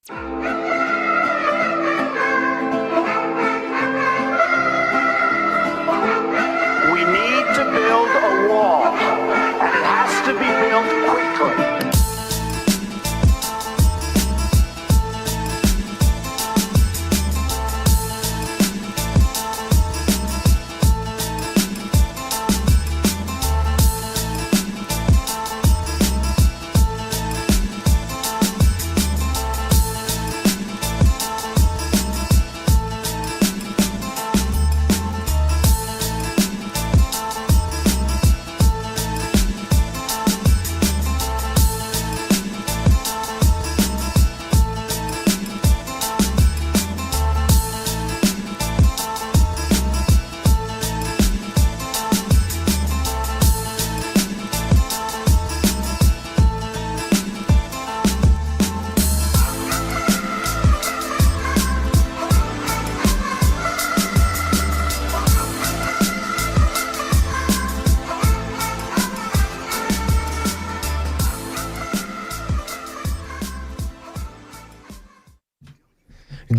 We need to build a wall, and it has to be built quickly.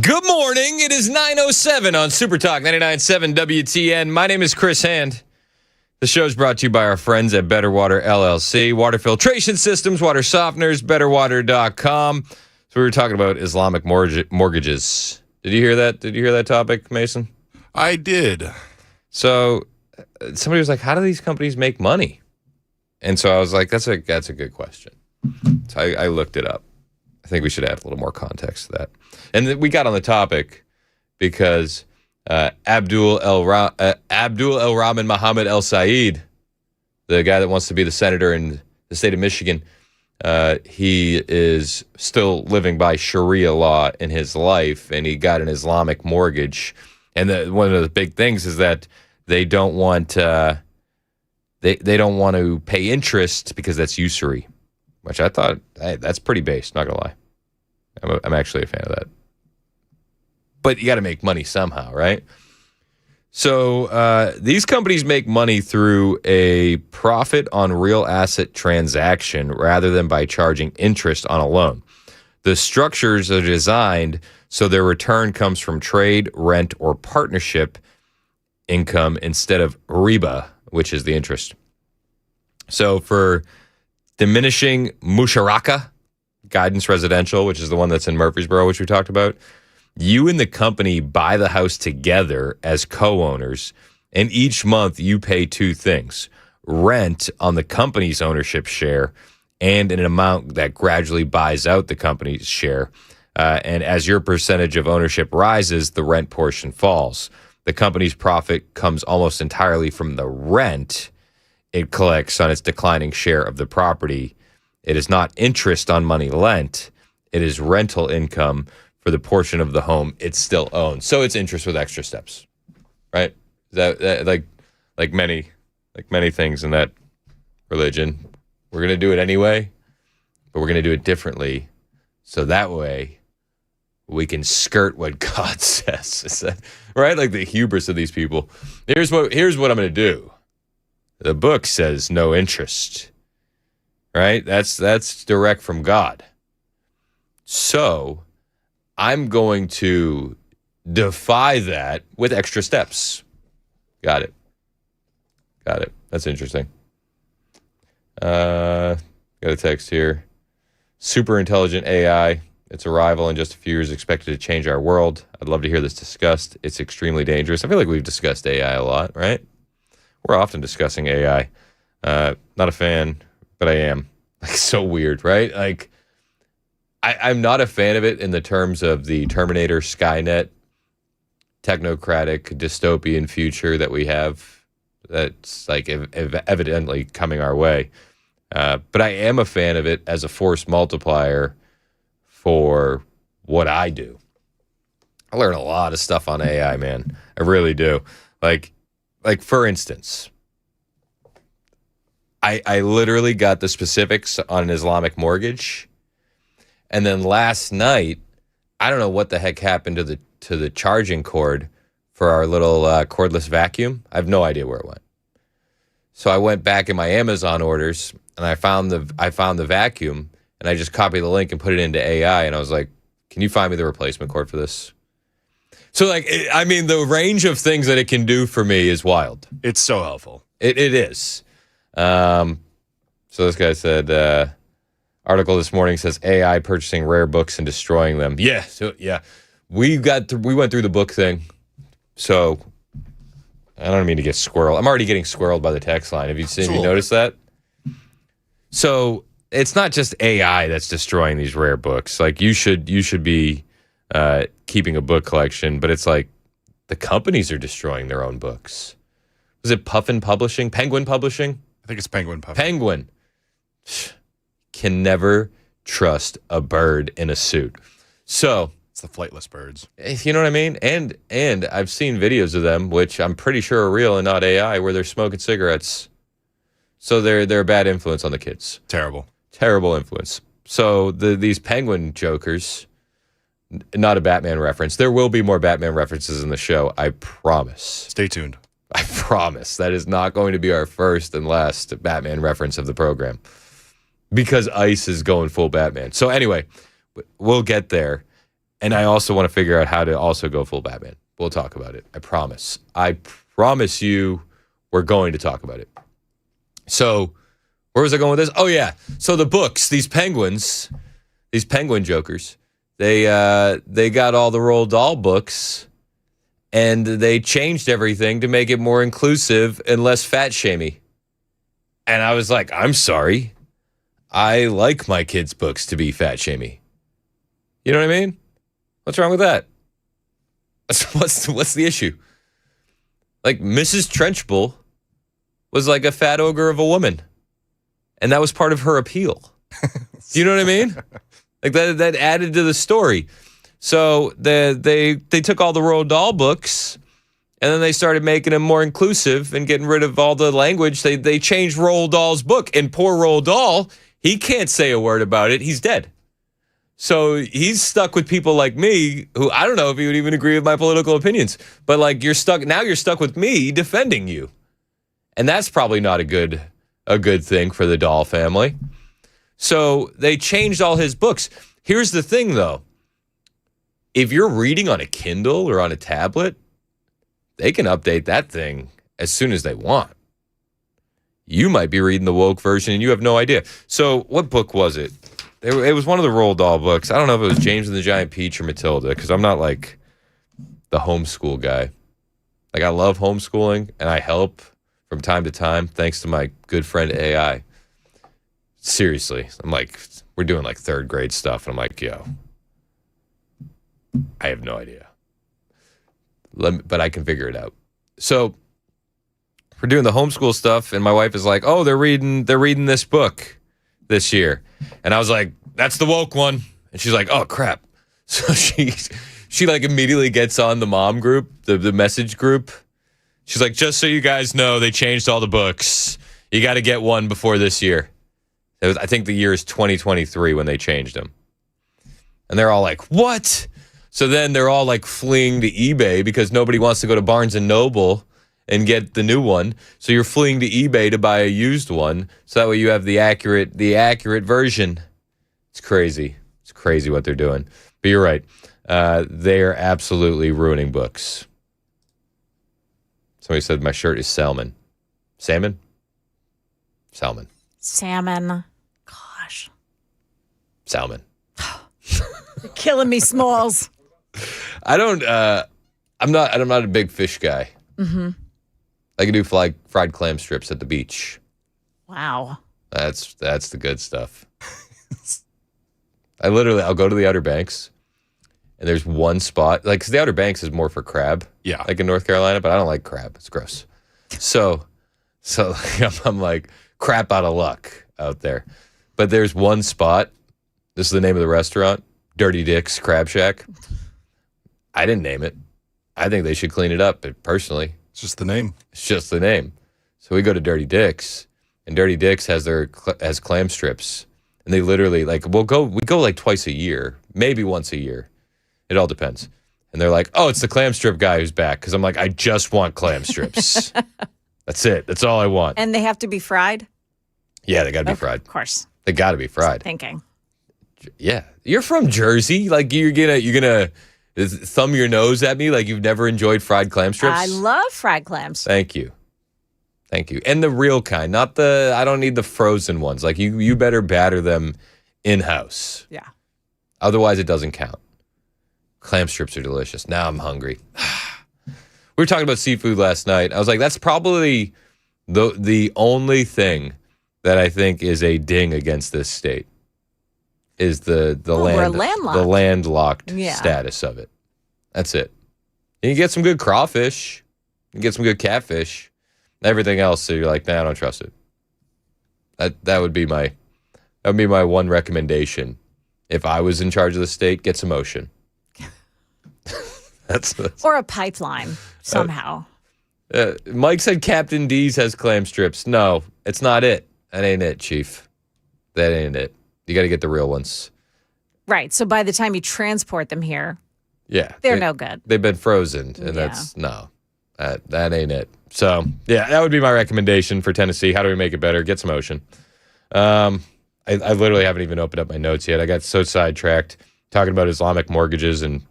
Good morning. It is 9:07 on Super Talk 99.7 WTN. My name is Chris Hand. The show is brought to you by our friends at Better Water LLC, water filtration systems, water softeners, betterwater.com. So we were talking about Islamic mortgages. Did you hear that? Did you hear that topic, Mason? I did. So somebody was like, how do these companies make money? And so I was like, that's a good question. So I looked it up. I think we should add a little more context to that. And we got on the topic because Abdul El Rahman Mohammed El Said, the guy that wants to be the senator in the state of Michigan, he is still living by Sharia law in his life, and he got an Islamic mortgage. And one of the big things is that they don't want they don't want to pay interest because that's usury, which I thought, hey, that's pretty base, not gonna lie. I'm actually a fan of that. But you got to make money somehow, right? So these companies make money through a profit on real asset transaction rather than by charging interest on a loan. The structures are designed so their return comes from trade, rent, or partnership income instead of riba, which is the interest. So for diminishing musharaka, Guidance Residential, which is the one that's in Murfreesboro, which we talked about, you and the company buy the house together as co-owners, and each month you pay two things: rent on the company's ownership share and an amount that gradually buys out the company's share. And as your percentage of ownership rises, the rent portion falls. The company's profit comes almost entirely from the rent it collects on its declining share of the property. It is not interest on money lent. It is rental income for the portion of the home it still owns. So it's interest with extra steps, right? That like many things in that religion, we're going to do it anyway, but we're going to do it differently. So that way we can skirt what God says. Is that, right? Like the hubris of these people. Here's what I'm going to do. The book says no interest, right? That's direct from God. So I'm going to defy that with extra steps. Got it. That's interesting. Got a text here. Super intelligent AI. Its arrival in just a few years is expected to change our world. I'd love to hear this discussed. It's extremely dangerous. I feel like we've discussed AI a lot, right? We're often discussing AI. Not a fan, but I am. Like, so weird, right? Like, I'm not a fan of it in the terms of the Terminator, Skynet, technocratic, dystopian future that we have that's like evidently coming our way. But I am a fan of it as a force multiplier for what I do. I learn a lot of stuff on AI, man. I really do. Like for instance, I literally got the specifics on an Islamic mortgage. And then last night, I don't know what the heck happened to the charging cord for our little cordless vacuum. I have no idea where it went. So I went back in my Amazon orders and I found the vacuum, and I just copied the link and put it into AI, and I was like, Can you find me the replacement cord for this? So, like, I mean, the range of things that it can do for me is wild. It's so helpful. It is. So this guy said, article this morning says AI purchasing rare books and destroying them. Yeah. So, yeah. We went through the book thing. So I don't mean to get squirreled. I'm already getting squirreled by the text line. Have you noticed that? So it's not just AI that's destroying these rare books. Like you should be keeping a book collection, but it's like the companies are destroying their own books. Was it Puffin Publishing? Penguin Publishing? I think it's Penguin Puffin. Penguin. Can never trust a bird in a suit. So It's the flightless birds. you know what I mean? And I've seen videos of them, which I'm pretty sure are real and not AI, where they're smoking cigarettes. So they're a bad influence on the kids. Terrible. Terrible influence. So these Penguin jokers, not a Batman reference. There will be more Batman references in the show. I promise. Stay tuned. I promise. That is not going to be our first and last Batman reference of the program. Because Ice is going full Batman. So anyway, we'll get there. And I also want to figure out how to also go full Batman. We'll talk about it. I promise. I promise you we're going to talk about it. So where was I going with this? Oh, yeah. So the books, these penguin jokers, they got all the Roald Dahl books and they changed everything to make it more inclusive and less fat-shamey. And I was like, I'm sorry. I like my kids' books to be fat-shamey. You know what I mean? What's wrong with that? What's the issue? Like, Mrs. Trenchbull was like a fat ogre of a woman. And that was part of her appeal. Do you know what I mean? Like, that added to the story. So they took all the Roald Dahl books, and then they started making them more inclusive and getting rid of all the language. They changed Roald Dahl's book. And poor Roald Dahl, he can't say a word about it. He's dead. So he's stuck with people like me, who I don't know if he would even agree with my political opinions. But like you're stuck with me defending you. And that's probably not a good thing for the Dahl family. So they changed all his books. Here's the thing though. If you're reading on a Kindle or on a tablet, they can update that thing as soon as they want. You might be reading the woke version and you have no idea. So what book was it? It was one of the Roald Dahl books. I don't know if it was James and the Giant Peach or Matilda, because I'm not like the homeschool guy. Like I love homeschooling and I help from time to time thanks to my good friend AI. Seriously, I'm like, we're doing like third grade stuff. And I'm like, yo, I have no idea. But I can figure it out. So we're doing the homeschool stuff and my wife is like, oh, they're reading this book this year. And I was like, that's the woke one. And she's like, oh, crap. So she like immediately gets on the mom group, the message group. She's like, just so you guys know, they changed all the books. You got to get one before this year. I think the year is 2023 when they changed them. And they're all like, what? So then they're all like fleeing to eBay because nobody wants to go to Barnes & Noble and get the new one. So you're fleeing to eBay to buy a used one. So that way you have the accurate version. It's crazy. It's crazy what they're doing. But you're right. They're absolutely ruining books. Somebody said my shirt is salmon. Salmon? Salmon. Salmon. Gosh. Salmon. You're killing me, Smalls. I'm not a big fish guy. Mm-hmm. I can do fried clam strips at the beach. Wow. That's the good stuff. I'll go to the Outer Banks, and there's one spot, like, 'cause the Outer Banks is more for crab. Yeah. Like in North Carolina, but I don't like crab. It's gross. So I'm like, crap out of luck out there. But there's one spot, this is the name of the restaurant, Dirty Dick's Crab Shack. I didn't name it. I think they should clean it up, personally. It's just the name. It's just the name. So we go to Dirty Dick's, and Dirty Dick's has clam strips, and they literally we go like twice a year, maybe once a year. It all depends. And they're like, oh, it's the clam strip guy who's back, because I'm like, I just want clam strips. That's it. That's all I want. And they have to be fried? Yeah, they got to be fried. Of course. They got to be fried. Thinking. Yeah, you're from Jersey. Like you're gonna thumb your nose at me like you've never enjoyed fried clam strips. I love fried clams. Thank you. And the real kind, not the. I don't need the frozen ones. Like you better batter them in house. Yeah. Otherwise, it doesn't count. Clam strips are delicious. Now I'm hungry. We were talking about seafood last night. I was like, that's probably the only thing that I think is a ding against this state is the we're landlocked. the landlocked Yeah. status of it. That's it. And you get some good crawfish. You get some good catfish. Everything else, so you're like, nah, I don't trust it. That would be my one recommendation. If I was in charge of the state, get some ocean. that's Or a pipeline somehow. Mike said Captain D's has clam strips. No, it's not it. That ain't it, Chief. That ain't it. You got to get the real ones. Right. So by the time you transport them here, Yeah. they're no good. They've been frozen, and that's no. That ain't it. So, yeah, that would be my recommendation for Tennessee. How do we make it better? Get some ocean. I literally haven't even opened up my notes yet. I got so sidetracked talking about Islamic mortgages and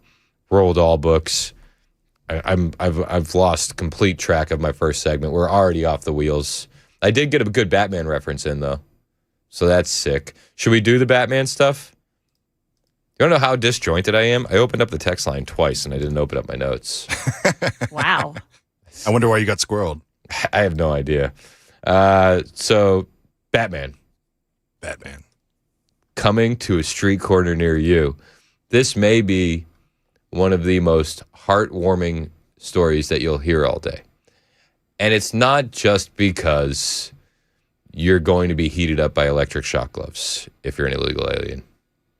Roald Dahl books. I've lost complete track of my first segment. We're already off the wheels. I did get a good Batman reference in though, so that's sick. Should we do the Batman stuff? You don't know how disjointed I am? I opened up the text line twice and I didn't open up my notes. Wow. I wonder why you got squirreled. I have no idea. So, Batman. Coming to a street corner near you. This may be one of the most heartwarming stories that you'll hear all day. And it's not just because you're going to be heated up by electric shock gloves if you're an illegal alien.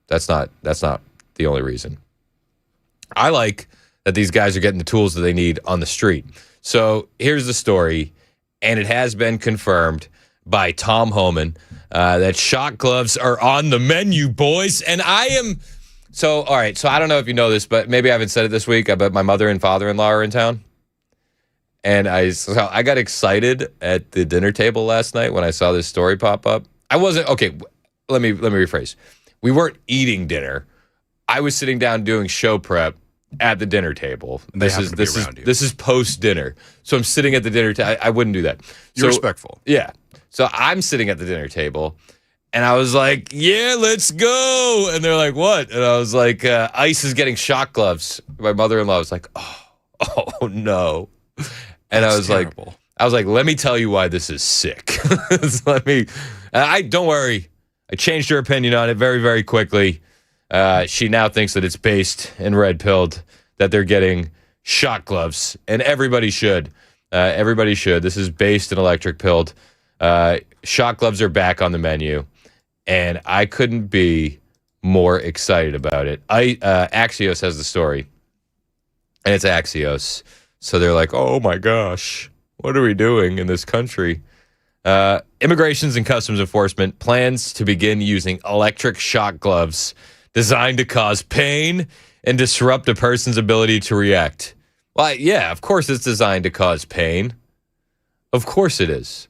That's not the only reason. I like that these guys are getting the tools that they need on the street. So here's the story, and it has been confirmed by Tom Homan that shock gloves are on the menu, boys. And I am... So, all right, so I don't know if you know this, but maybe I haven't said it this week, but my mother and father-in-law are in town. And I got excited at the dinner table last night when I saw this story pop up. I wasn't... Okay, let me rephrase. We weren't eating dinner. I was sitting down doing show prep at the dinner table. This is post dinner. So I'm sitting at the dinner table. I wouldn't do that. You're respectful. Yeah. So I'm sitting at the dinner table and I was like, yeah, let's go. And they're like, what? And I was like, ICE is getting shock gloves. My mother-in-law was like, oh no. And I was terrible. like, let me tell you why this is sick. Don't worry. I changed her opinion on it very, very quickly. She now thinks that it's based and red-pilled, that they're getting shock gloves, and everybody should. Everybody should. This is based and electric-pilled. Shock gloves are back on the menu, and I couldn't be more excited about it. Axios has the story, and it's Axios. So they're like, oh, my gosh, what are we doing in this country? Immigrations and Customs Enforcement plans to begin using electric shock gloves designed to cause pain and disrupt a person's ability to react. Well, yeah, of course it's designed to cause pain. Of course it is.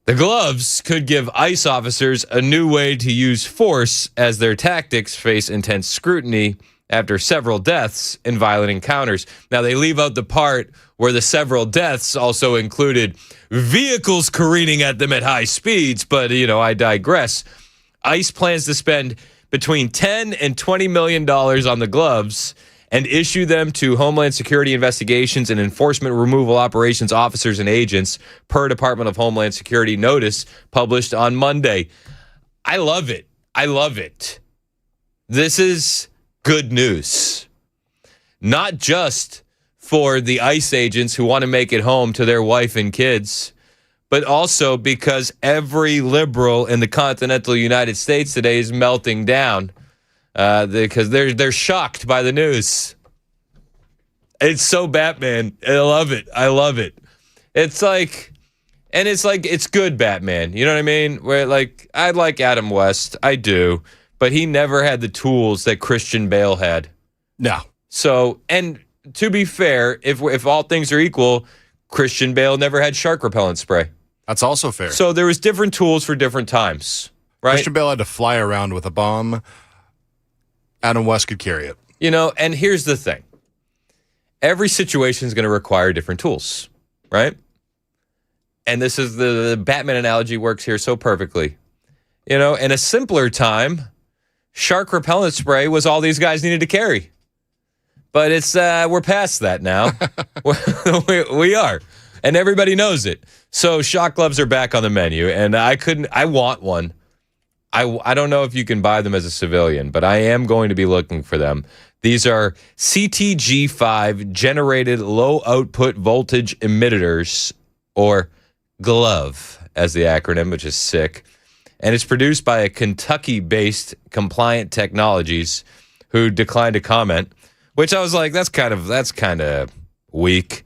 The gloves could give ICE officers a new way to use force as their tactics face intense scrutiny after several deaths in violent encounters. Now, they leave out the part where the several deaths also included vehicles careening at them at high speeds, but, I digress. ICE plans to spend between $10 and $20 million on the gloves and issue them to Homeland Security investigations and enforcement removal operations officers and agents per Department of Homeland Security notice published on Monday. I love it. I love it. This is good news. Not just for the ICE agents who want to make it home to their wife and kids, but also because every liberal in the continental United States today is melting down because they're shocked by the news. It's so Batman. I love it. I love it. It's good Batman. You know what I mean? Where I like Adam West. I do. But he never had the tools that Christian Bale had. No. So, and to be fair, if all things are equal, Christian Bale never had shark repellent spray. That's also fair. So there was different tools for different times. right? Christian Bale had to fly around with a bomb. Adam West could carry it. You know, and here's the thing. Every situation is going to require different tools, right? And this is the Batman analogy works here so perfectly. You know, in a simpler time, shark repellent spray was all these guys needed to carry. But it's we're past that now. we are. And everybody knows it. So shock gloves are back on the menu. And I want one. I don't know if you can buy them as a civilian, but I am going to be looking for them. These are CTG5 generated low output voltage emitters, or GLOVE as the acronym, which is sick. And it's produced by a Kentucky-based Compliant Technologies who declined to comment, which I was like, that's kind of weak.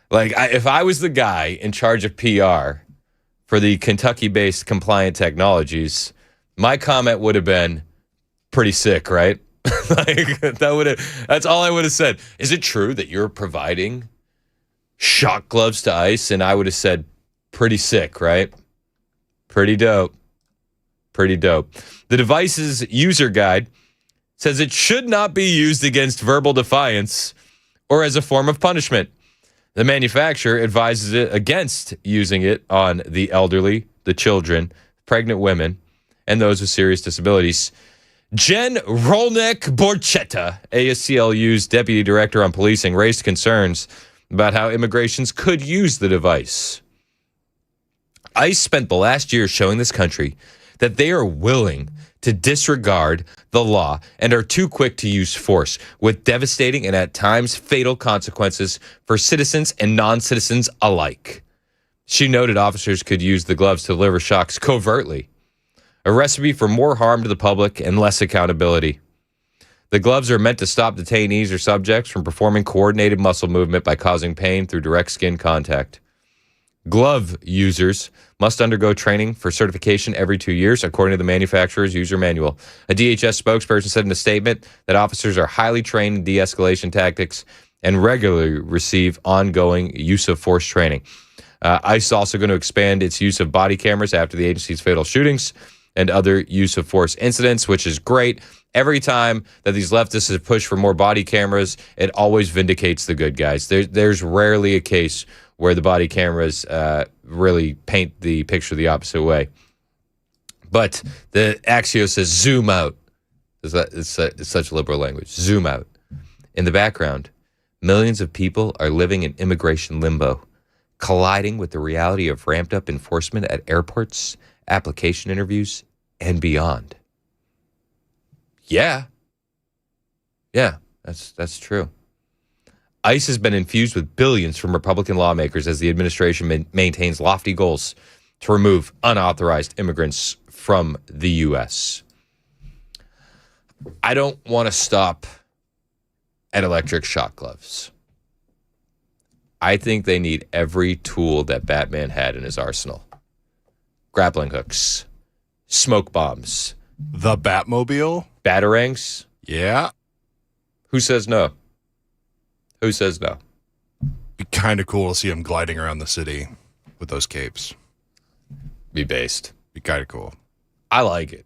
Like, if I was the guy in charge of PR for the Kentucky-based Compliant Technologies, my comment would have been pretty sick, right? Like that's all I would have said. Is it true that you're providing shock gloves to ICE? And I would have said, pretty sick, right? Pretty dope. Pretty dope. The device's user guide says it should not be used against verbal defiance or as a form of punishment. The manufacturer advises it against using it on the elderly, the children, pregnant women, and those with serious disabilities. Jen Rolnick-Borchetta, ASCLU's deputy director on policing, raised concerns about how immigrations could use the device. ICE spent the last year showing this country that they are willing to disregard the law and are too quick to use force, with devastating and at times fatal consequences for citizens and non-citizens alike. She noted officers could use the gloves to deliver shocks covertly, a recipe for more harm to the public and less accountability. The gloves are meant to stop detainees or subjects from performing coordinated muscle movement by causing pain through direct skin contact. Glove users must undergo training for certification every 2 years, according to the manufacturer's user manual. A DHS spokesperson said in a statement that officers are highly trained in de-escalation tactics and regularly receive ongoing use of force training. ICE is also going to expand its use of body cameras after the agency's fatal shootings and other use of force incidents, which is great. Every time that these leftists have pushed for more body cameras, it always vindicates the good guys. There's rarely a case where the body cameras really paint the picture the opposite way. But the Axios says zoom out. It's such liberal language. Zoom out. In the background, millions of people are living in immigration limbo, colliding with the reality of ramped up enforcement at airports, application interviews, and beyond. Yeah, that's true. ICE has been infused with billions from Republican lawmakers as the administration maintains lofty goals to remove unauthorized immigrants from the U.S. I don't want to stop at electric shock gloves. I think they need every tool that Batman had in his arsenal. Grappling hooks, smoke bombs, The Batmobile? batarangs. Yeah. Who says no? Who says no? Be kind of cool to see him gliding around the city with those capes. Be based. Be kind of cool. I like it.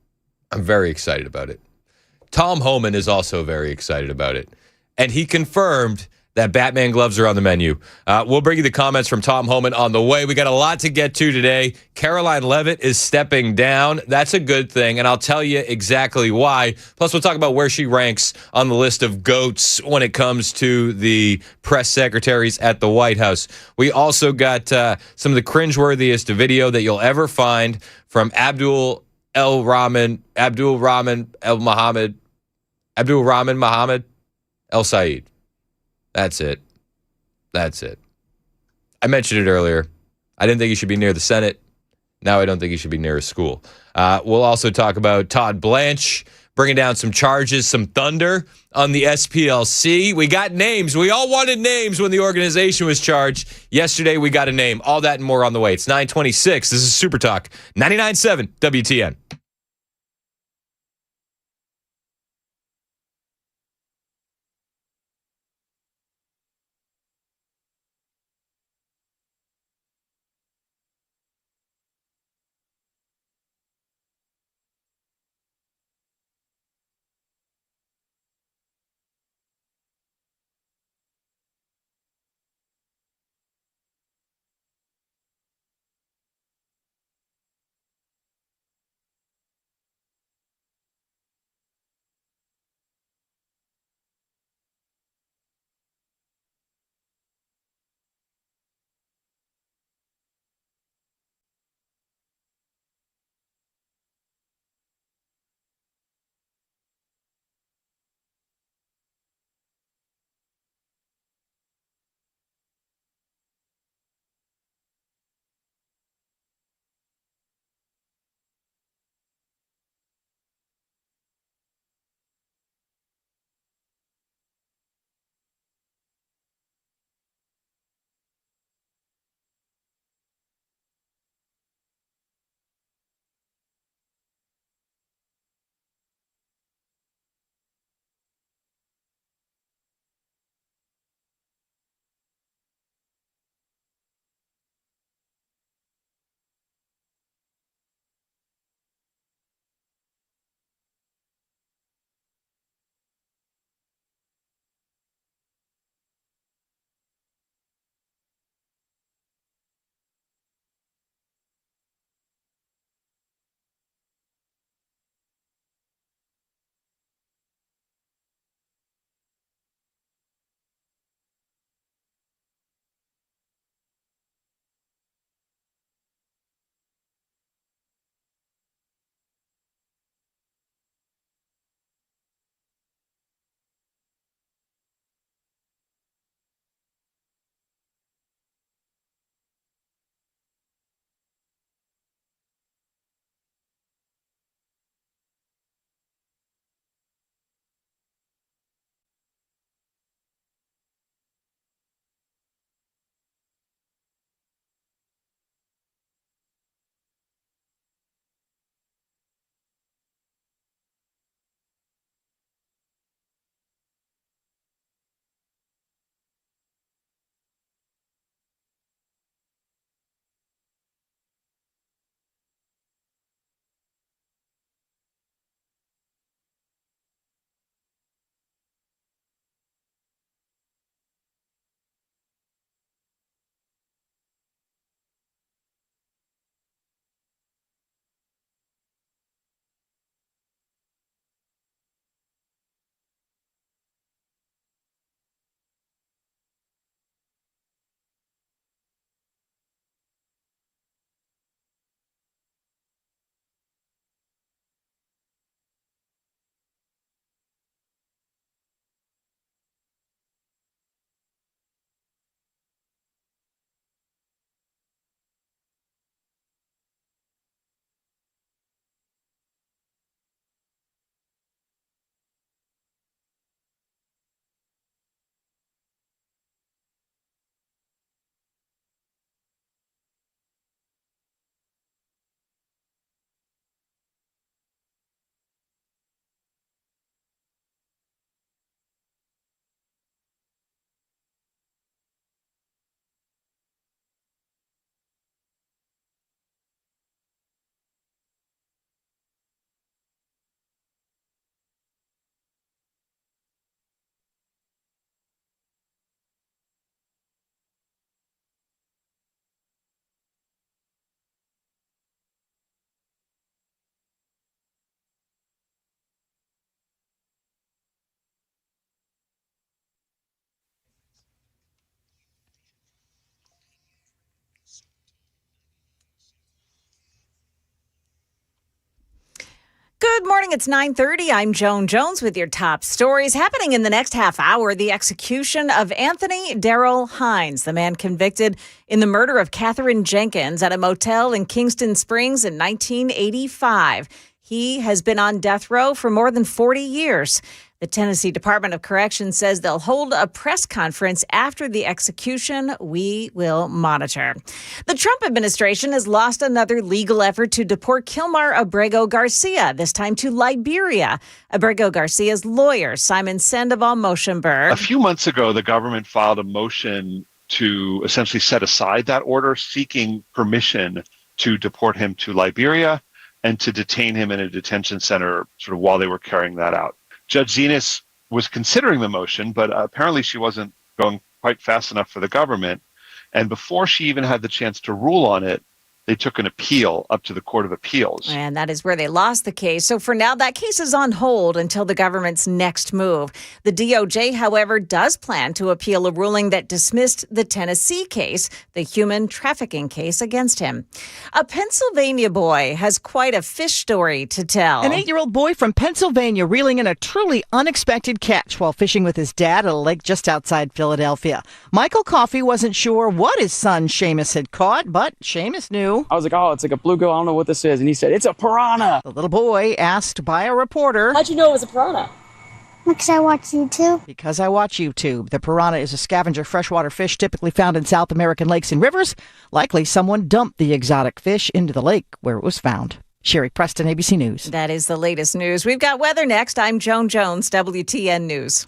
I'm very excited about it. Tom Homan is also very excited about it. And he confirmed that Batman gloves are on the menu. We'll bring you the comments from Tom Homan on the way. We got a lot to get to today. Karoline Leavitt is stepping down. That's a good thing, and I'll tell you exactly why. Plus, we'll talk about where she ranks on the list of GOATs when it comes to the press secretaries at the White House. We also got some of the cringeworthiest video that you'll ever find from Abdul Rahman Mohammed El Said. That's it. I mentioned it earlier. I didn't think he should be near the Senate. Now I don't think he should be near a school. We'll also talk about Todd Blanche bringing down some charges, some thunder on the SPLC. We got names. We all wanted names when the organization was charged. Yesterday, we got a name. All that and more on the way. It's 9:26. This is Super Talk 99.7 WTN. morning. It's 9:30. I'm Joan Jones with your top stories. Happening in the next half hour, the execution of Anthony Darrell Hines, the man convicted in the murder of Katherine Jenkins at a motel in Kingston Springs in 1985. He has been on death row for more than 40 years. The Tennessee Department of Corrections says they'll hold a press conference after the execution. We will monitor. The Trump administration has lost another legal effort to deport Kilmar Abrego Garcia, this time to Liberia. Abrego Garcia's lawyer, Simon Sandoval Moshenberg. A few months ago, the government filed a motion to essentially set aside that order, seeking permission to deport him to Liberia and to detain him in a detention center sort of while they were carrying that out. Judge Zenas was considering the motion, but apparently she wasn't going quite fast enough for the government. And before she even had the chance to rule on it, they took an appeal up to the Court of Appeals. And that is where they lost the case. So for now, that case is on hold until the government's next move. The DOJ, however, does plan to appeal a ruling that dismissed the Tennessee case, the human trafficking case against him. A Pennsylvania boy has quite a fish story to tell. An 8-year-old boy from Pennsylvania reeling in a truly unexpected catch while fishing with his dad at a lake just outside Philadelphia. Michael Coffey wasn't sure what his son Seamus had caught, but Seamus knew. I was like, oh, it's like a bluegill. I don't know what this is. And he said, it's a piranha. The little boy, asked by a reporter. How'd you know it was a piranha? Because I watch YouTube. Because I watch YouTube. The piranha is a scavenger freshwater fish typically found in South American lakes and rivers. Likely someone dumped the exotic fish into the lake where it was found. Sherry Preston, ABC News. That is the latest news. We've got weather next. I'm Joan Jones, WTN News.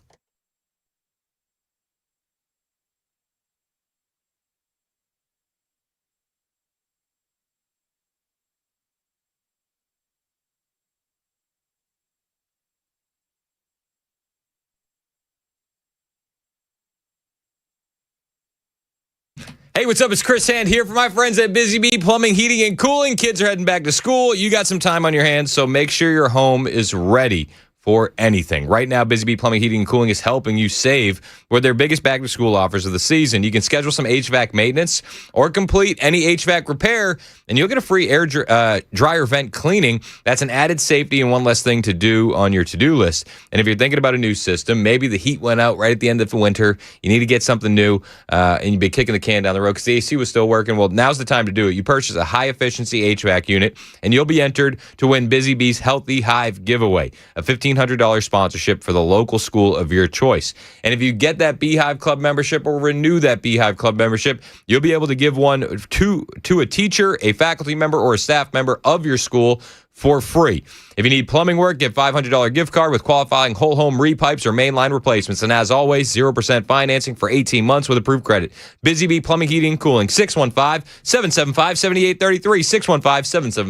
Hey, what's up? It's Chris Hand here for my friends at Busy Bee Plumbing, Heating, and Cooling. Kids are heading back to school. You got some time on your hands, so make sure your home is ready for anything. Right now, Busy Bee Plumbing, Heating, and Cooling is helping you save with their biggest back-to-school offers of the season. You can schedule some HVAC maintenance or complete any HVAC repair, and you'll get a free air dryer vent cleaning. That's an added safety and one less thing to do on your to-do list. And if you're thinking about a new system, maybe the heat went out right at the end of the winter, you need to get something new, and you've been kicking the can down the road because the AC was still working. Well, now's the time to do it. You purchase a high-efficiency HVAC unit, and you'll be entered to win Busy Bee's Healthy Hive giveaway, a $1,500 sponsorship for the local school of your choice. And if you get that Beehive Club membership or renew that Beehive Club membership, you'll be able to give one to a teacher, a faculty member, or a staff member of your school for free. If you need plumbing work, get $500 gift card with qualifying whole home repipes or mainline replacements. And as always, 0% financing for 18 months with approved credit. Busy Bee Plumbing, Heating, and Cooling, 615-775-7833,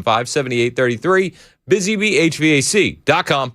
615-775-7833, busybeehvac.com.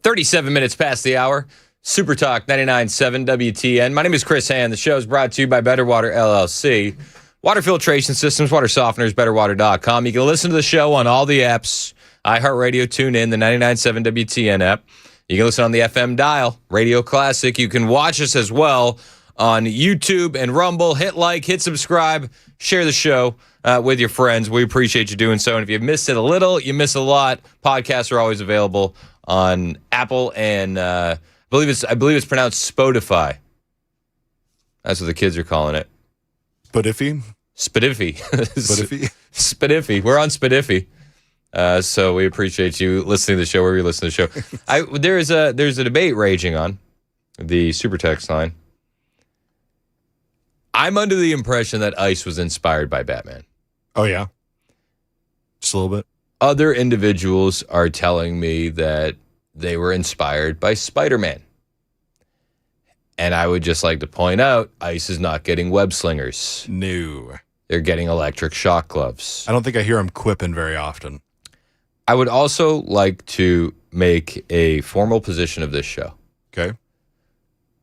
37 minutes past the hour. Super Talk 99.7 WTN. My name is Chris Hand. The show is brought to you by Better Water LLC. Water filtration systems, water softeners, betterwater.com. You can listen to the show on all the apps. iHeartRadio, TuneIn, the 99.7 WTN app. You can listen on the FM dial, Radio Classic. You can watch us as well on YouTube and Rumble. Hit like, hit subscribe, share the show with your friends. We appreciate you doing so. And if you missed it a little, you miss a lot. Podcasts are always available on Apple and I believe it's pronounced Spotify. That's what the kids are calling it. Spodiffy? Spediffy. Spodiffy? Spediffy. We're on Spediffy. So we appreciate you listening to the show wherever you listen to the show. There's a debate raging on the super text line. I'm under the impression that Ice was inspired by Batman. Oh, yeah? Just a little bit? Other individuals are telling me that they were inspired by Spider-Man. And I would just like to point out, Ice is not getting web slingers. No. They're getting electric shock gloves. I don't think I hear him quipping very often. I would also like to make a formal position of this show. Okay.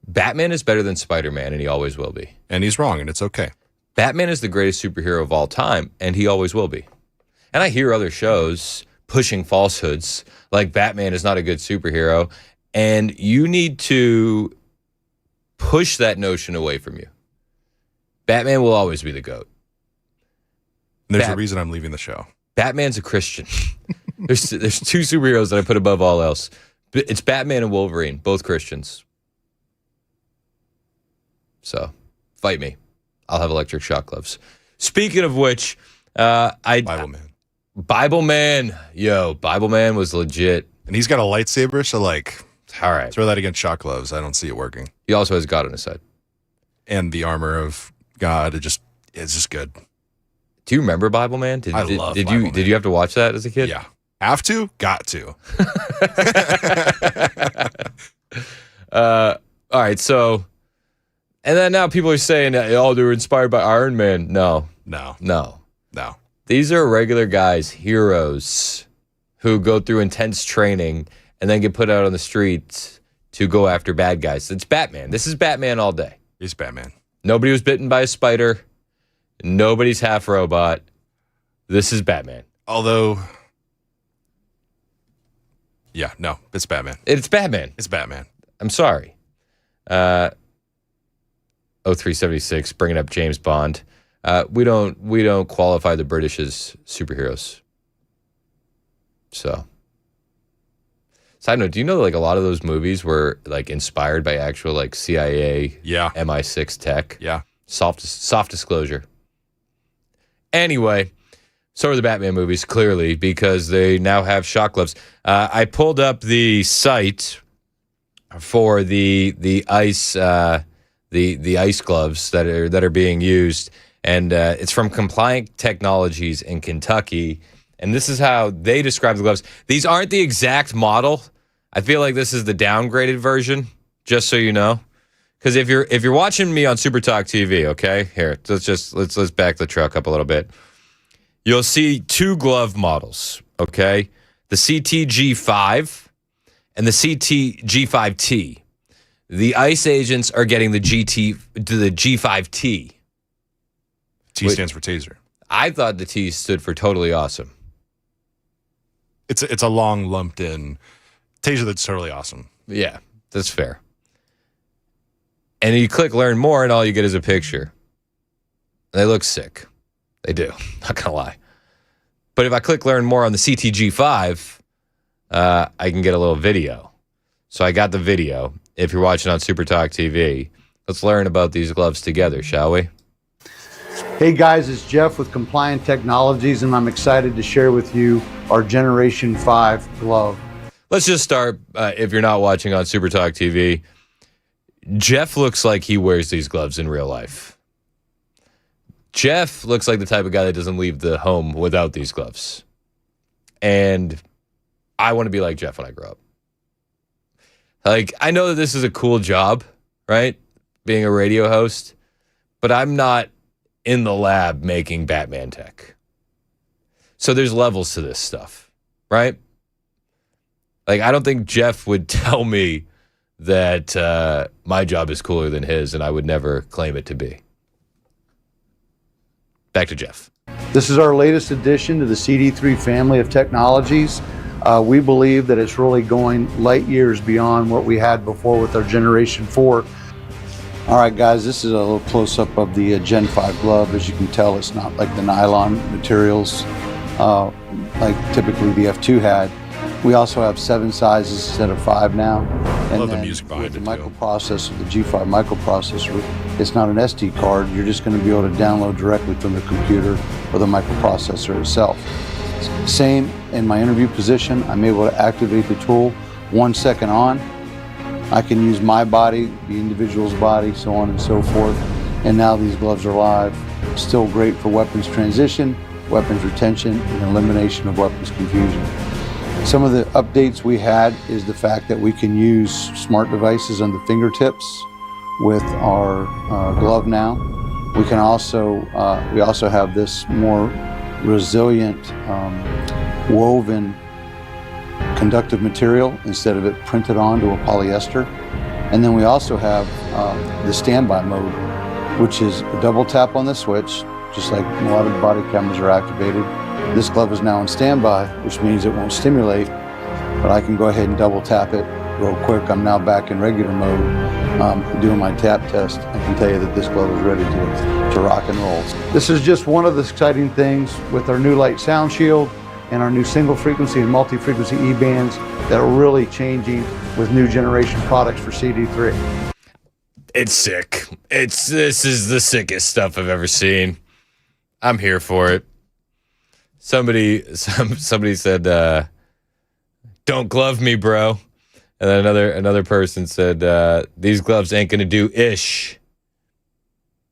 Batman is better than Spider-Man, and he always will be. And he's wrong, and it's okay. Batman is the greatest superhero of all time, and he always will be. And I hear other shows pushing falsehoods, like Batman is not a good superhero, and you need to push that notion away from you. Batman will always be the GOAT. And there's a reason I'm leaving the show. Batman's a Christian. There's two superheroes that I put above all else. It's Batman and Wolverine, both Christians. So, fight me. I'll have electric shock gloves. Speaking of which, Bible Man. Bible Man. Yo, Bible Man was legit. And he's got a lightsaber, so All right. throw that against shock gloves. I don't see it working. He also has God on his side. And the armor of God, it's just good. Do you remember Bible Man? I love Bible Man. Did you have to watch that as a kid? Yeah. Have to? Got to. All right, so, and then now people are saying, oh, they were inspired by Iron Man. No. These are regular guys, heroes, who go through intense training and then get put out on the streets to go after bad guys. It's Batman. This is Batman all day. He's Batman. Nobody was bitten by a spider. Nobody's half robot. This is Batman. Although, yeah, no, it's Batman. It's Batman. It's Batman. I'm sorry. 0376 bringing up James Bond. We don't qualify the British as superheroes. So, side note, do you know like a lot of those movies were like inspired by actual like CIA, MI6 tech? Yeah. Soft disclosure. Anyway, so are the Batman movies, clearly, because they now have shock gloves. I pulled up the site for the ice the ice gloves that are being used, and it's from Compliant Technologies in Kentucky, and this is how they describe the gloves. These aren't the exact model. I feel like this is the downgraded version, just so you know. Because if you're watching me on Super Talk TV, okay, here let's back the truck up a little bit. You'll see two glove models, okay, the CTG5 and the CTG5T. The ice agents are getting the G5T. T stands for taser. I thought the T stood for totally awesome. It's a long lumped in taser that's totally awesome. Yeah, that's fair. And you click learn more, and all you get is a picture. They look sick. They do. Not going to lie. But if I click learn more on the CTG5, I can get a little video. So I got the video. If you're watching on Super Talk TV, let's learn about these gloves together, shall we? Hey guys, it's Jeff with Compliant Technologies, and I'm excited to share with you our Generation 5 glove. Let's just start, if you're not watching on Super Talk TV, Jeff looks like he wears these gloves in real life. Jeff looks like the type of guy that doesn't leave the home without these gloves. And I want to be like Jeff when I grow up. Like, I know that this is a cool job, right? Being a radio host, but I'm not in the lab making Batman tech. So there's levels to this stuff, right? Like, I don't think Jeff would tell me that my job is cooler than his, and I would never claim it to be. Back to Jeff. This is our latest addition to the CD3 family of technologies. We believe that it's really going light years beyond what we had before with our Generation 4. All right, guys, this is a little close-up of the Gen 5 glove. As you can tell, it's not like the nylon materials like typically the F2 had. We also have 7 sizes instead of 5 now. I love the music behind with it, the too. microprocessor, the G5 microprocessor, it's not an SD card. You're just going to be able to download directly from the computer or the microprocessor itself. Same in my interview position. I'm able to activate the tool 1 second on. I can use my body, the individual's body, so on and so forth. And now these gloves are live. Still great for weapons transition, weapons retention, and elimination of weapons confusion. Some of the updates we had is the fact that we can use smart devices on the fingertips with our glove now. We can also have this more resilient woven conductive material instead of it printed onto a polyester. And then we also have the standby mode, which is a double tap on the switch, just like a lot of body cameras are activated. This glove is now on standby, which means it won't stimulate, but I can go ahead and double tap it real quick. I'm now back in regular mode, doing my tap test. I can tell you that this glove is ready to rock and roll. This is just one of the exciting things with our new light sound shield and our new single frequency and multi-frequency E-bands that are really changing with new generation products for CD3. It's sick. This is the sickest stuff I've ever seen. I'm here for it. Somebody said, "Don't glove me, bro." And then another person said, "These gloves ain't gonna do ish."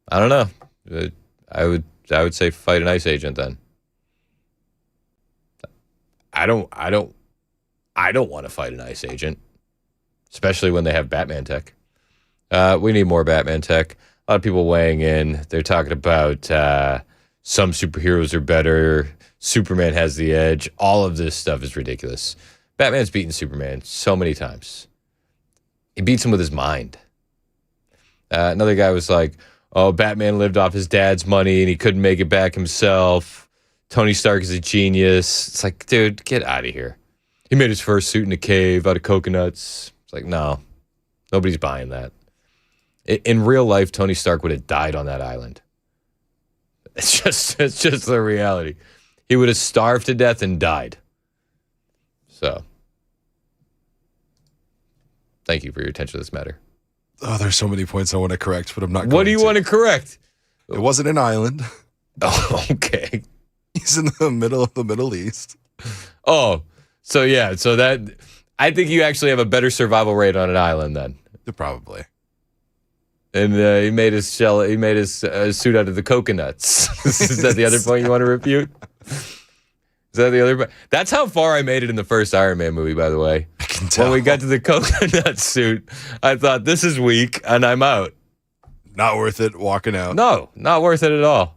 I don't know. I would say fight an ICE agent then. I don't want to fight an ICE agent, especially when they have Batman tech. We need more Batman tech. A lot of people weighing in. They're talking about some superheroes are better. Superman has the edge. All of this stuff is ridiculous. Batman's beaten Superman so many times. He beats him with his mind. Another guy was like, "Oh, Batman lived off his dad's money and he couldn't make it back himself. Tony Stark is a genius." It's like, dude, get out of here. He made his first suit in a cave out of coconuts. It's like, no, nobody's buying that. In real life, Tony Stark would have died on that island. It's just the reality. He would have starved to death and died. So, thank you for your attention to this matter. Oh, there's so many points I want to correct, but I'm not going to. What do you want to correct? It wasn't an island. Oh, okay. He's in the middle of the Middle East. Oh, so yeah. So that, I think you actually have a better survival rate on an island then. Probably. And he made his shell. He made his suit out of the coconuts. Is that the other point you want to refute? Is that the other point? That's how far I made it in the first Iron Man movie, by the way. I can tell. When we got to the coconut suit, I thought, this is weak, and I'm out. Not worth it walking out. No, not worth it at all.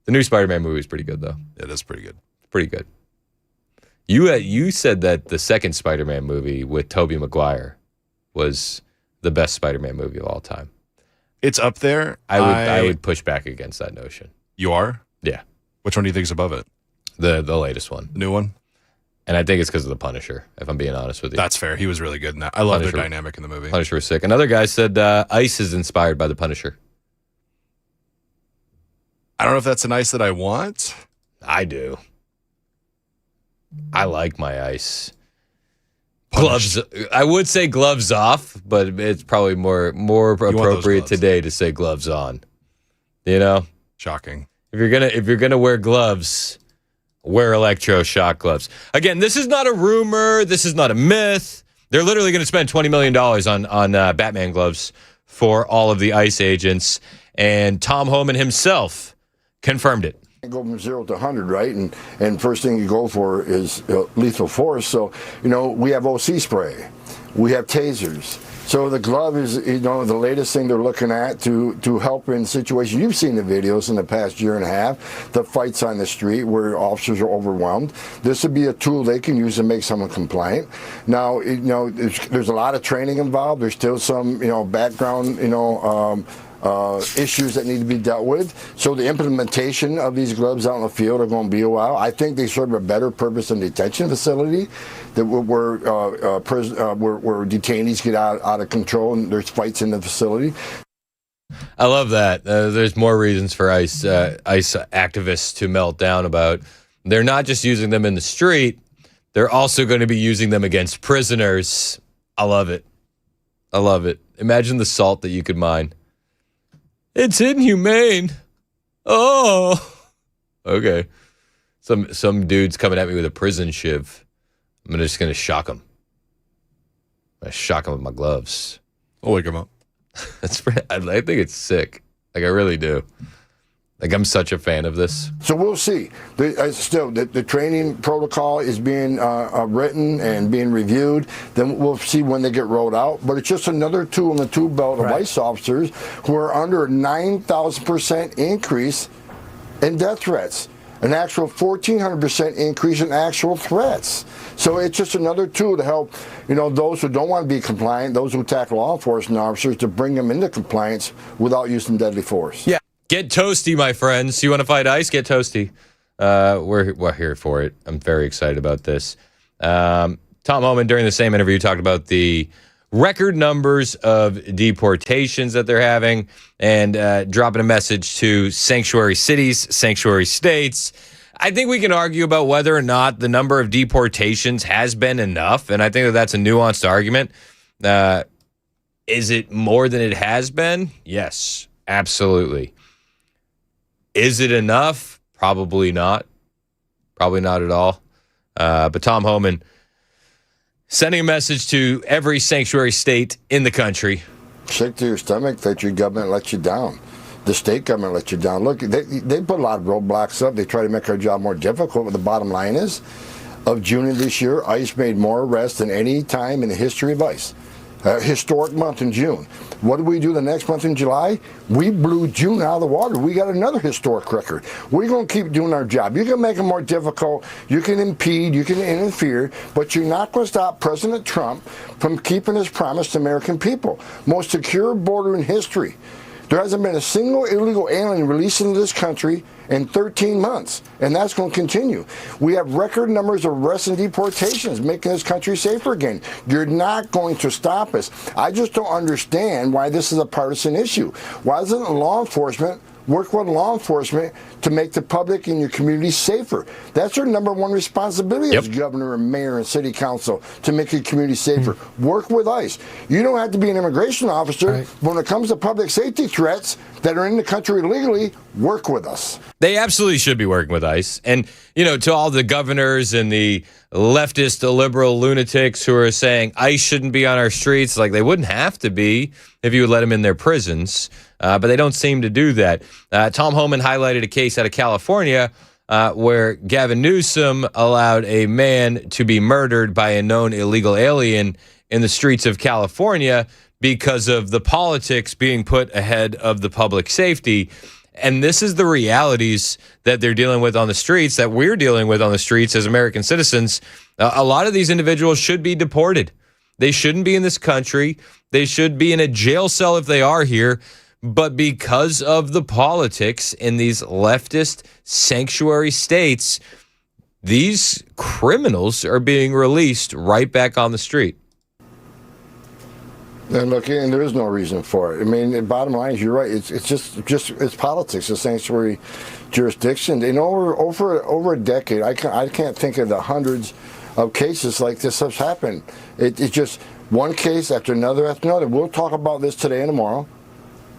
The new Spider-Man movie is pretty good, though. It is pretty good. Pretty good. You said that the second Spider-Man movie with Tobey Maguire was the best Spider-Man movie of all time. It's up there. I would push back against that notion. You are? Yeah. Which one do you think is above it? The latest one. The new one? And I think it's because of the Punisher, if I'm being honest with you. That's fair. He was really good in that. I love their Punisher. dynamic in the movie. Punisher was sick. Another guy said Ice is inspired by the Punisher. I don't know if that's an ice that I want. I do. I like my Ice. Gloves. I would say gloves off, but it's probably more appropriate gloves. today to say gloves on. You know, Shocking. if you're gonna wear gloves, wear electroshock gloves. Again, this is not a rumor. This is not a myth. They're literally going to spend $20 million on Batman gloves for all of the ICE agents, and Tom Homan himself confirmed it. Go from 0 to 100, right? And first thing you go for is lethal force. So, we have OC spray, we have tasers, So the glove is, the latest thing they're looking at to help in situations. You've seen the videos in the past year and a half, the fights on the street where officers are overwhelmed. This would be a tool they can use to make someone compliant. Now, there's a lot of training involved. There's still some, background, issues that need to be dealt with. So the implementation of these gloves out in the field are going to be a while. I think they serve a better purpose in detention facility, that where detainees get out of control and there's fights in the facility. I love that. There's more reasons for ICE activists to melt down about. They're not just using them in the street. They're also going to be using them against prisoners. I love it. I love it. Imagine the salt that you could mine. It's inhumane. Oh, okay. Some dude's coming at me with a prison shiv. I'm just gonna shock him. I shock him with my gloves. I'll wake him up. I think it's sick. Like, I really do. Like, I'm such a fan of this. So we'll see. The training protocol is being written and being reviewed. Then we'll see when they get rolled out. But it's just another tool in the tool belt of ICE officers who are under a 9,000% increase in death threats, an actual 1,400% increase in actual threats. So it's just another tool to help, those who don't want to be compliant, those who attack law enforcement officers, to bring them into compliance without using deadly force. Yeah. Get toasty, my friends. You want to fight ICE? Get toasty. We're here for it. I'm very excited about this. Tom Homan, during the same interview, talked about the record numbers of deportations that they're having and dropping a message to sanctuary cities, sanctuary states. I think we can argue about whether or not the number of deportations has been enough, and I think that that's a nuanced argument. Is it more than it has been? Yes, absolutely. Is it enough? Probably not. Probably not at all. But Tom Homan sending a message to every sanctuary state in the country. Sick to your stomach that your government let you down. The state government let you down. Look, they put a lot of roadblocks up. They try to make our job more difficult. But the bottom line is, of June of this year, ICE made more arrests than any time in the history of ICE. Historic month in June. What did we do the next month in July? We blew June out of the water. We got another historic record. We're going to keep doing our job. You can make it more difficult. You can impede. You can interfere. But you're not going to stop President Trump from keeping his promise to American people. Most secure border in history. There hasn't been a single illegal alien released into this country in 13 months, and that's going to continue. We have record numbers of arrests and deportations, making this country safer again. You're not going to stop us. I just don't understand why this is a partisan issue. Why doesn't law enforcement work with law enforcement to make the public and your community safer? That's our number one responsibility as governor and mayor and city council, to make your community safer. Work with ICE. You don't have to be an immigration officer, but when it comes to public safety threats that are in the country illegally, work with us. They absolutely should be working with ICE. And, to all the governors and the leftist, the liberal lunatics who are saying ICE shouldn't be on our streets, like, they wouldn't have to be if you would let them in their prisons. But they don't seem to do that. Tom Homan highlighted a case out of California where Gavin Newsom allowed a man to be murdered by a known illegal alien in the streets of California because of the politics being put ahead of the public safety. And this is the realities that they're dealing with on the streets, that we're dealing with on the streets as American citizens. A lot of these individuals should be deported. They shouldn't be in this country. They should be in a jail cell if they are here. But because of the politics in these leftist sanctuary states, these criminals are being released right back on the street. And look, and there is no reason for it. I mean, the bottom line is, you're right. It's just it's politics, the sanctuary jurisdiction. And over a decade, I can't think of the hundreds of cases like this has happened. It's just one case after another after another. We'll talk about this today and tomorrow.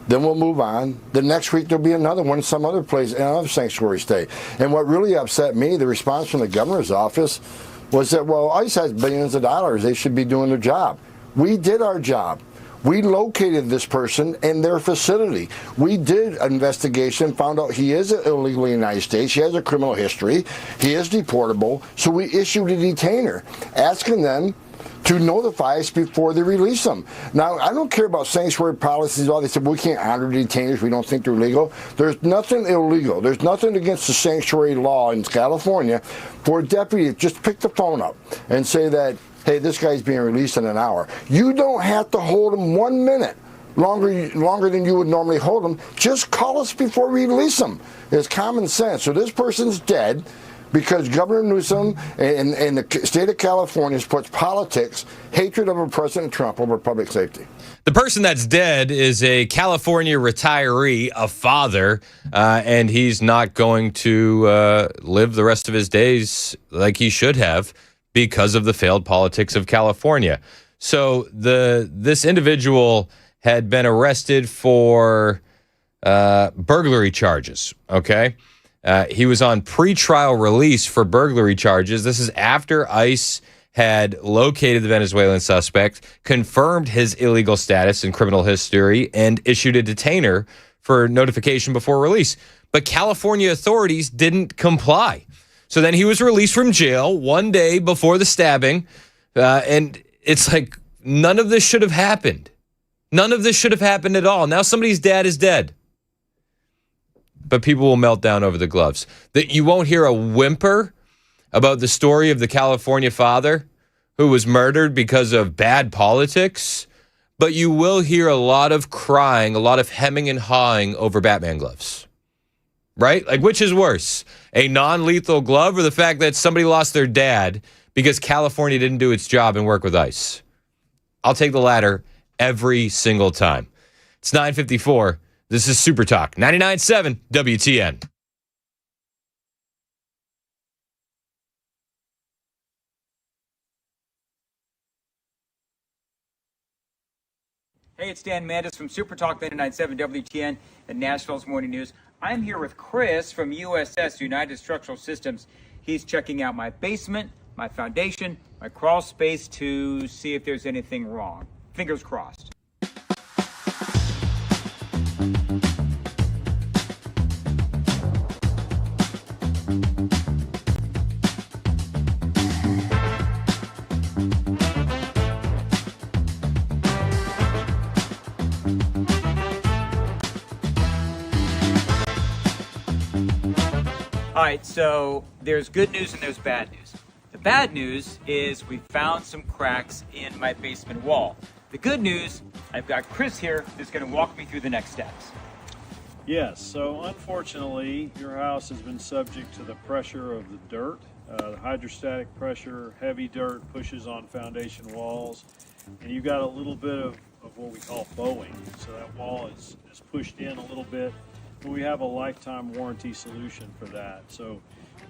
Then we'll move on. The next week there'll be another one in some other place, in another sanctuary state. And what really upset me, the response from the governor's office, was that, well, ICE has billions of dollars. They should be doing their job. We did our job. We located this person in their facility. We did an investigation, found out he is illegally in the United States. He has a criminal history. He is deportable. So we issued a detainer, asking them to notify us before they release them. Now, I don't care about sanctuary policies. All they said, we can't honor detainers. We don't think they're legal. There's nothing illegal. There's nothing against the sanctuary law in California for a deputy to just pick the phone up and say that, hey, this guy's being released in an hour. You don't have to hold him 1 minute longer than you would normally hold them. Just call us before we release them. It's common sense. So this person's dead because Governor Newsom and the state of California puts politics, hatred of President Trump over public safety. The person that's dead is a California retiree, a father, and he's not going to live the rest of his days like he should have because of the failed politics of California. So this individual had been arrested for burglary charges, okay? He was on pretrial release for burglary charges. This is after ICE had located the Venezuelan suspect, confirmed his illegal status and criminal history, and issued a detainer for notification before release. But California authorities didn't comply. So then he was released from jail 1 day before the stabbing, and it's like none of this should have happened. None of this should have happened at all. Now somebody's dad is dead. But people will melt down over the gloves. That you won't hear a whimper about the story of the California father who was murdered because of bad politics, but you will hear a lot of crying, a lot of hemming and hawing over Batman gloves. Right? Like, which is worse? A non-lethal glove or the fact that somebody lost their dad because California didn't do its job and work with ICE? I'll take the latter every single time. It's 9:54. This is Super Talk 99.7 WTN. Hey, it's Dan Mandis from Super Talk 99.7 WTN and Nashville's Morning News. I'm here with Chris from USS, United Structural Systems. He's checking out my basement, my foundation, my crawl space to see if there's anything wrong. Fingers crossed. All right, so there's good news and there's bad news. The bad news is we found some cracks in my basement wall. The good news, I've got Chris here who's going to walk me through the next steps. Yes, so unfortunately, your house has been subject to the pressure of the dirt. The hydrostatic pressure, heavy dirt pushes on foundation walls, and you've got a little bit of what we call bowing. So that wall is pushed in a little bit, but we have a lifetime warranty solution for that. So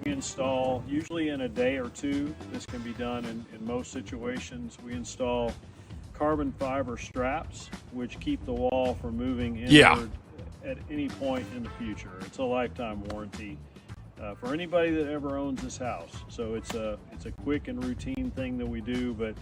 we install, usually in a day or two, this can be done in most situations, we install carbon fiber straps, which keep the wall from moving inward at any point in the future. It's a lifetime warranty for anybody that ever owns this house. So it's a quick and routine thing that we do, but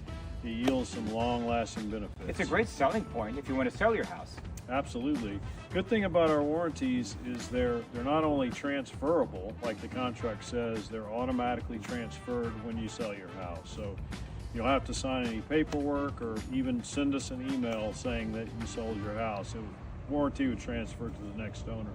it yields some long-lasting benefits. It's a great selling point if you want to sell your house. Absolutely. Good thing about our warranties is they're not only transferable, like the contract says, they're automatically transferred when you sell your house. So you don't have to sign any paperwork or even send us an email saying that you sold your house. Warranty would transfer to the next owner.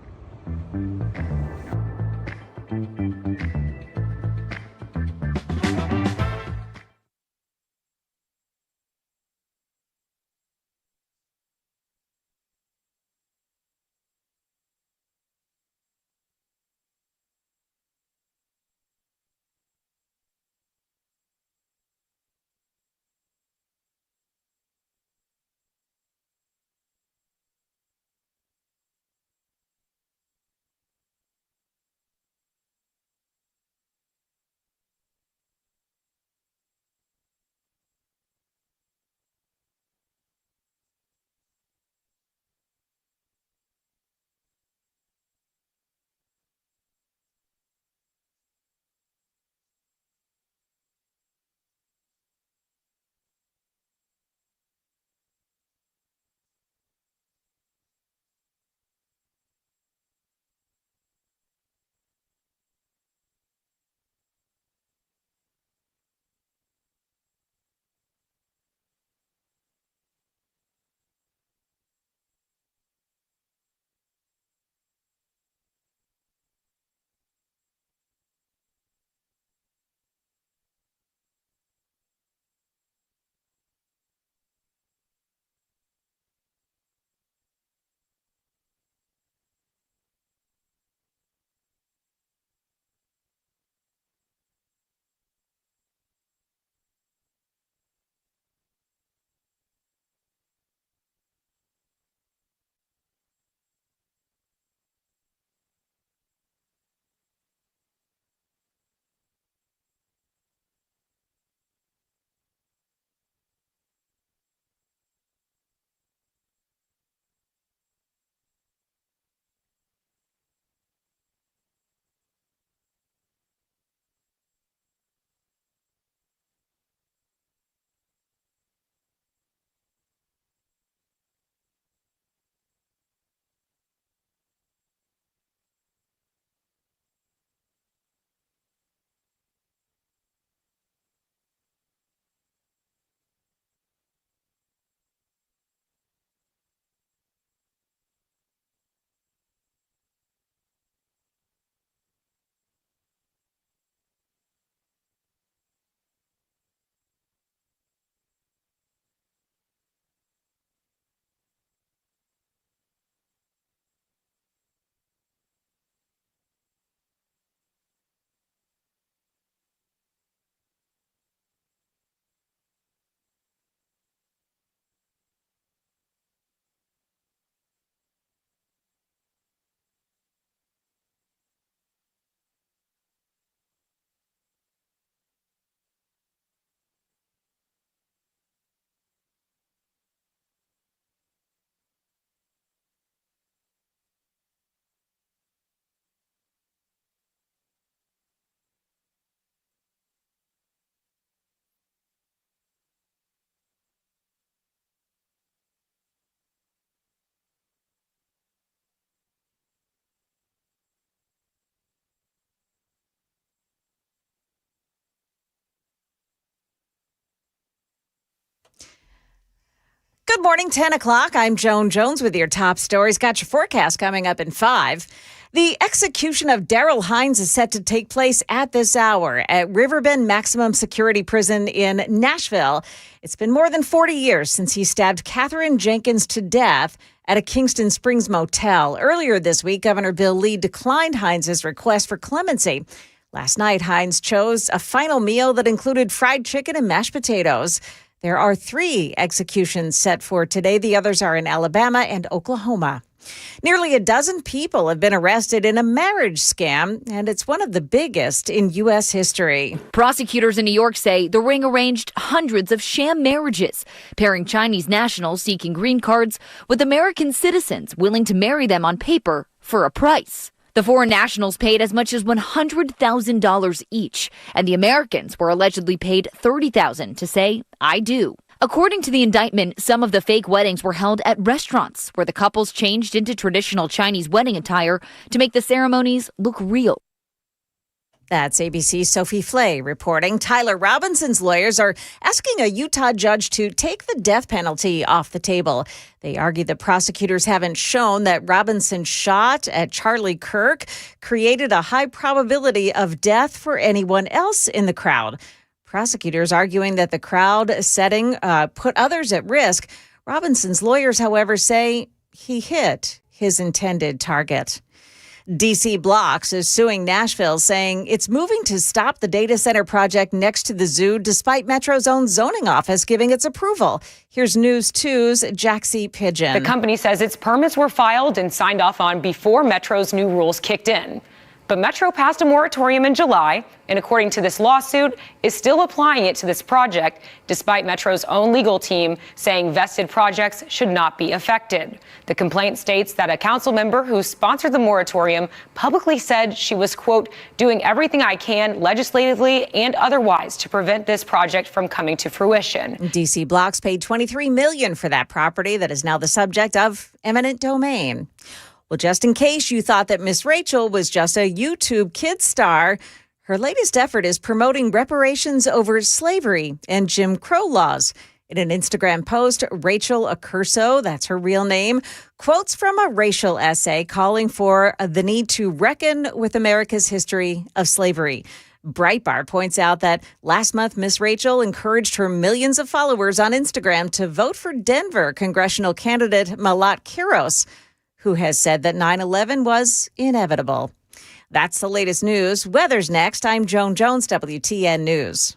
Good morning, 10 o'clock. I'm Joan Jones with your top stories. Got your forecast coming up in 5. The execution of Daryl Hines is set to take place at this hour at Riverbend Maximum Security Prison in Nashville. It's been more than 40 years since he stabbed Karoline Jenkins to death at a Kingston Springs motel. Earlier this week, Governor Bill Lee declined Hines' request for clemency. Last night, Hines chose a final meal that included fried chicken and mashed potatoes. There are 3 executions set for today. The others are in Alabama and Oklahoma. Nearly a dozen people have been arrested in a marriage scam, and it's one of the biggest in U.S. history. Prosecutors in New York say the ring arranged hundreds of sham marriages, pairing Chinese nationals seeking green cards with American citizens willing to marry them on paper for a price. The foreign nationals paid as much as $100,000 each, and the Americans were allegedly paid $30,000 to say, "I do." According to the indictment, some of the fake weddings were held at restaurants where the couples changed into traditional Chinese wedding attire to make the ceremonies look real. That's ABC's Sophie Flay reporting. Tyler Robinson's lawyers are asking a Utah judge to take the death penalty off the table. They argue that prosecutors haven't shown that Robinson's shot at Charlie Kirk created a high probability of death for anyone else in the crowd. Prosecutors arguing that the crowd setting put others at risk. Robinson's lawyers, however, say he hit his intended target. D.C. Blocks is suing Nashville, saying it's moving to stop the data center project next to the zoo, despite Metro's own zoning office giving its approval. Here's News 2's Jaxie Pigeon. The company says its permits were filed and signed off on before Metro's new rules kicked in. But Metro passed a moratorium in July, and according to this lawsuit, is still applying it to this project, despite Metro's own legal team saying vested projects should not be affected. The complaint states that a council member who sponsored the moratorium publicly said she was, quote, doing everything I can legislatively and otherwise to prevent this project from coming to fruition. D.C. Blocks paid $23 million for that property that is now the subject of eminent domain. Well, just in case you thought that Miss Rachel was just a YouTube kid star, her latest effort is promoting reparations over slavery and Jim Crow laws. In an Instagram post, Rachel Accurso, that's her real name, quotes from a racial essay calling for the need to reckon with America's history of slavery. Breitbart points out that last month, Miss Rachel encouraged her millions of followers on Instagram to vote for Denver congressional candidate Malat Kiros, who has said that 9/11 was inevitable. That's the latest news. Weather's next. I'm Joan Jones, WTN News.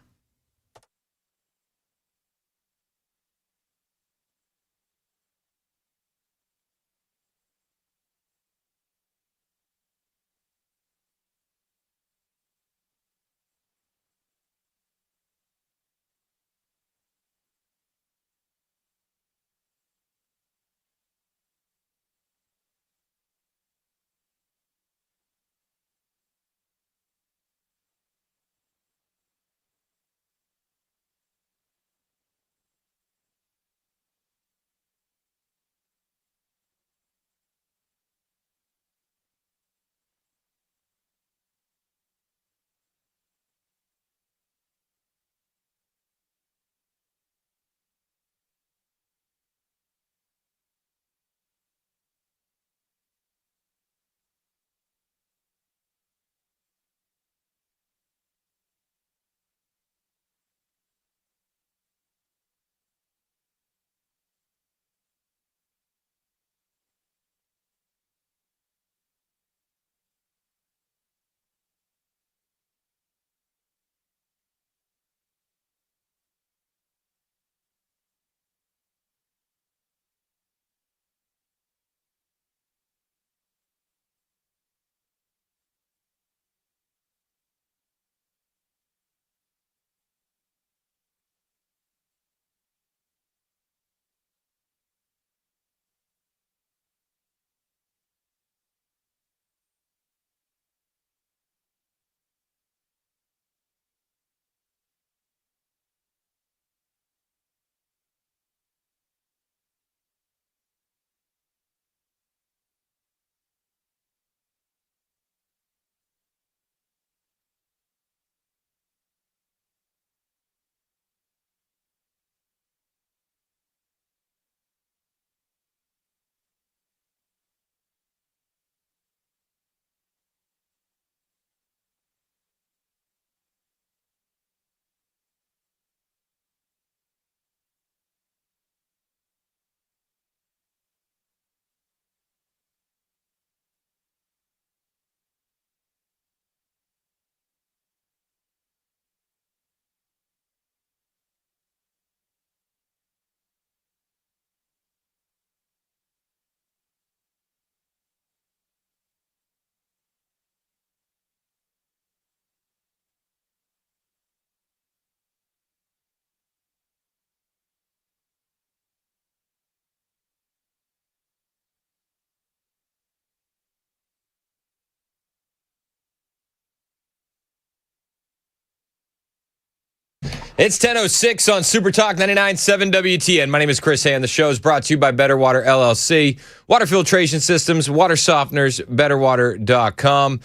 It's 10:06 on Super Talk 99.7 WTN. My name is Chris Hand. The show is brought to you by Better Water LLC, water filtration systems, water softeners, betterwater.com.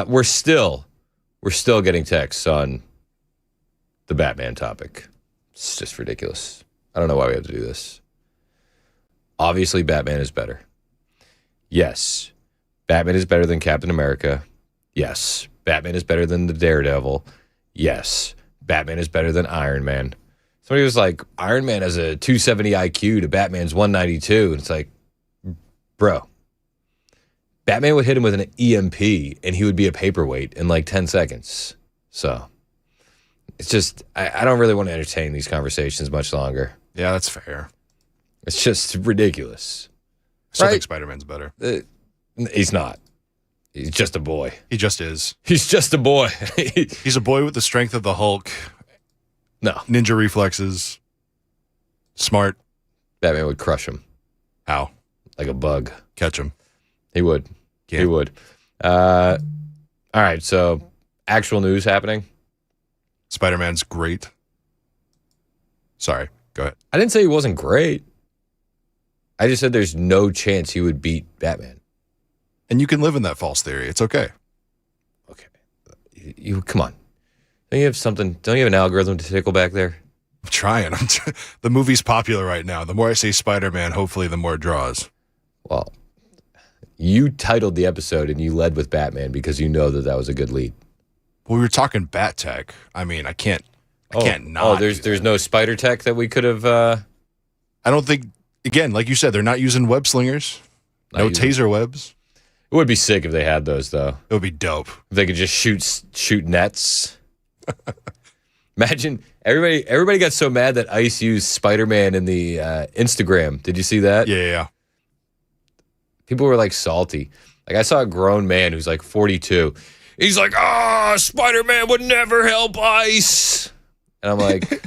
We're still getting texts on the Batman topic. It's just ridiculous. I don't know why we have to do this. Obviously, Batman is better. Yes, Batman is better than Captain America. Yes, Batman is better than the Daredevil. Yes, Batman is better than Iron Man. Somebody was like, Iron Man has a 270 IQ to Batman's 192. And it's like, bro, Batman would hit him with an EMP and he would be a paperweight in like 10 seconds. So it's just, I don't really want to entertain these conversations much longer. Yeah, that's fair. It's just ridiculous. I still Right? think Spider-Man's better. He's not. He's just a boy. He just is. He's just a boy. He's a boy with the strength of the Hulk. No. Ninja reflexes. Smart. Batman would crush him. How? Like a bug. Catch him. He would. Yeah. He would. All right, so actual news happening. Spider-Man's great. Sorry, go ahead. I didn't say he wasn't great. I just said there's no chance he would beat Batman. And you can live in that false theory. It's okay. Okay. You come on. Don't you have something? Don't you have an algorithm to tickle back there? I'm trying. The movie's popular right now. The more I say Spider-Man, hopefully the more it draws. Well, you titled the episode and you led with Batman because you know that was a good lead. Well, we were talking Bat Tech. I mean, I can't not. Oh, there's no spider tech that we could have. I don't think. Again, like you said, they're not using web slingers. No taser webs. It would be sick if they had those, though. It would be dope. If they could just shoot nets. Imagine everybody got so mad that Ice used Spider-Man in the Instagram. Did you see that? Yeah. People were like salty. Like I saw a grown man who's like 42. He's like, Spider-Man would never help Ice. And I'm like,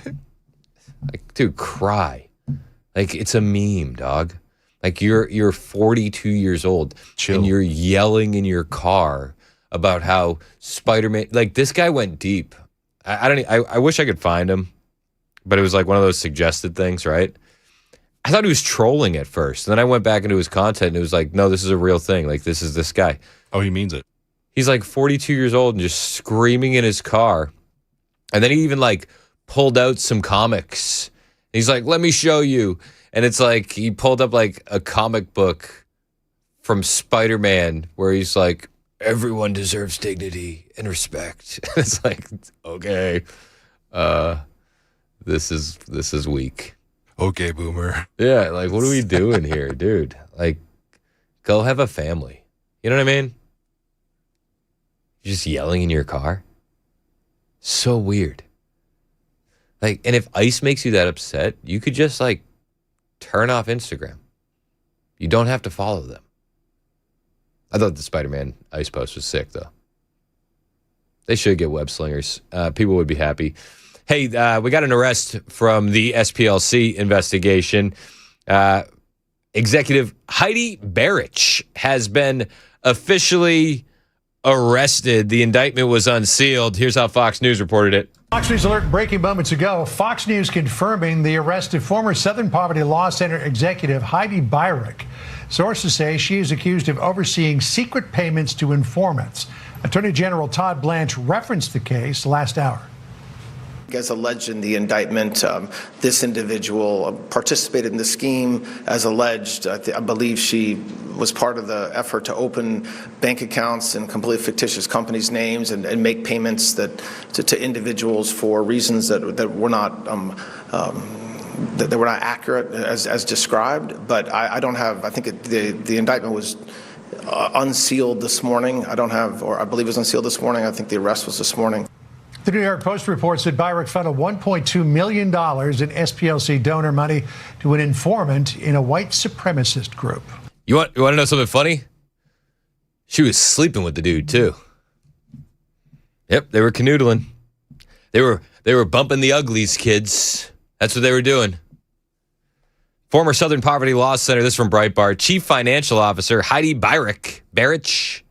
dude, cry. Like it's a meme, dog. Like you're 42 years old. Chill. And you're yelling in your car about how Spider-Man, like this guy went deep. I wish I could find him, but it was like one of those suggested things, right? I thought he was trolling at first. And then I went back into his content and it was like, no, this is a real thing. Like this is this guy. Oh, he means it. He's like 42 years old and just screaming in his car. And then he even like pulled out some comics. He's like, let me show you. And it's like he pulled up like a comic book from Spider-Man where he's like, everyone deserves dignity and respect. It's like, okay, this is weak. Okay, boomer. Yeah, like what are we doing here, dude? Like, go have a family. You know what I mean? You're just yelling in your car. So weird. Like, and if Ice makes you that upset, you could just like turn off Instagram. You don't have to follow them. I thought the Spider-Man Ice post was sick, though. They should get web slingers. People would be happy. Hey, we got an arrest from the SPLC investigation. Executive Heidi Barrich has been officially arrested. The indictment was unsealed. Here's how Fox News reported it. Fox News alert breaking moments ago. Fox News confirming the arrest of former Southern Poverty Law Center executive Heidi Barrich. Sources say she is accused of overseeing secret payments to informants. Attorney General Todd Blanche referenced the case last hour. As alleged in the indictment, this individual participated in the scheme as alleged. I believe she was part of the effort to open bank accounts in completely fictitious companies' names and make payments to individuals for reasons that were not that were not accurate as described. But I don't have. I think the indictment was unsealed this morning. I believe it was unsealed this morning. I think the arrest was this morning. The New York Post reports that Barrich funneled $1.2 million in SPLC donor money to an informant in a white supremacist group. You want to know something funny? She was sleeping with the dude too. Yep, they were canoodling. They were bumping the uglies, kids. That's what they were doing. Former Southern Poverty Law Center, this from Breitbart, Chief Financial Officer Heidi Barrich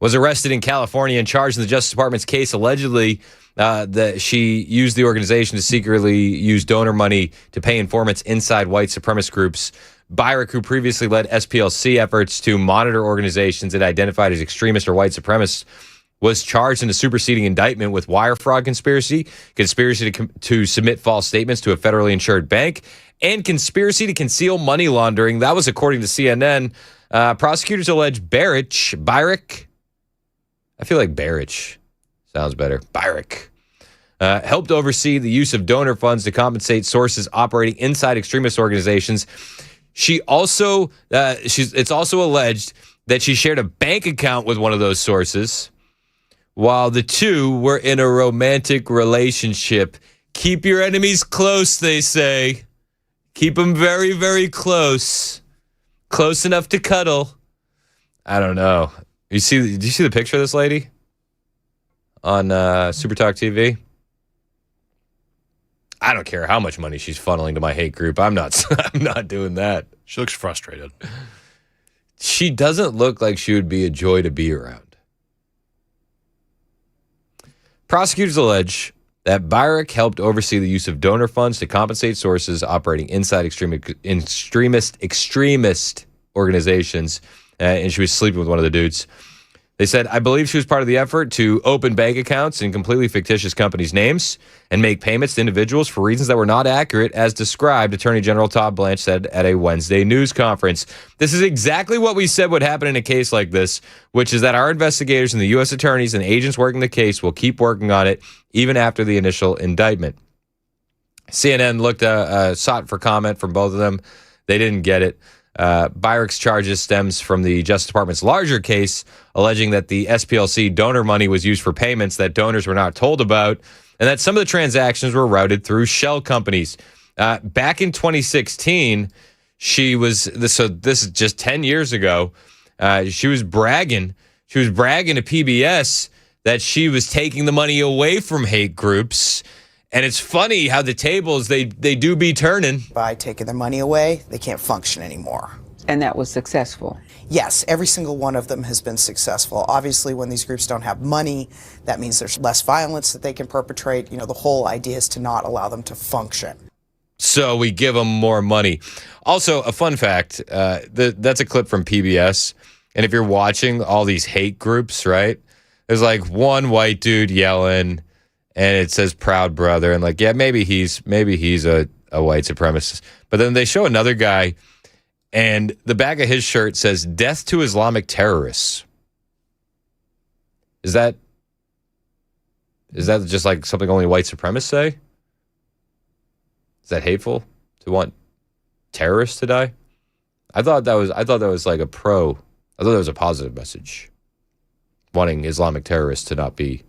was arrested in California and charged in the Justice Department's case allegedly that she used the organization to secretly use donor money to pay informants inside white supremacist groups. Byrick, who previously led SPLC efforts to monitor organizations it identified as extremist or white supremacists, was charged in a superseding indictment with wire fraud conspiracy to submit false statements to a federally insured bank, and conspiracy to conceal money laundering. That was according to CNN. Prosecutors allege Byrick, I feel like Barrich sounds better, Byrick, helped oversee the use of donor funds to compensate sources operating inside extremist organizations. She also, it's also alleged that she shared a bank account with one of those sources while the two were in a romantic relationship. Keep your enemies close, they say. Keep them very, very close. Close enough to cuddle. I don't know. Did you see the picture of this lady on Super Talk TV? I don't care how much money she's funneling to my hate group. I'm not doing that. She looks frustrated. She doesn't look like she would be a joy to be around. Prosecutors allege that Byrick helped oversee the use of donor funds to compensate sources operating inside extremist organizations, and she was sleeping with one of the dudes. They said, I believe she was part of the effort to open bank accounts in completely fictitious companies' names and make payments to individuals for reasons that were not accurate, as described, Attorney General Todd Blanche said at a Wednesday news conference. This is exactly what we said would happen in a case like this, which is that our investigators and the U.S. attorneys and agents working the case will keep working on it even after the initial indictment. CNN sought for comment from both of them. They didn't get it. Byrick's charges stems from the Justice Department's larger case, alleging that the SPLC donor money was used for payments that donors were not told about, and that some of the transactions were routed through shell companies. Back in 2016, this is just 10 years ago, she was bragging to PBS that she was taking the money away from hate groups. And it's funny how the tables, they do be turning. By taking their money away, they can't function anymore. And that was successful? Yes, every single one of them has been successful. Obviously, when these groups don't have money, that means there's less violence that they can perpetrate. You know, the whole idea is to not allow them to function. So we give them more money. Also, a fun fact, that's a clip from PBS. And if you're watching all these hate groups, right, there's like one white dude yelling, and it says Proud Brother, and like, yeah, maybe he's a white supremacist. But then they show another guy, and the back of his shirt says Death to Islamic Terrorists. Is that just like something only white supremacists say? Is that hateful to want terrorists to die? I thought that was like I thought that was a positive message. Wanting Islamic terrorists to not be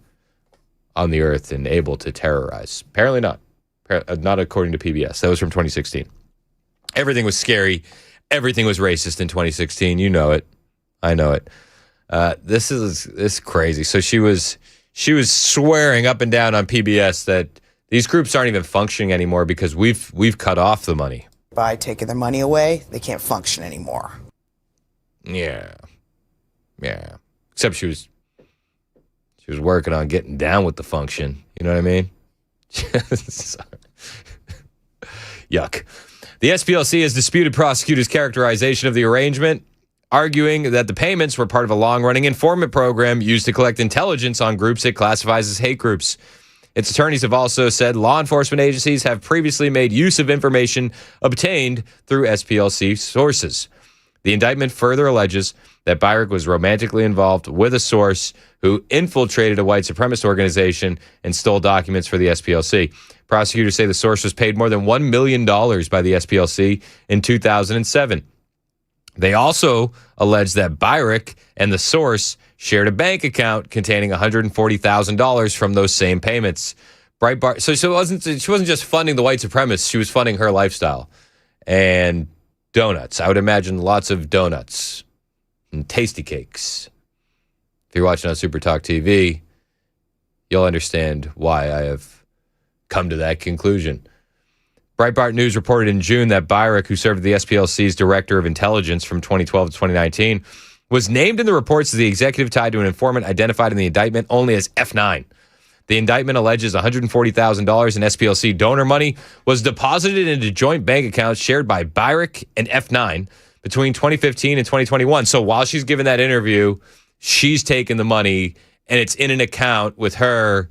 on the earth and able to terrorize. Apparently not. Not according to PBS. That was from 2016. Everything was scary. Everything was racist in 2016. You know it. I know it. This is crazy. So she was swearing up and down on PBS that these groups aren't even functioning anymore because we've cut off the money. By taking their money away, they can't function anymore. Yeah. Except she was working on getting down with the function. You know what I mean? Yuck. The SPLC has disputed prosecutors' characterization of the arrangement, arguing that the payments were part of a long-running informant program used to collect intelligence on groups it classifies as hate groups. Its attorneys have also said law enforcement agencies have previously made use of information obtained through SPLC sources. The indictment further alleges that Byrick was romantically involved with a source who infiltrated a white supremacist organization and stole documents for the SPLC. Prosecutors say the source was paid more than $1 million by the SPLC in 2007. They also allege that Byrick and the source shared a bank account containing $140,000 from those same payments. Breitbart. So she wasn't just funding the white supremacists; she was funding her lifestyle and donuts. I would imagine lots of donuts and tasty cakes. If you're watching on Super Talk TV, you'll understand why I have come to that conclusion. Breitbart News reported in June that Byrick, who served as the SPLC's Director of Intelligence from 2012 to 2019, was named in the reports as the executive tied to an informant identified in the indictment only as F9. The indictment alleges $140,000 in SPLC donor money was deposited into joint bank accounts shared by Byrick and F9 between 2015 and 2021. So while she's giving that interview, she's taking the money, and it's in an account with her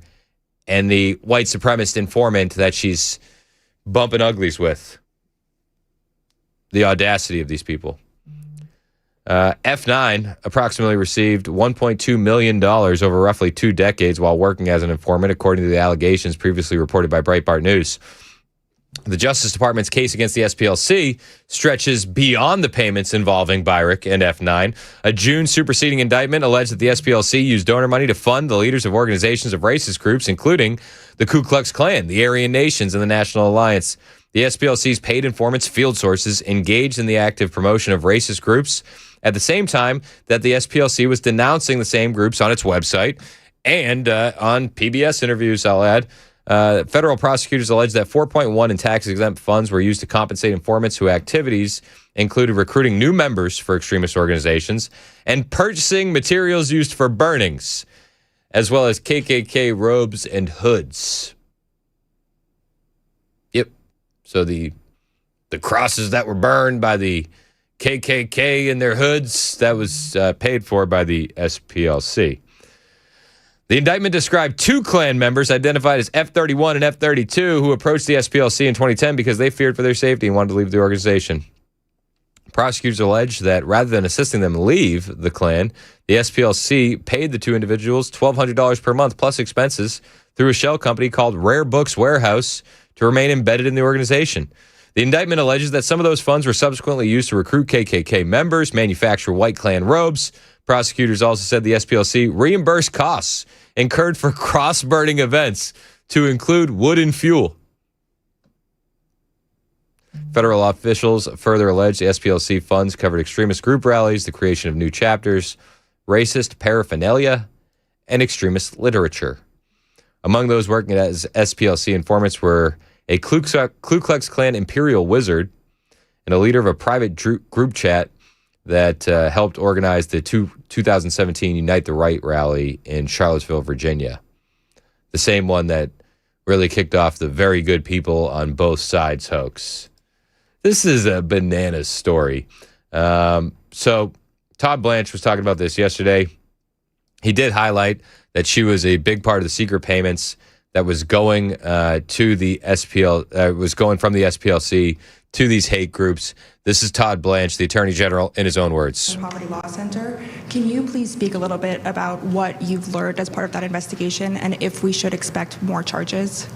and the white supremacist informant that she's bumping uglies with. The audacity of these people. F9 approximately received $1.2 million over roughly 2 decades while working as an informant, according to the allegations previously reported by Breitbart News. The Justice Department's case against the SPLC stretches beyond the payments involving Byrick and F9. A June superseding indictment alleged that the SPLC used donor money to fund the leaders of organizations of racist groups, including the Ku Klux Klan, the Aryan Nations, and the National Alliance. The SPLC's paid informants, field sources, engaged in the active promotion of racist groups at the same time that the SPLC was denouncing the same groups on its website and on PBS interviews, I'll add. Federal prosecutors allege that $4.1 in tax-exempt funds were used to compensate informants whose activities included recruiting new members for extremist organizations and purchasing materials used for burnings, as well as KKK robes and hoods. Yep. So the crosses that were burned by the KKK in their hoods, that was paid for by the SPLC. The indictment described 2 Klan members identified as F-31 and F-32 who approached the SPLC in 2010 because they feared for their safety and wanted to leave the organization. Prosecutors allege that rather than assisting them leave the Klan, the SPLC paid the 2 individuals $1,200 per month plus expenses through a shell company called Rare Books Warehouse to remain embedded in the organization. The indictment alleges that some of those funds were subsequently used to recruit KKK members, manufacture white Klan robes. Prosecutors also said the SPLC reimbursed costs incurred for cross-burning events to include wood and fuel. Federal officials further alleged the SPLC funds covered extremist group rallies, the creation of new chapters, racist paraphernalia, and extremist literature. Among those working as SPLC informants were a Ku Klux Klan Imperial Wizard and a leader of a private group chat that helped organize the 2017 Unite the Right rally in Charlottesville, Virginia. The same one that really kicked off the very good people on both sides hoax. This is a bananas story. So Todd Blanche was talking about this yesterday. He did highlight that she was a big part of the secret payments that was going to the was going from the SPLC to these hate groups. This is Todd Blanche, the Attorney General, in his own words. Poverty Law Center. Can you please speak a little bit about what you've learned as part of that investigation and if we should expect more charges?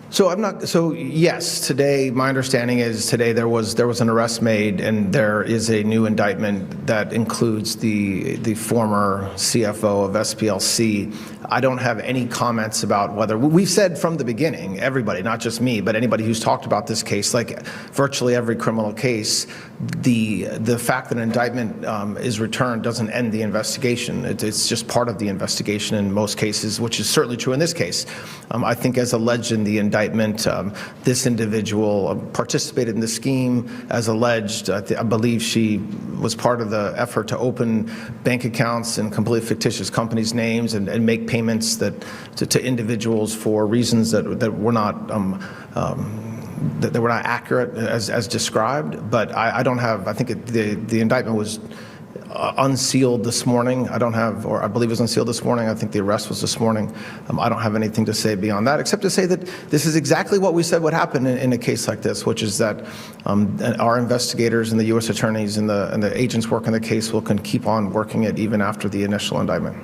So yes, today my understanding is today there was an arrest made and there is a new indictment that includes the former CFO of SPLC. I don't have any comments about whether we've said from the beginning, everybody, not just me, but anybody who's talked about this case, like virtually every criminal case, the fact that an indictment is returned doesn't end the investigation. It's just part of the investigation in most cases, which is certainly true in this case. I think as alleged in the indictment, this individual participated in the scheme as alleged. I believe she was part of the effort to open bank accounts in completely fictitious companies' names and make payments to individuals for reasons that were not that were not accurate as described. But I don't have. I think the indictment was unsealed this morning. I believe it was unsealed this morning. I think the arrest was this morning. I don't have anything to say beyond that, except to say that this is exactly what we said would happen in a case like this, which is that our investigators and the U.S. attorneys and the agents working the case can keep on working it even after the initial indictment.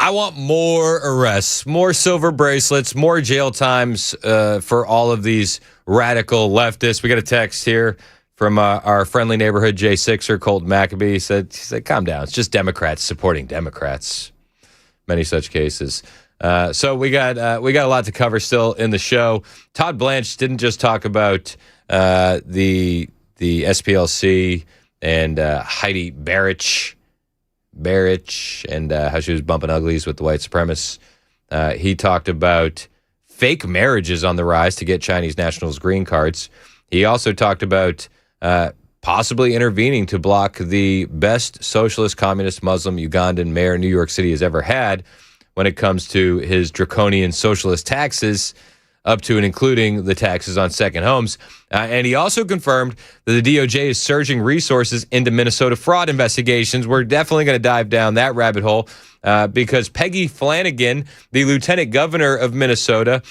I want more arrests, more silver bracelets, more jail times for all of these radical leftists. We got a text here from our friendly neighborhood J6er, Colton Maccabee. He said, calm down. It's just Democrats supporting Democrats. Many such cases. So we got a lot to cover still in the show. Todd Blanche didn't just talk about the SPLC and Heidi Barrich and how she was bumping uglies with the white supremacists. He talked about fake marriages on the rise to get Chinese nationals green cards. He also talked about possibly intervening to block the best socialist, communist, Muslim, Ugandan mayor New York City has ever had when it comes to his draconian socialist taxes, up to and including the taxes on second homes. And he also confirmed that the DOJ is surging resources into Minnesota fraud investigations. We're definitely going to dive down that rabbit hole because Peggy Flanagan, the lieutenant governor of Minnesota,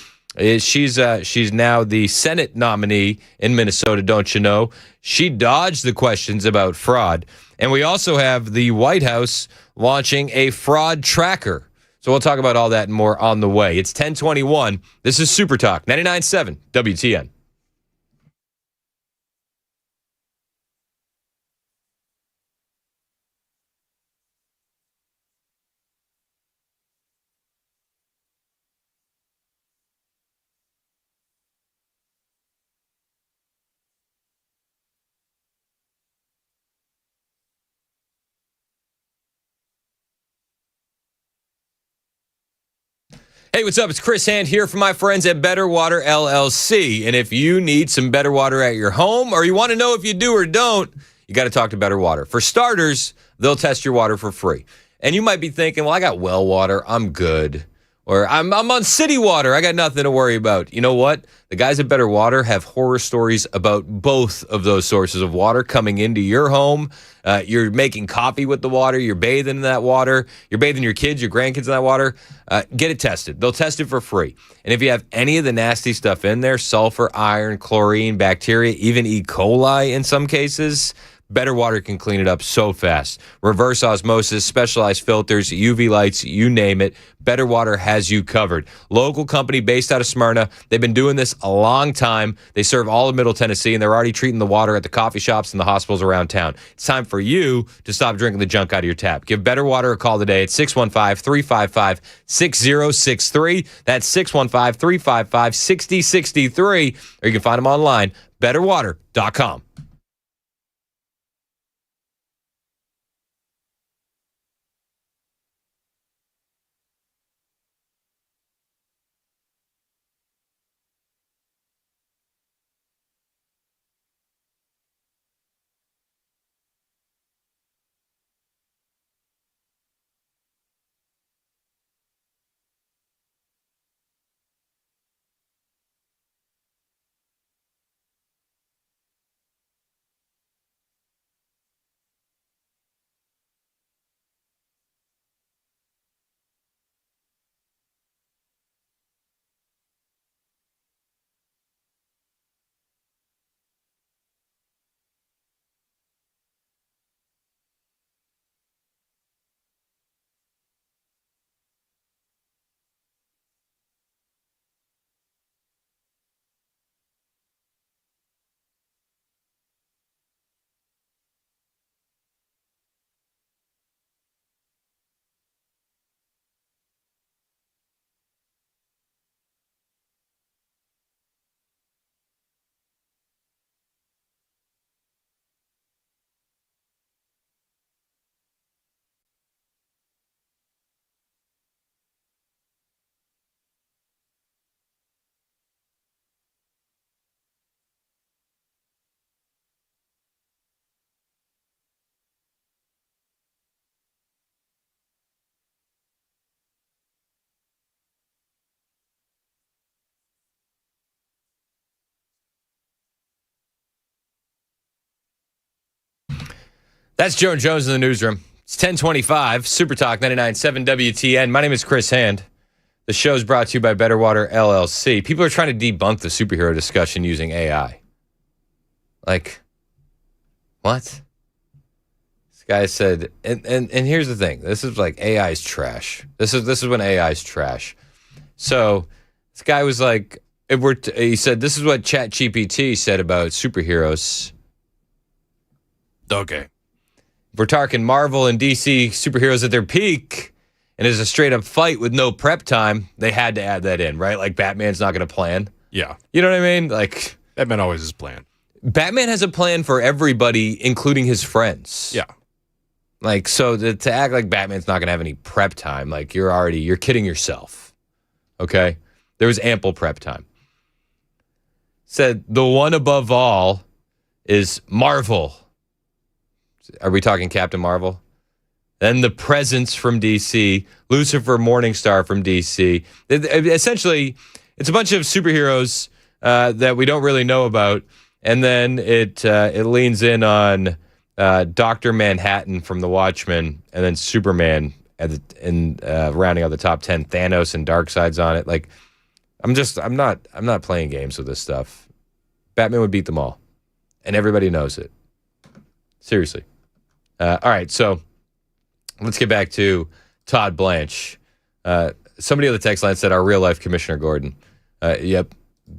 she's now the Senate nominee in Minnesota, don't you know? She dodged the questions about fraud. And we also have the White House launching a fraud tracker. So we'll talk about all that and more on the way. It's 10:21. This is Super Talk 99.7 WTN. Hey, what's up? It's Chris Hand here from my friends at Better Water LLC. And if you need some better water at your home, or you want to know if you do or don't, you got to talk to Better Water. For starters, they'll test your water for free. And you might be thinking, well, I got well water, I'm good. Or I'm on city water, I got nothing to worry about. You know what? The guys at Better Water have horror stories about both of those sources of water coming into your home. You're making coffee with the water. You're bathing in that water. You're bathing your kids, your grandkids in that water. Get it tested. They'll test it for free. And if you have any of the nasty stuff in there, sulfur, iron, chlorine, bacteria, even E. coli in some cases, Better Water can clean it up so fast. Reverse osmosis, specialized filters, UV lights, you name it. Better Water has you covered. Local company based out of Smyrna. They've been doing this a long time. They serve all of Middle Tennessee, and they're already treating the water at the coffee shops and the hospitals around town. It's time for you to stop drinking the junk out of your tap. Give Better Water a call today at 615-355-6063. That's 615-355-6063. Or you can find them online, betterwater.com. That's Joan Jones in the newsroom. It's 1025, Super Talk 99.7 WTN. My name is Chris Hand. The show is brought to you by Better Water LLC. People are trying to debunk the superhero discussion using AI. Like, what? This guy said, and here's the thing. This is like AI is trash. This is when AI is trash. So this guy was like, he said, this is what ChatGPT said about superheroes. Okay. If we're talking Marvel and DC superheroes at their peak, and it's a straight up fight with no prep time, they had to add that in, right? Like Batman's not going to plan. Yeah. You know what I mean? Like Batman always has a plan. Batman has a plan for everybody, including his friends. Yeah. Like, so to act like Batman's not going to have any prep time, like you're kidding yourself. Okay? There was ample prep time. Said the one above all is Marvel. Are we talking Captain Marvel? Then the Presence from DC, Lucifer Morningstar from DC. Essentially, it's a bunch of superheroes that we don't really know about, and then it leans in on Dr. Manhattan from The Watchmen, and then Superman rounding out the top 10. Thanos and Darkseid's on it. Like, I'm not playing games with this stuff. Batman would beat them all, and everybody knows it. Seriously. All right, so let's get back to Todd Blanche. Somebody on the text line said our real life Commissioner Gordon. Yep,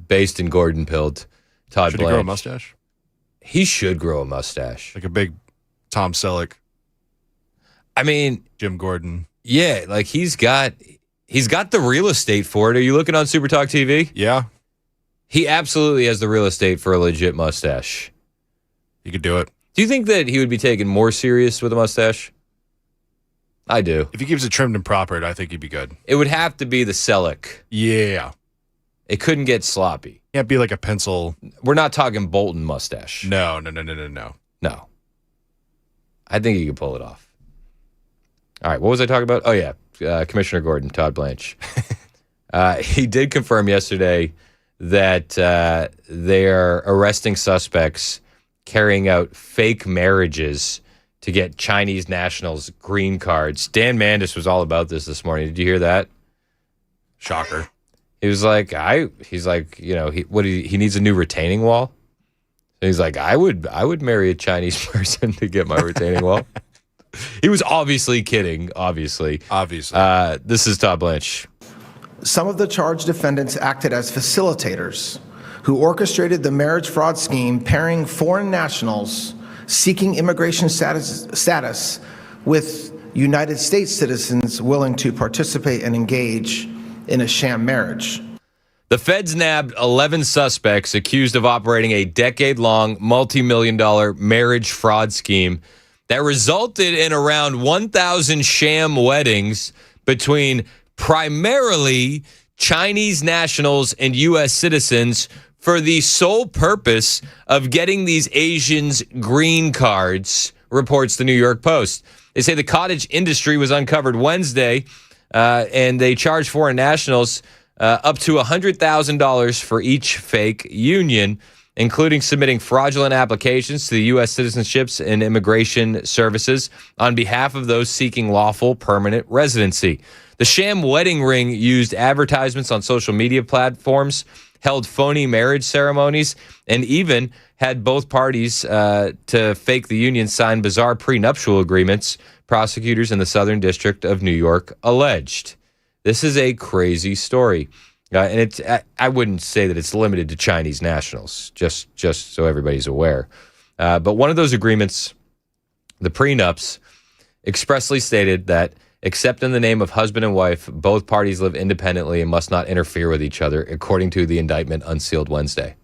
based in Gordon-Pilled. Todd Should Blanche. he grow a mustache? He should grow a mustache. Like a big Tom Selleck. I mean, Jim Gordon. Yeah, like he's got the real estate for it. Are you looking on Super Talk TV? Yeah. He absolutely has the real estate for a legit mustache. He could do it. Do you think that he would be taken more serious with a mustache? I do. If he keeps it trimmed and proper, I think he'd be good. It would have to be the Selleck. Yeah. It couldn't get sloppy. Can't be like a pencil. We're not talking Bolton mustache. No. No. I think he could pull it off. All right, what was I talking about? Oh, yeah, Commissioner Gordon, Todd Blanche. He did confirm yesterday that they're arresting suspects carrying out fake marriages to get Chinese nationals green cards. Dan Mandis was all about this morning. Did you hear that? Shocker. He was like, he needs a new retaining wall. And he's like, I would marry a Chinese person to get my retaining wall. He was obviously kidding, obviously. This is Todd Blanche. Some of the charged defendants acted as facilitators who orchestrated the marriage fraud scheme, pairing foreign nationals seeking immigration status with United States citizens willing to participate and engage in a sham marriage. The feds nabbed 11 suspects accused of operating a decade-long, multi-million-dollar marriage fraud scheme that resulted in around 1,000 sham weddings between primarily Chinese nationals and U.S. citizens for the sole purpose of getting these Asians green cards, reports the New York Post. They say the cottage industry was uncovered Wednesday, and they charged foreign nationals up to $100,000 for each fake union, including submitting fraudulent applications to the U.S. Citizenships and Immigration Services on behalf of those seeking lawful permanent residency. The sham wedding ring used advertisements on social media platforms, held phony marriage ceremonies, and even had both parties to fake the union sign bizarre prenuptial agreements, prosecutors in the Southern District of New York alleged. This is a crazy story. And I wouldn't say that it's limited to Chinese nationals, just so everybody's aware. But one of those agreements, the prenups, expressly stated that, except in the name of husband and wife, both parties live independently and must not interfere with each other, according to the indictment unsealed Wednesday.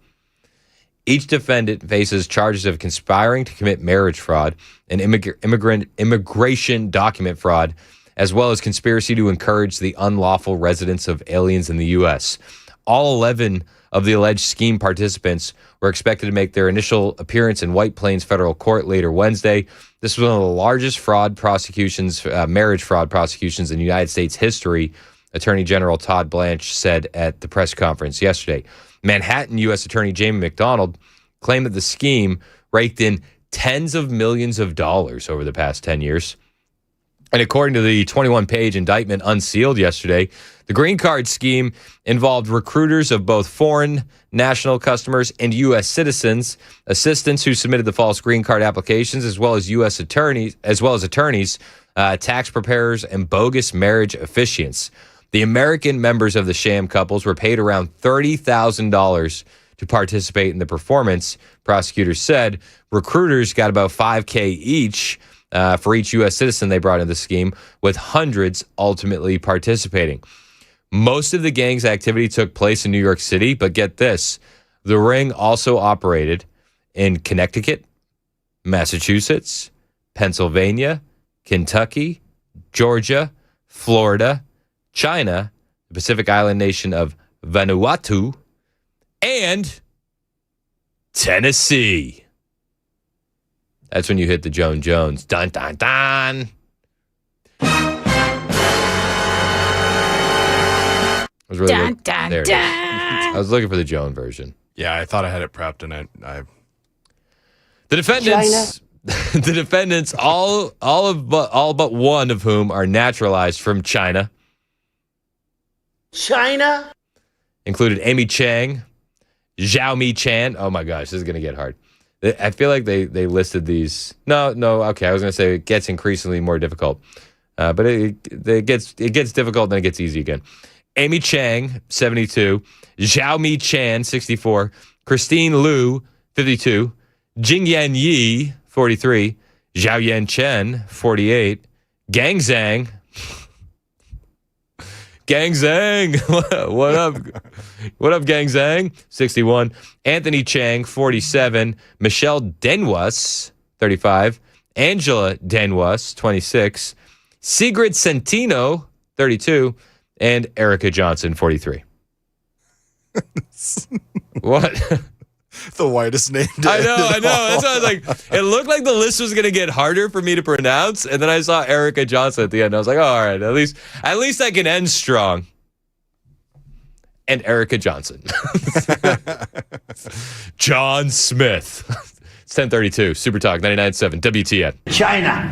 Each defendant faces charges of conspiring to commit marriage fraud and immigration document fraud, as well as conspiracy to encourage the unlawful residence of aliens in the U.S. All 11 of the alleged scheme participants were expected to make their initial appearance in White Plains federal court later Wednesday. This was one of the largest marriage fraud prosecutions in United States history, Attorney General Todd Blanche said at the press conference yesterday. Manhattan U.S. Attorney Jamie McDonald claimed that the scheme raked in tens of millions of dollars over the past 10 years. And according to the 21-page indictment unsealed yesterday, the green card scheme involved recruiters of both foreign national customers and U.S. citizens, assistants who submitted the false green card applications, as well as U.S. attorneys, tax preparers, and bogus marriage officiants. The American members of the sham couples were paid around $30,000 to participate in the performance. Prosecutors said recruiters got about $5,000 each for each U.S. citizen they brought into the scheme, with hundreds ultimately participating. Most of the gang's activity took place in New York City, but get this, the ring also operated in Connecticut, Massachusetts, Pennsylvania, Kentucky, Georgia, Florida, China, the Pacific island nation of Vanuatu, and Tennessee. That's when you hit the Joan Jones. Dun, dun, dun. I was really Dun, dun, there it is. dun. I was looking for the Joan version. Yeah, I thought I had it prepped, and The defendants, all but one of whom are naturalized from China. China? Included Amy Chang, Zhao Mi Chan. Oh my gosh, this is going to get hard. I feel like they listed these. No, okay. I was going to say it gets increasingly more difficult. But it gets difficult, then it gets easy again. Amy Chang, 72. Zhao Mi Chan, 64. Christine Liu, 52. Jingyan Yi, 43. Zhao Yan Chen, 48. Gang Zhang. Gang Zhang. What up? What up, Gang Zhang? 61. Anthony Chang, 47. Michelle Denwas, 35. Angela Denwas, 26. Sigrid Centino, 32. And Erica Johnson, 43. What? The whitest name. I know. That's why I was like, it looked like the list was going to get harder for me to pronounce. And then I saw Erica Johnson at the end. I was like, oh, all right, at least I can end strong. And Erica Johnson. John Smith. It's 10:32. Super Talk 99.7 WTN. China.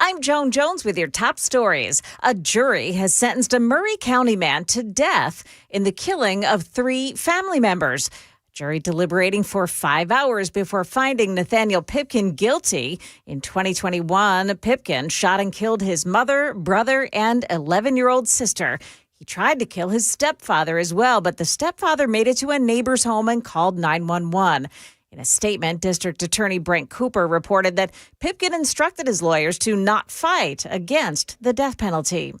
I'm Joan Jones with your top stories. A jury has sentenced a Murray County man to death in the killing of 3 family members. Jury deliberating for 5 hours before finding Nathaniel Pipkin guilty. In 2021, Pipkin shot and killed his mother, brother, and 11-year-old sister. He tried to kill his stepfather as well, but the stepfather made it to a neighbor's home and called 911. In a statement, District Attorney Brent Cooper reported that Pipkin instructed his lawyers to not fight against the death penalty.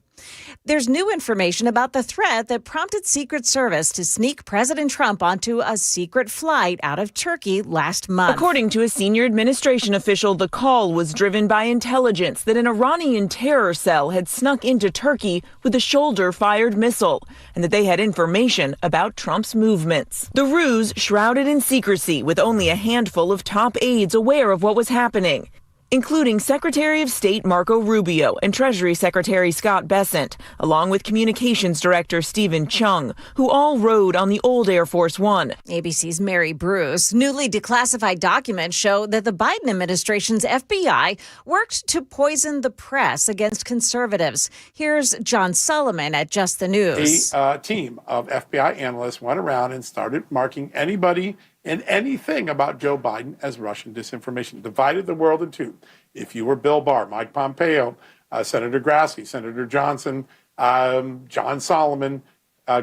There's new information about the threat that prompted Secret Service to sneak President Trump onto a secret flight out of Turkey last month. According to a senior administration official, the call was driven by intelligence that an Iranian terror cell had snuck into Turkey with a shoulder-fired missile, and that they had information about Trump's movements. The ruse shrouded in secrecy, with only a handful of top aides aware of what was happening, including Secretary of State Marco Rubio and Treasury Secretary Scott Bessent, along with Communications Director Stephen Chung, who all rode on the old Air Force One. ABC's Mary Bruce. Newly declassified documents show that the Biden administration's FBI worked to poison the press against conservatives. Here's John Solomon at Just the News. A team of FBI analysts went around and started marking anybody and anything about Joe Biden as Russian disinformation. Divided the world in two. If you were Bill Barr, Mike Pompeo, Senator Grassley, Senator Johnson, John Solomon,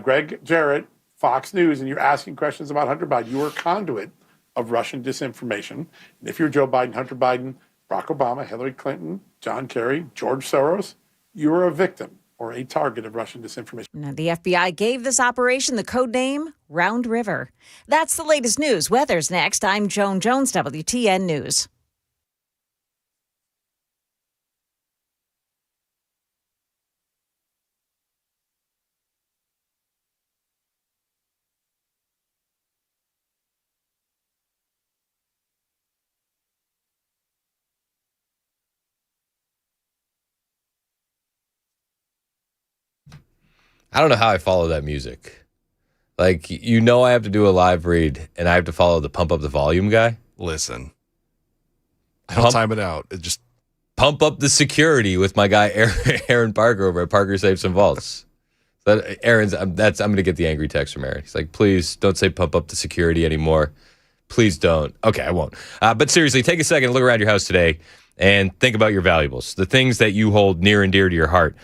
Greg Jarrett, Fox News, and you're asking questions about Hunter Biden, you were a conduit of Russian disinformation. And if you're Joe Biden, Hunter Biden, Barack Obama, Hillary Clinton, John Kerry, George Soros, you were a victim or a target of Russian disinformation. Now, the FBI gave this operation the code name Round River. That's the latest news. Weather's next. I'm Joan Jones, WTN News. I don't know how I follow that music. Like, I have to do a live read, and I have to follow the pump up the volume guy. Listen, I'll time it out. It just pump up the security with my guy Aaron Parker over at Parker Saves and Vaults. I'm going to get the angry text from Aaron. He's like, please don't say pump up the security anymore. Please don't. Okay, I won't. But seriously, take a second and look around your house today and think about your valuables, the things that you hold near and dear to your heart.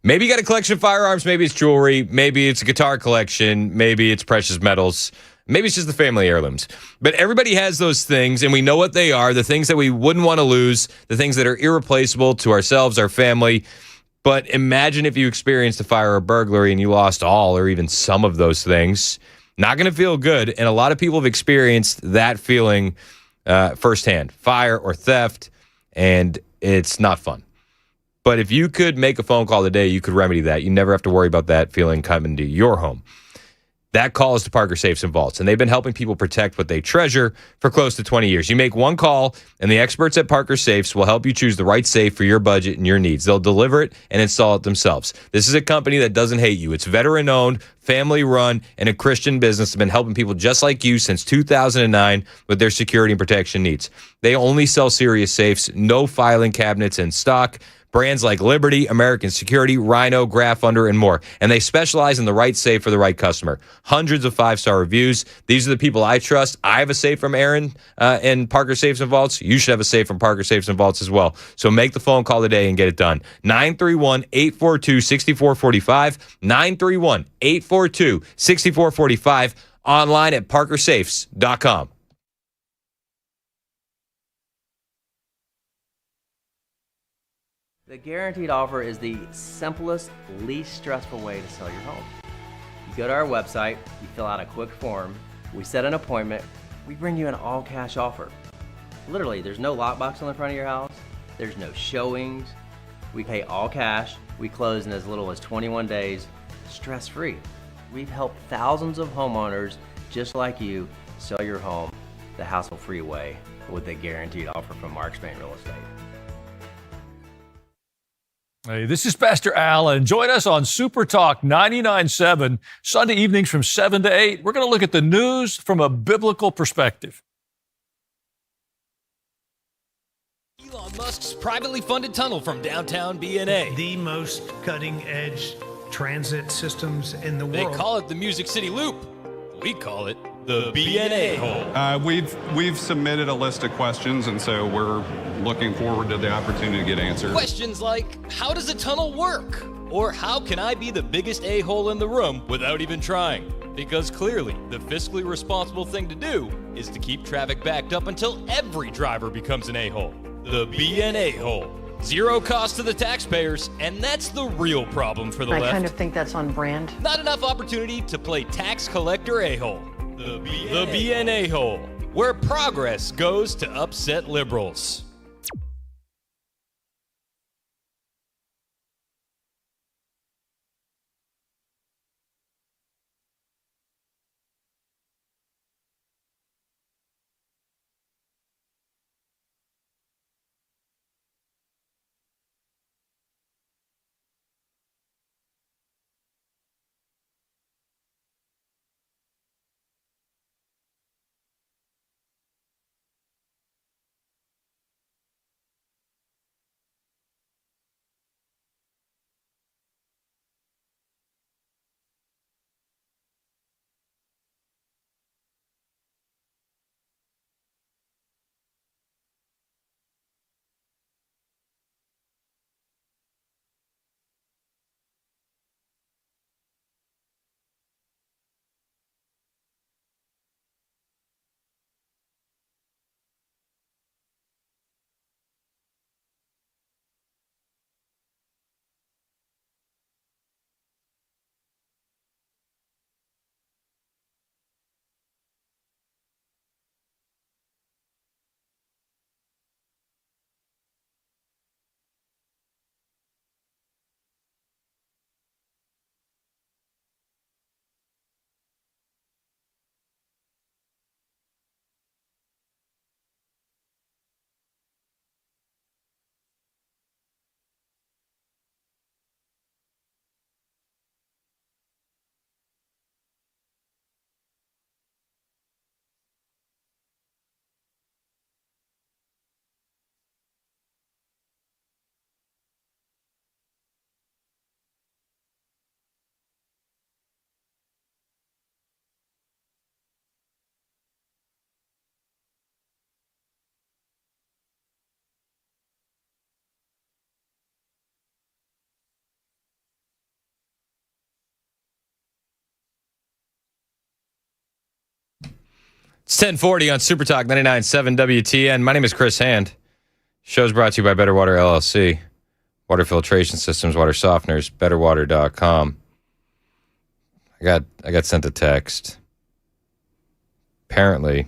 Maybe you got a collection of firearms. Maybe it's jewelry. Maybe it's a guitar collection. Maybe it's precious metals. Maybe it's just the family heirlooms. But everybody has those things, and we know what they are, the things that we wouldn't want to lose, the things that are irreplaceable to ourselves, our family. But imagine if you experienced a fire or burglary and you lost all or even some of those things. Not going to feel good. And a lot of people have experienced that feeling firsthand, fire or theft, and it's not fun. But if you could make a phone call today, you could remedy that. You never have to worry about that feeling coming to your home. That call is to Parker Safes and Vaults, and they've been helping people protect what they treasure for close to 20 years. You make one call, and the experts at Parker Safes will help you choose the right safe for your budget and your needs. They'll deliver it and install it themselves. This is a company that doesn't hate you. It's veteran-owned, family-run, and a Christian business that's been helping people just like you since 2009 with their security and protection needs. They only sell serious safes, no filing cabinets in stock. Brands like Liberty, American Security, Rhino, Graph Under, and more. And they specialize in the right safe for the right customer. Hundreds of 5-star reviews. These are the people I trust. I have a safe from Aaron and Parker Safes and Vaults. You should have a safe from Parker Safes and Vaults as well. So make the phone call today and get it done. 931-842-6445. 931-842-6445. Online at parkersafes.com. The guaranteed offer is the simplest, least stressful way to sell your home. You go to our website, you fill out a quick form, we set an appointment, we bring you an all-cash offer. Literally, there's no lockbox on the front of your house, there's no showings, we pay all cash, we close in as little as 21 days, stress-free. We've helped thousands of homeowners just like you sell your home the hassle-free way with the guaranteed offer from Mark Spain Real Estate. Hey, this is Pastor Al, and join us on Super Talk 99.7, Sunday evenings from 7 to 8. We're going to look at the news from a biblical perspective. Elon Musk's privately funded tunnel from downtown BNA. The most cutting-edge transit systems in the world. They call it the Music City Loop. We call it the BNA hole. We've submitted a list of questions, and so we're looking forward to the opportunity to get answers. Questions like, how does a tunnel work? Or how can I be the biggest a-hole in the room without even trying? Because clearly, the fiscally responsible thing to do is to keep traffic backed up until every driver becomes an a-hole. The BNA hole. Zero cost to the taxpayers, and that's the real problem for the left. I kind of think that's on brand. Not enough opportunity to play tax collector a-hole. The BNA hole, where progress goes to upset liberals. It's 1040 on Super Talk 99.7 WTN. My name is Chris Hand. Show's brought to you by Better Water LLC. Water filtration systems, water softeners, betterwater.com. I got sent a text. Apparently,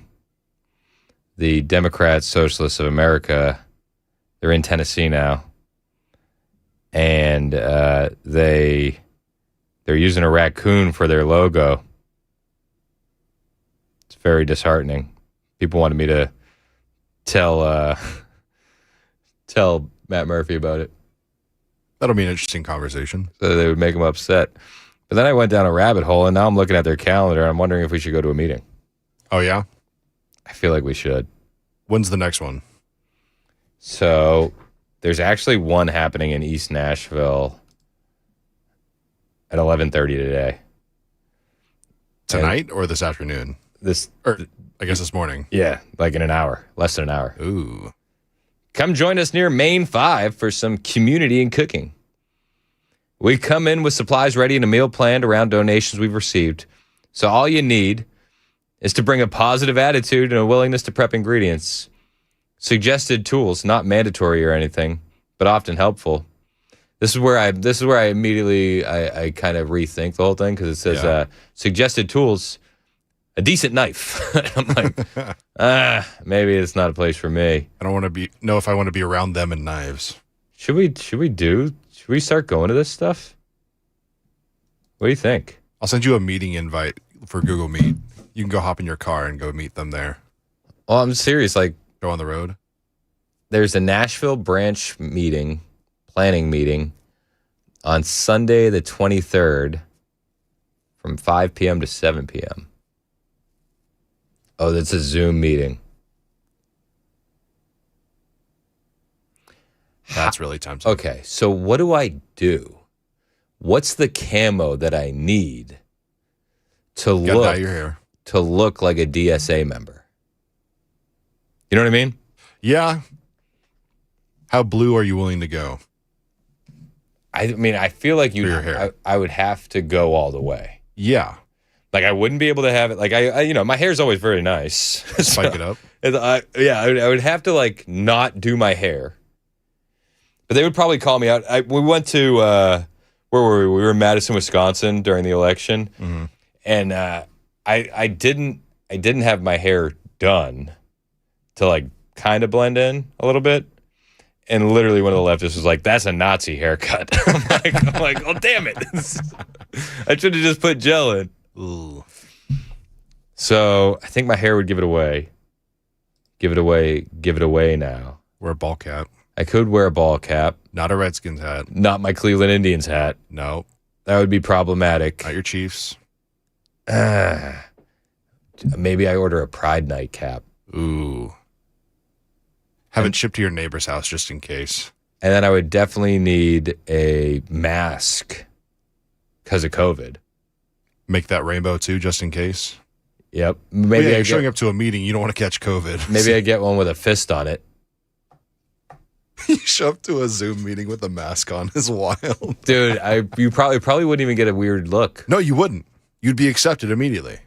the Democrats, Socialists of America, they're in Tennessee now. and they're using a raccoon for their logo. It's very disheartening. People wanted me to tell Matt Murphy about it. That'll be an interesting conversation. So they would make him upset. But then I went down a rabbit hole, and now I'm looking at their calendar, and I'm wondering if we should go to a meeting. Oh, yeah? I feel like we should. When's the next one? So there's actually one happening in East Nashville at 11:30 today. Tonight or this afternoon? I guess this morning. Yeah, like in an hour, less than an hour. Ooh. Come join us near Main 5 for some community and cooking. We come in with supplies ready and a meal planned around donations we've received. So all you need is to bring a positive attitude and a willingness to prep ingredients. Suggested tools, not mandatory or anything, but often helpful. This is where I immediately I kind of rethink the whole thing, because it says suggested tools, a decent knife. I'm like, maybe it's not a place for me. I don't want to know if I want to be around them and knives. Should we start going to this stuff? What do you think? I'll send you a meeting invite for Google Meet. You can go hop in your car and go meet them there. Well, I'm serious. Like, go on the road. There's a Nashville branch planning meeting on Sunday the 23rd from 5 p.m. to 7 p.m. Oh, that's a Zoom meeting. That's really tempting. Okay, so what do I do? What's the camo that I need to dye your hair. look like a DSA member? You know what I mean? Yeah. How blue are you willing to go? I mean, I feel like your hair. I would have to go all the way. Yeah. Like, I wouldn't be able to have it. Like, I my hair's always very nice. Spike it up. I would have to, like, not do my hair. But they would probably call me out. We went to, where were we? We were in Madison, Wisconsin during the election. Mm-hmm. And I didn't have my hair done to, like, kind of blend in a little bit. And literally one of the leftists was like, that's a Nazi haircut. I'm like, oh, damn it. I should have just put gel in. Ooh. So I think my hair would give it away. Give it away now. Wear a ball cap. I could wear a ball cap. Not a Redskins hat. Not my Cleveland Indians hat. No. That would be problematic. Not your Chiefs. Maybe I order a Pride Night cap. Ooh. Have it shipped to your neighbor's house just in case. And then I would definitely need a mask because of COVID. Make that rainbow too, just in case. Yep. Maybe you're showing up to a meeting. You don't want to catch COVID. Maybe I get one with a fist on it. You show up to a Zoom meeting with a mask on is wild. Dude, you probably wouldn't even get a weird look. No, you wouldn't. You'd be accepted immediately.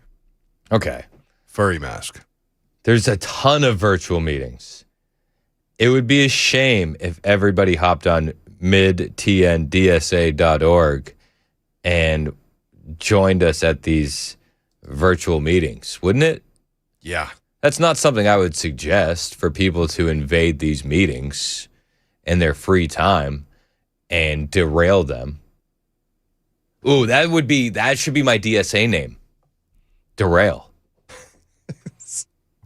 Okay. Furry mask. There's a ton of virtual meetings. It would be a shame if everybody hopped on midtndsa.org and joined us at these virtual meetings, wouldn't it? Yeah. That's not something I would suggest for people to invade these meetings in their free time and derail them. Ooh, that should be my DSA name. Derail.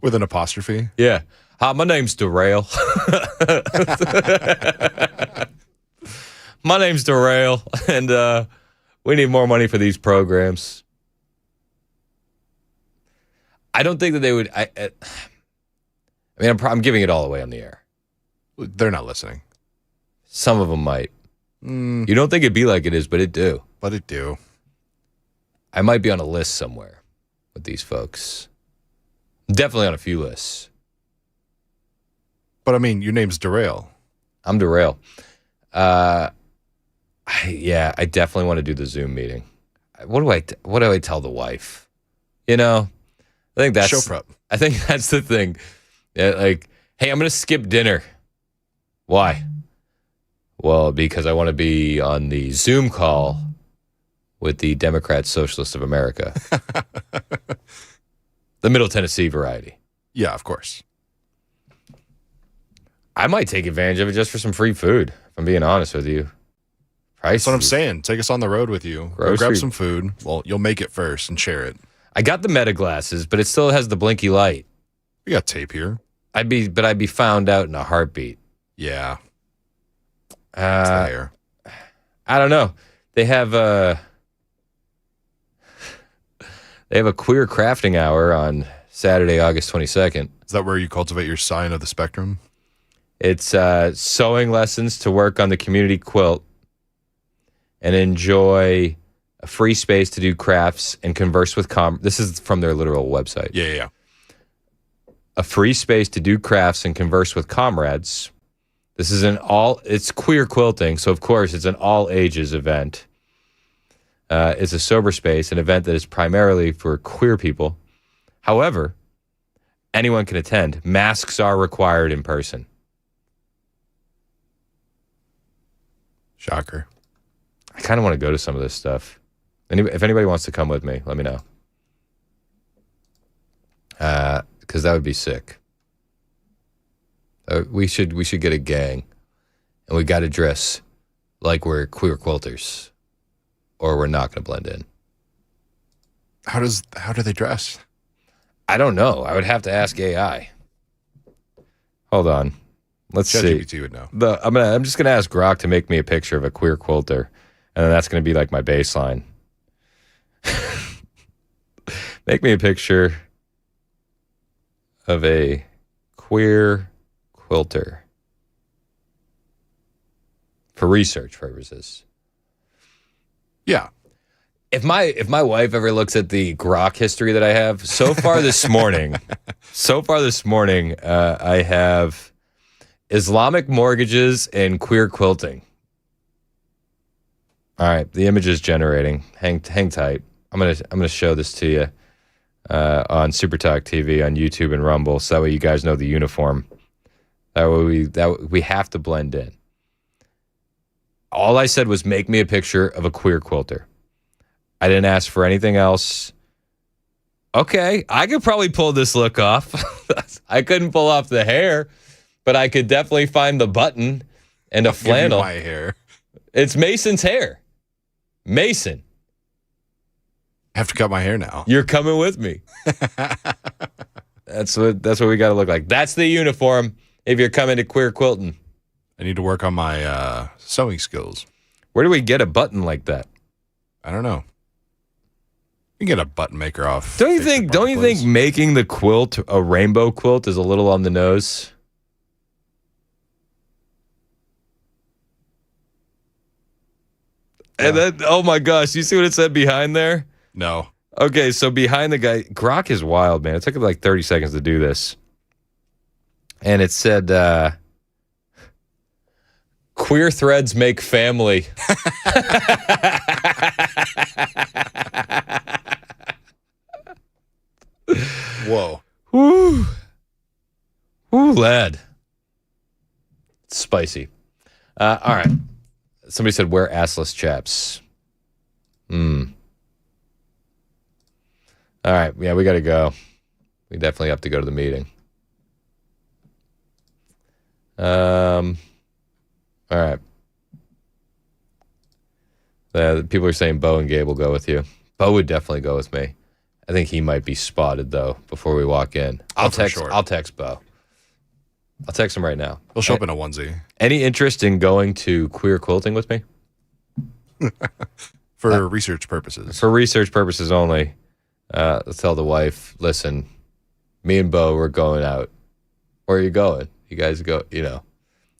With an apostrophe? Yeah. Hi, my name's Derail. My name's Derail, and we need more money for these programs. I don't think that they would. I mean, I'm giving it all away on the air. They're not listening. Some of them might. You don't think it'd be like it is, but it do. But it do. I might be on a list somewhere with these folks. Definitely on a few lists. But I mean, your name's Derail. I'm Derail. I definitely want to do the Zoom meeting. What do I tell the wife? You know, I think that's show prep. I think that's the thing. Yeah, like, hey, I'm gonna skip dinner. Why? Well, because I want to be on the Zoom call with the Democrat Socialists of America. The Middle Tennessee variety. Yeah, of course. I might take advantage of it just for some free food, if I'm being honest with you. Prices. That's what I'm saying. Take us on the road with you. Go Grocery. grab some food. Well, you'll make it first and share it. I got the Meta glasses, but it still has the blinky light. We got tape here. I'd be found out in a heartbeat. Yeah. It's there. I don't know. They have a queer crafting hour on Saturday, August 22nd. Is that where you cultivate your sign of the spectrum? It's sewing lessons to work on the community quilt and enjoy a free space to do crafts and converse with This is from their literal website. Yeah. A free space to do crafts and converse with comrades. This is it's queer quilting, so of course it's an all ages event. It's a sober space, an event that is primarily for queer people. However, anyone can attend. Masks are required in person. Shocker. I kind of want to go to some of this stuff. If anybody wants to come with me, let me know. Because that would be sick. We should get a gang, and we got to dress like we're queer quilters, or we're not going to blend in. How do they dress? I don't know. I would have to ask AI. Hold on. Let's see. ChatGPT would know. I'm just gonna ask Grok to make me a picture of a queer quilter, and then that's gonna be like my baseline. Make me a picture of a queer quilter for research purposes. Yeah. If my wife ever looks at the Grok history that I have so far this morning, I have Islamic mortgages and queer quilting. All right, the image is generating. Hang tight. I'm gonna show this to you on Super Talk TV on YouTube and Rumble, so that way you guys know the uniform. That way we have to blend in. All I said was make me a picture of a queer quilter. I didn't ask for anything else. Okay, I could probably pull this look off. I couldn't pull off the hair, but I could definitely find the button and a flannel. Give you my hair. It's Mason's hair. Mason. I have to cut my hair now. You're coming with me. That's what we got to look like. That's the uniform if you're coming to queer quilting. I need to work on my sewing skills. Where do we get a button like that? I don't know. You can get a button maker off. Don't you think making the quilt a rainbow quilt is a little on the nose? Yeah. And then, oh my gosh, you see what it said behind there? No. Okay, so behind the guy, Grok is wild, man. It took him like 30 seconds to do this. And it said, queer threads make family. Whoa. Woo. Woo, lad. It's spicy. All right. Somebody said, wear assless chaps. All right. Yeah, we got to go. We definitely have to go to the meeting. All right. People are saying Bo and Gabe will go with you. Bo would definitely go with me. I think he might be spotted though before we walk in. I'll text Bo. I'll text him right now. He'll show up in a onesie. Any interest in going to queer quilting with me? For research purposes. For research purposes only. Let's tell the wife, listen, me and Bo, we're going out. Where are you going? You guys go,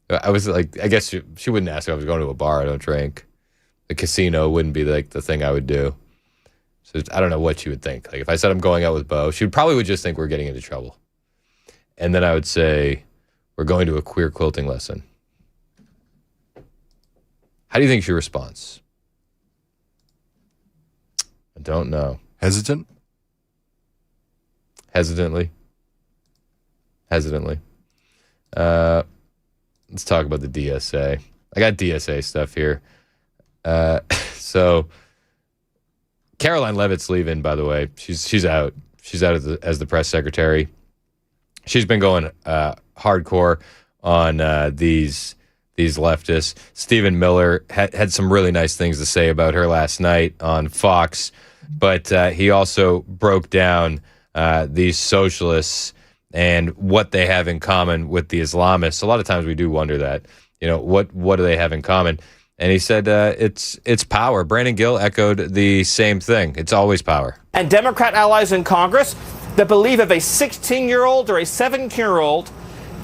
I was like, I guess she wouldn't ask if I was going to a bar. I don't drink. The casino wouldn't be like the thing I would do. So I don't know what she would think. Like if I said I'm going out with Bo, she probably would just think we're getting into trouble. And then I would say, we're going to a queer quilting lesson. How do you think she responds? I don't know. Hesitant? Hesitantly. Let's talk about the DSA. I got DSA stuff here. So Karoline Leavitt's leaving, by the way. She's out. She's out as the press secretary. She's been going hardcore on these these leftists. Stephen Miller had some really nice things to say about her last night on Fox, but he also broke down these socialists and what they have in common with the Islamists. A lot of times we do wonder that, what do they have in common? And he said it's power. Brandon Gill echoed the same thing. It's always power. And Democrat allies in Congress that believe if a 16-year-old or a 17-year-old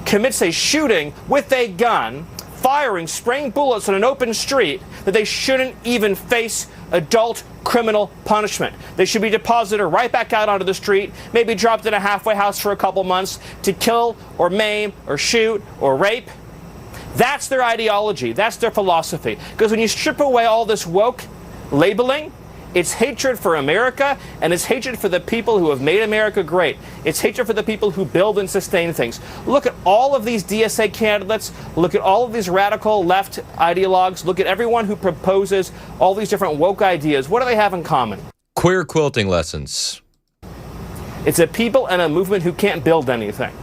commits a shooting with a gun, firing, spraying bullets on an open street, that they shouldn't even face adult criminal punishment. They should be deposited right back out onto the street, maybe dropped in a halfway house for a couple months to kill or maim or shoot or rape. That's their ideology. That's their philosophy. Because when you strip away all this woke labeling, it's hatred for America, and it's hatred for the people who have made America great. It's hatred for the people who build and sustain things. Look at all of these DSA candidates. Look at all of these radical left ideologues. Look at everyone who proposes all these different woke ideas. What do they have in common? Queer quilting lessons. It's a people and a movement who can't build anything.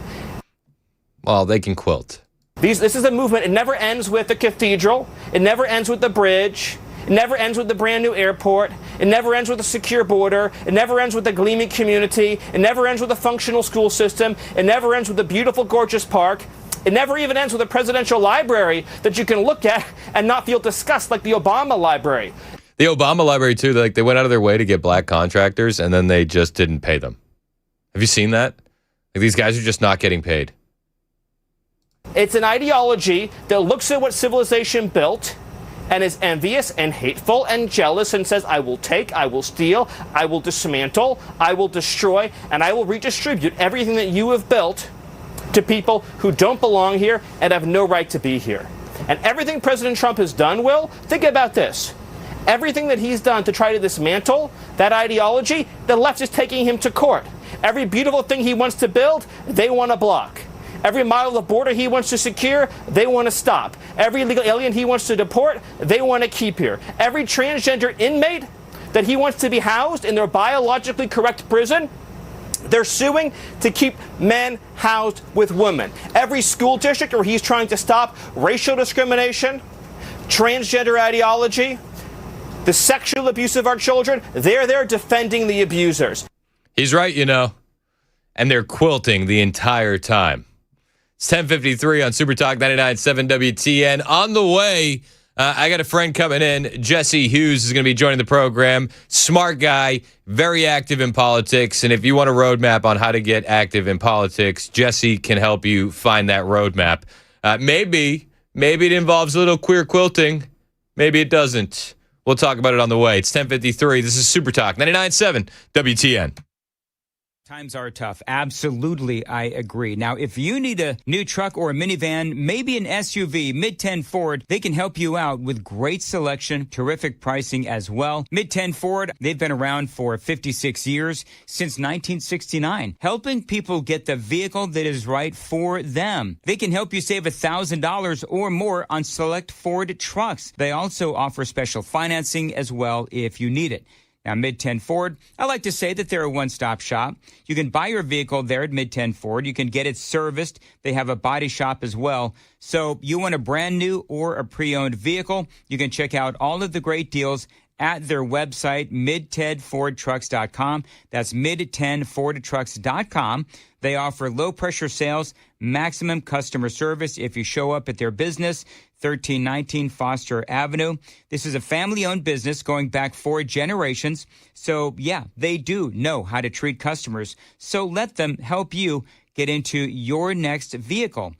Well, they can quilt. This is a movement. It never ends with the cathedral. It never ends with the bridge. It never ends with the brand new airport. It never ends with a secure border. It never ends with a gleaming community. It never ends with a functional school system. It never ends with a beautiful, gorgeous park. It never even ends with a presidential library that you can look at and not feel disgust like the Obama library. The Obama library, too, they went out of their way to get black contractors, and then they just didn't pay them. Have you seen that? These guys are just not getting paid. It's an ideology that looks at what civilization built and is envious and hateful and jealous and says, I will take, I will steal, I will dismantle, I will destroy, and I will redistribute everything that you have built to people who don't belong here and have no right to be here. And everything President Trump has done, Will, think about this. Everything that he's done to try to dismantle that ideology, the left is taking him to court. Every beautiful thing he wants to build, they want to block. Every mile of the border he wants to secure, they want to stop. Every illegal alien he wants to deport, they want to keep here. Every transgender inmate that he wants to be housed in their biologically correct prison, they're suing to keep men housed with women. Every school district where he's trying to stop racial discrimination, transgender ideology, the sexual abuse of our children, they're there defending the abusers. He's right, and they're quilting the entire time. It's 10:53 on Super Talk 99.7 WTN. On the way, I got a friend coming in. Jesse Hughes is going to be joining the program. Smart guy, very active in politics. And if you want a roadmap on how to get active in politics, Jesse can help you find that roadmap. Maybe it involves a little queer quilting. Maybe it doesn't. We'll talk about it on the way. It's 10:53. This is Super Talk 99.7 WTN. Times are tough. Absolutely, I agree. Now, if you need a new truck or a minivan, maybe an SUV, Mid-10 Ford, they can help you out with great selection, terrific pricing as well. Mid-10 Ford, they've been around for 56 years, since 1969, helping people get the vehicle that is right for them. They can help you save $1,000 or more on select Ford trucks. They also offer special financing as well if you need it. Now, Mid-10 Ford, I like to say that they're a one-stop shop. You can buy your vehicle there at Mid-10 Ford. You can get it serviced. They have a body shop as well. So you want a brand new or a pre-owned vehicle, you can check out all of the great deals at their website, mid10fordtrucks.com. That's mid10fordtrucks.com. They offer low-pressure sales, maximum customer service if you show up at their business, 1319 Foster Avenue. This is a family-owned business going back 4 generations. So, yeah, they do know how to treat customers. So let them help you get into your next vehicle.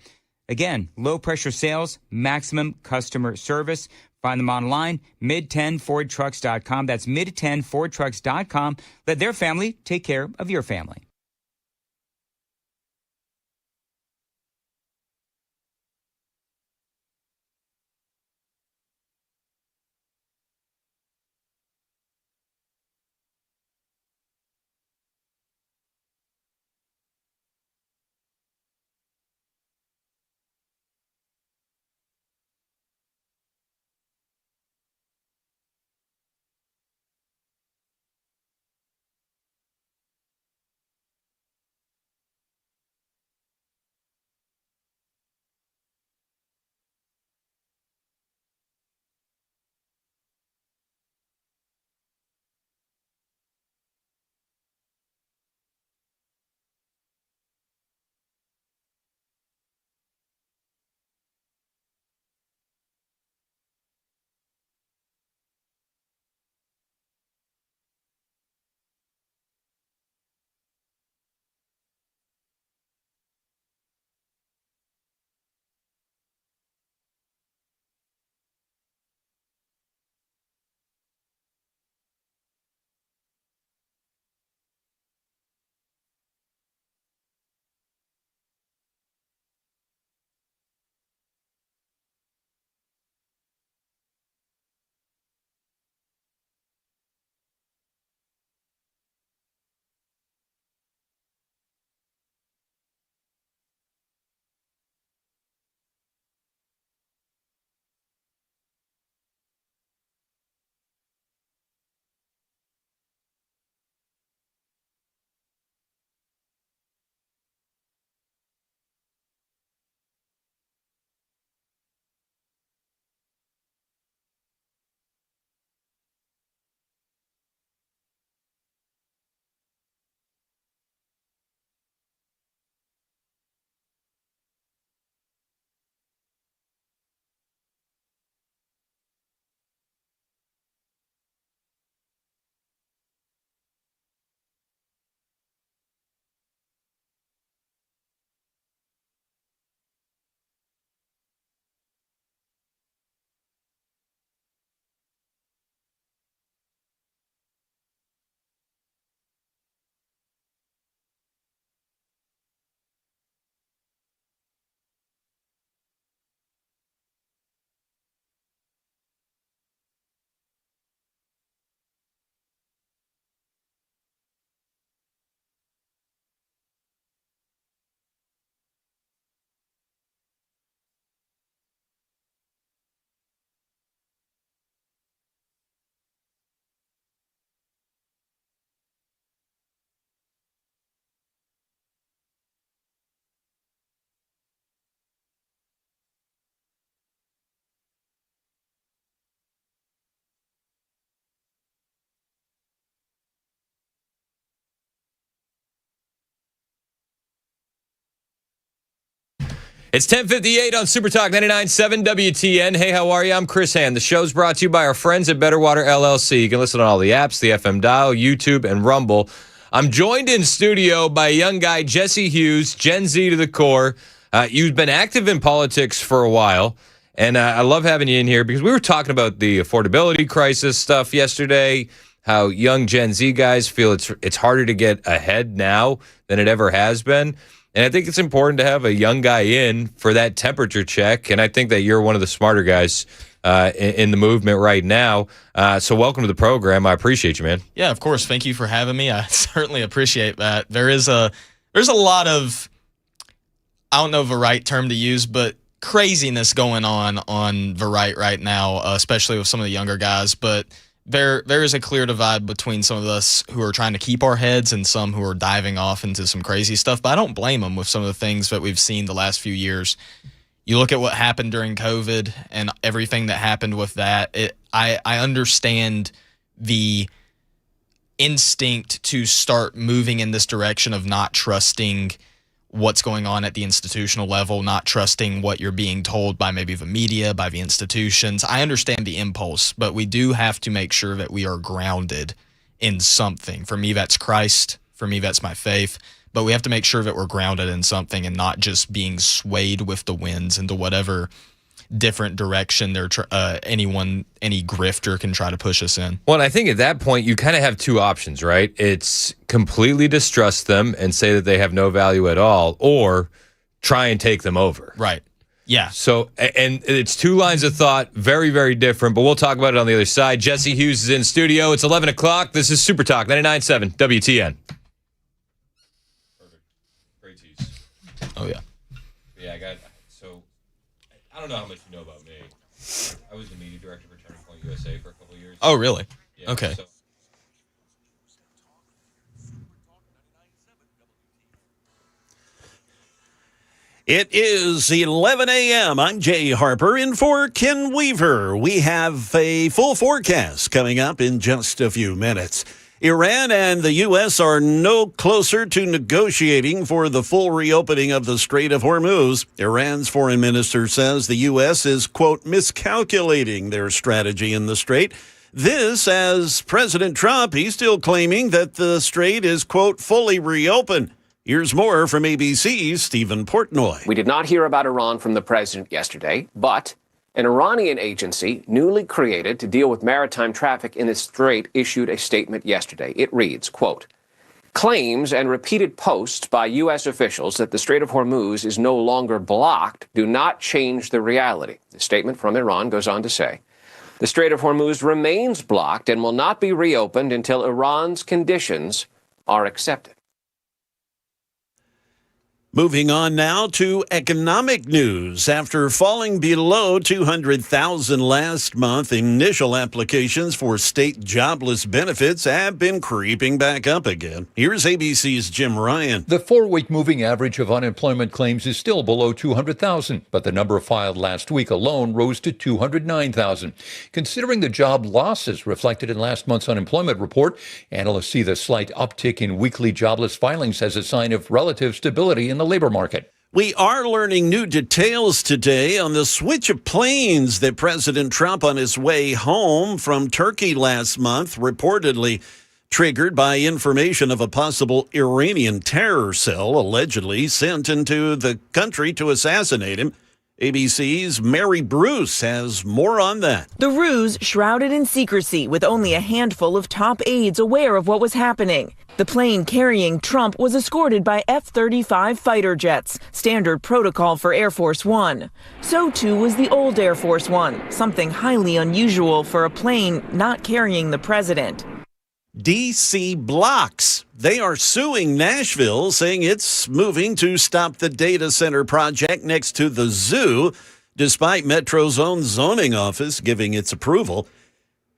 Again, low-pressure sales, maximum customer service. Find them online, mid10fordtrucks.com. That's mid10fordtrucks.com. Let their family take care of your family. It's 10:58 on Super Talk 99.7 WTN. Hey, how are you? I'm Chris Hand. The show's brought to you by our friends at Better Water LLC. You can listen on all the apps, the FM dial, YouTube, and Rumble. I'm joined in studio by a young guy, Jesse Hughes, Gen Z to the core. You've been active in politics for a while, and I love having you in here because we were talking about the affordability crisis stuff yesterday, how young Gen Z guys feel it's harder to get ahead now than it ever has been. And I think it's important to have a young guy in for that temperature check. And I think that you're one of the smarter guys in the movement right now. So welcome to the program. I appreciate you, man. Yeah, of course. Thank you for having me. I certainly appreciate that. There's a lot of, I don't know the right term to use, but craziness going on the right now, especially with some of the younger guys. But there is a clear divide between some of us who are trying to keep our heads and some who are diving off into some crazy stuff. But I don't blame them with some of the things that we've seen the last few years. You look at what happened during COVID and everything that happened with that. I understand the instinct to start moving in this direction of not trusting what's going on at the institutional level, not trusting what you're being told by maybe the media, by the institutions. I understand the impulse, but we do have to make sure that we are grounded in something. For me, that's Christ. For me, that's my faith. But we have to make sure that we're grounded in something and not just being swayed with the winds into whatever different direction any grifter can try to push us in. Well, I think at that point, you kind of have two options, right? It's completely distrust them and say that they have no value at all, or try and take them over. Right. Yeah. So, and it's two lines of thought, very, very different, but we'll talk about it on the other side. Jesse Hughes is in studio. It's 11 o'clock. This is Super Talk 99.7 WTN. Perfect. Great tease. Oh, yeah. Yeah, I don't know how much you know about me. I was the media director for Turning Point USA for a couple of years. Oh, really? Yeah, okay. So. It is 11 a.m. I'm Jay Harper in for Ken Weaver. We have a full forecast coming up in just a few minutes. Iran and the U.S. are no closer to negotiating for the full reopening of the Strait of Hormuz. Iran's foreign minister says the U.S. is, quote, miscalculating their strategy in the strait. This as President Trump, he's still claiming that the strait is, quote, fully reopened. Here's more from ABC's Stephen Portnoy. We did not hear about Iran from the president yesterday, but an Iranian agency newly created to deal with maritime traffic in the strait issued a statement yesterday. It reads, quote, claims and repeated posts by U.S. officials that the Strait of Hormuz is no longer blocked do not change the reality. The statement from Iran goes on to say, the Strait of Hormuz remains blocked and will not be reopened until Iran's conditions are accepted. Moving on now to economic news. After falling below 200,000 last month, initial applications for state jobless benefits have been creeping back up again. Here's ABC's Jim Ryan. The 4-week moving average of unemployment claims is still below 200,000, but the number filed last week alone rose to 209,000. Considering the job losses reflected in last month's unemployment report, analysts see the slight uptick in weekly jobless filings as a sign of relative stability in the labor market. We are learning new details today on the switch of planes that President Trump on his way home from Turkey last month reportedly triggered by information of a possible Iranian terror cell allegedly sent into the country to assassinate him. ABC's Mary Bruce has more on that. The ruse shrouded in secrecy with only a handful of top aides aware of what was happening. The plane carrying Trump was escorted by F-35 fighter jets, standard protocol for Air Force One. So too was the old Air Force One, something highly unusual for a plane not carrying the president. D.C. blocks. They are suing Nashville, saying it's moving to stop the data center project next to the zoo, despite Metro's own zoning office giving its approval.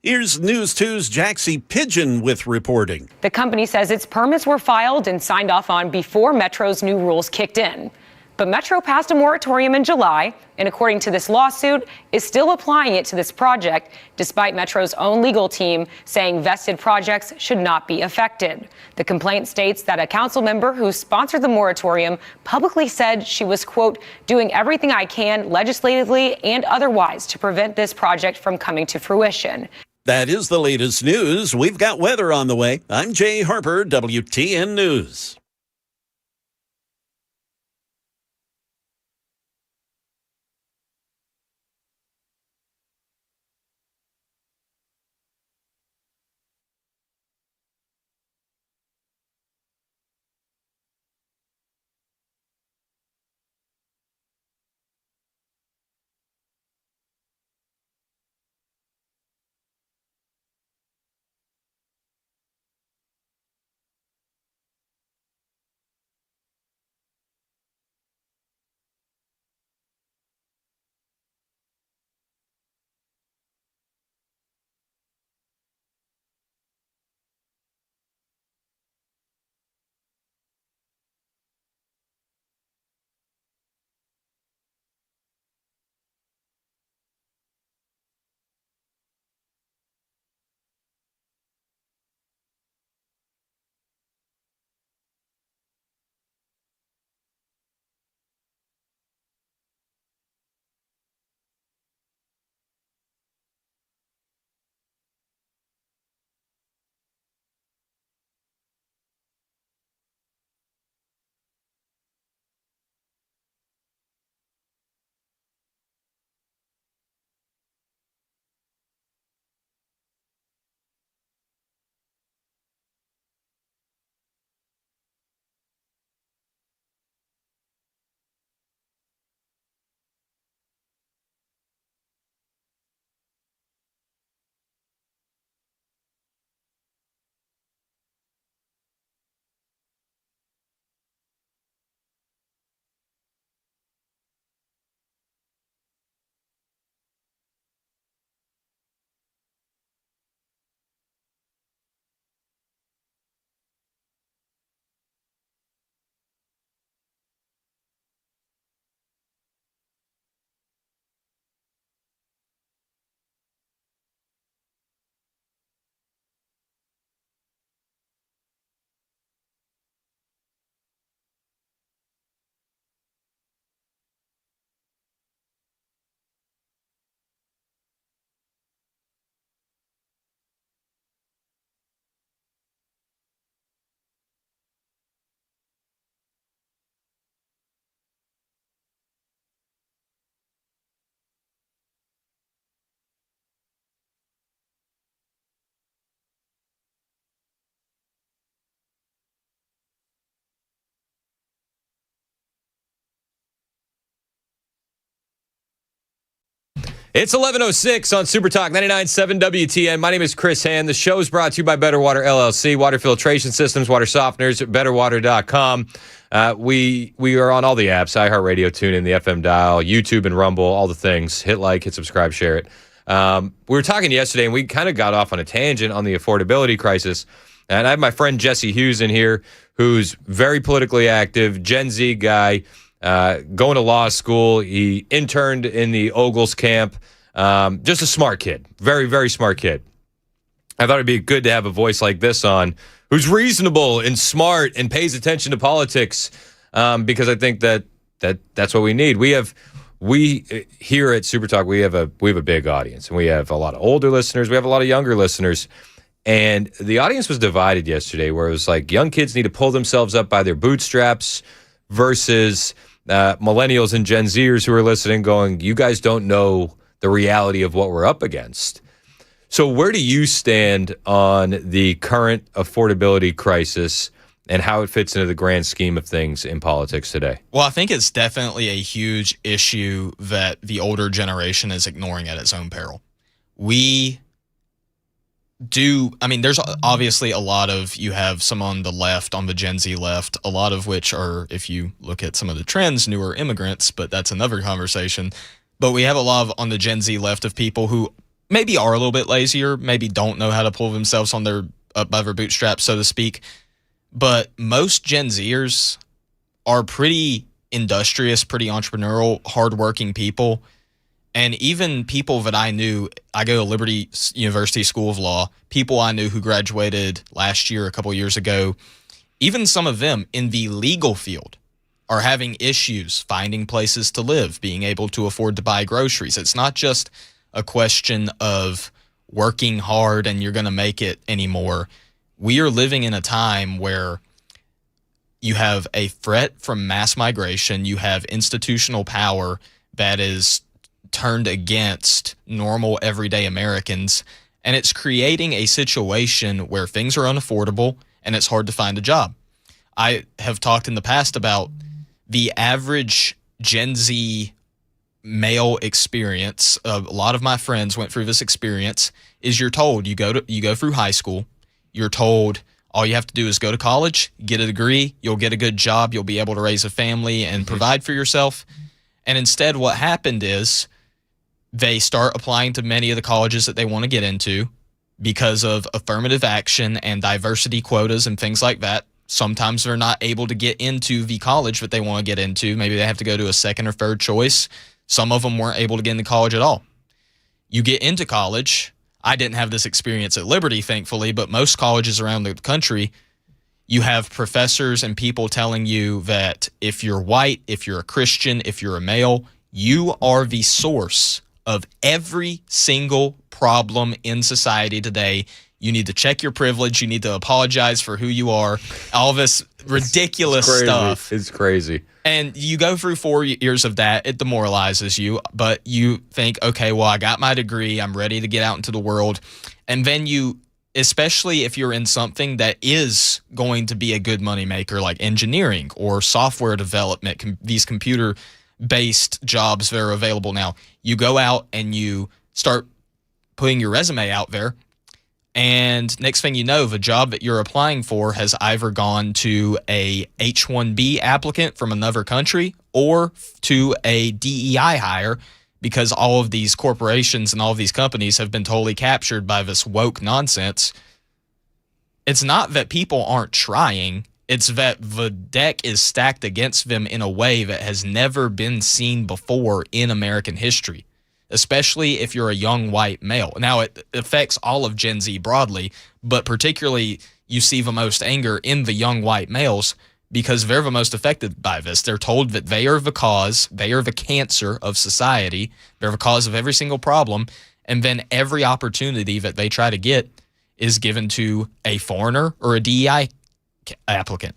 Here's News 2's Jaxie Pigeon with reporting. The company says its permits were filed and signed off on before Metro's new rules kicked in. But Metro passed a moratorium in July, and according to this lawsuit, is still applying it to this project, despite Metro's own legal team saying vested projects should not be affected. The complaint states that a council member who sponsored the moratorium publicly said she was, quote, doing everything I can legislatively and otherwise to prevent this project from coming to fruition. That is the latest news. We've got weather on the way. I'm Jay Harper, WTN News. It's 11:06 on Super Talk 99.7 WTN. My name is Chris Hand. The show is brought to you by Better Water LLC, water filtration systems, water softeners, betterwater.com. We are on all the apps, iHeartRadio, TuneIn, the FM dial, YouTube and Rumble, all the things. Hit like, hit subscribe, share it. We were talking yesterday, and we kind of got off on a tangent on the affordability crisis. And I have my friend Jesse Hughes in here, who's very politically active, Gen Z guy, going to law school. He interned in the Ogles camp. Just a smart kid. Very, very smart kid. I thought it'd be good to have a voice like this on, who's reasonable and smart and pays attention to politics, because I think that's what we need. We here at Super Talk, we have a big audience, and we have a lot of older listeners. We have a lot of younger listeners. And the audience was divided yesterday, where it was like young kids need to pull themselves up by their bootstraps versus millennials and Gen Zers who are listening going, you guys don't know the reality of what we're up against. So where do you stand on the current affordability crisis and how it fits into the grand scheme of things in politics today? Well, I think it's definitely a huge issue that the older generation is ignoring at its own peril. There's obviously a lot of, you have some on the left, on the Gen Z left, a lot of which are, if you look at some of the trends, newer immigrants, but that's another conversation. But we have a lot of, on the Gen Z left, of people who maybe are a little bit lazier, maybe don't know how to pull themselves up by their bootstraps, so to speak. But most Gen Zers are pretty industrious, pretty entrepreneurial, hardworking people. And even people that I knew, I go to Liberty University School of Law, people I knew who graduated last year, a couple years ago, even some of them in the legal field are having issues finding places to live, being able to afford to buy groceries. It's not just a question of working hard and you're going to make it anymore. We are living in a time where you have a threat from mass migration, you have institutional power that is turned against normal everyday Americans, and it's creating a situation where things are unaffordable and it's hard to find a job. I have talked in the past about the average Gen Z male experience. A lot of my friends went through this experience. Is you're told you go through high school, you're told all you have to do is go to college, get a degree, you'll get a good job, you'll be able to raise a family and provide for yourself. And instead, what happened is they start applying to many of the colleges that they want to get into because of affirmative action and diversity quotas and things like that. Sometimes they're not able to get into the college that they want to get into. Maybe they have to go to a second or third choice. Some of them weren't able to get into college at all. You get into college. I didn't have this experience at Liberty, thankfully, but most colleges around the country, you have professors and people telling you that if you're white, if you're a Christian, if you're a male, you are the source of every single problem in society today. You need to check your privilege. You need to apologize for who you are. All this ridiculous stuff. It's crazy. And you go through 4 years of that. It demoralizes you. But you think, okay, well, I got my degree. I'm ready to get out into the world. And then you, especially if you're in something that is going to be a good moneymaker, like engineering or software development, these computer-based jobs that are available now, you go out and you start putting your resume out there. And next thing you know, the job that you're applying for has either gone to a H-1B applicant from another country or to a DEI hire, because all of these corporations and all of these companies have been totally captured by this woke nonsense. It's not that people aren't trying. It's that the deck is stacked against them in a way that has never been seen before in American history, especially if you're a young white male. Now, it affects all of Gen Z broadly, but particularly you see the most anger in the young white males because they're the most affected by this. They're told that they are the cause, they are the cancer of society, they're the cause of every single problem, and then every opportunity that they try to get is given to a foreigner or a DEI applicant.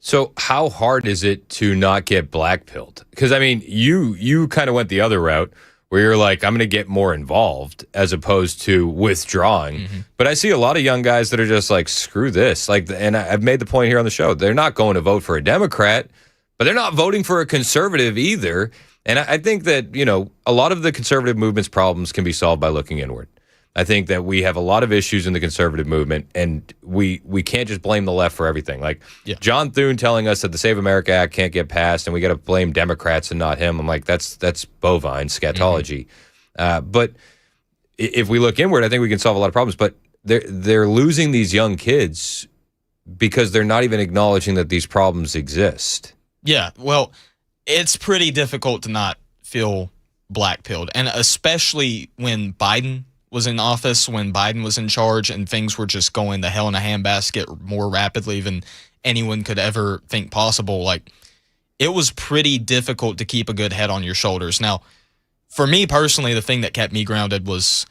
So how hard is it to not get blackpilled? Because, I mean, you kind of went the other route where you're like, I'm going to get more involved as opposed to withdrawing. Mm-hmm. But I see a lot of young guys that are just like, screw this. Like, and I've made the point here on the show, they're not going to vote for a Democrat, but they're not voting for a conservative either. And I think that, you know, a lot of the conservative movement's problems can be solved by looking inward. I think that we have a lot of issues in the conservative movement, and we can't just blame the left for everything. Like John Thune telling us that the Save America Act can't get passed, and we got to blame Democrats and not him. I'm like, that's bovine scatology. Mm-hmm. But if we look inward, I think we can solve a lot of problems. But they're losing these young kids because they're not even acknowledging that these problems exist. Yeah, well, it's pretty difficult to not feel blackpilled, and especially when Biden was in office, when Biden was in charge, and things were just going to hell in a handbasket more rapidly than anyone could ever think possible. Like, it was pretty difficult to keep a good head on your shoulders. Now, for me personally, the thing that kept me grounded was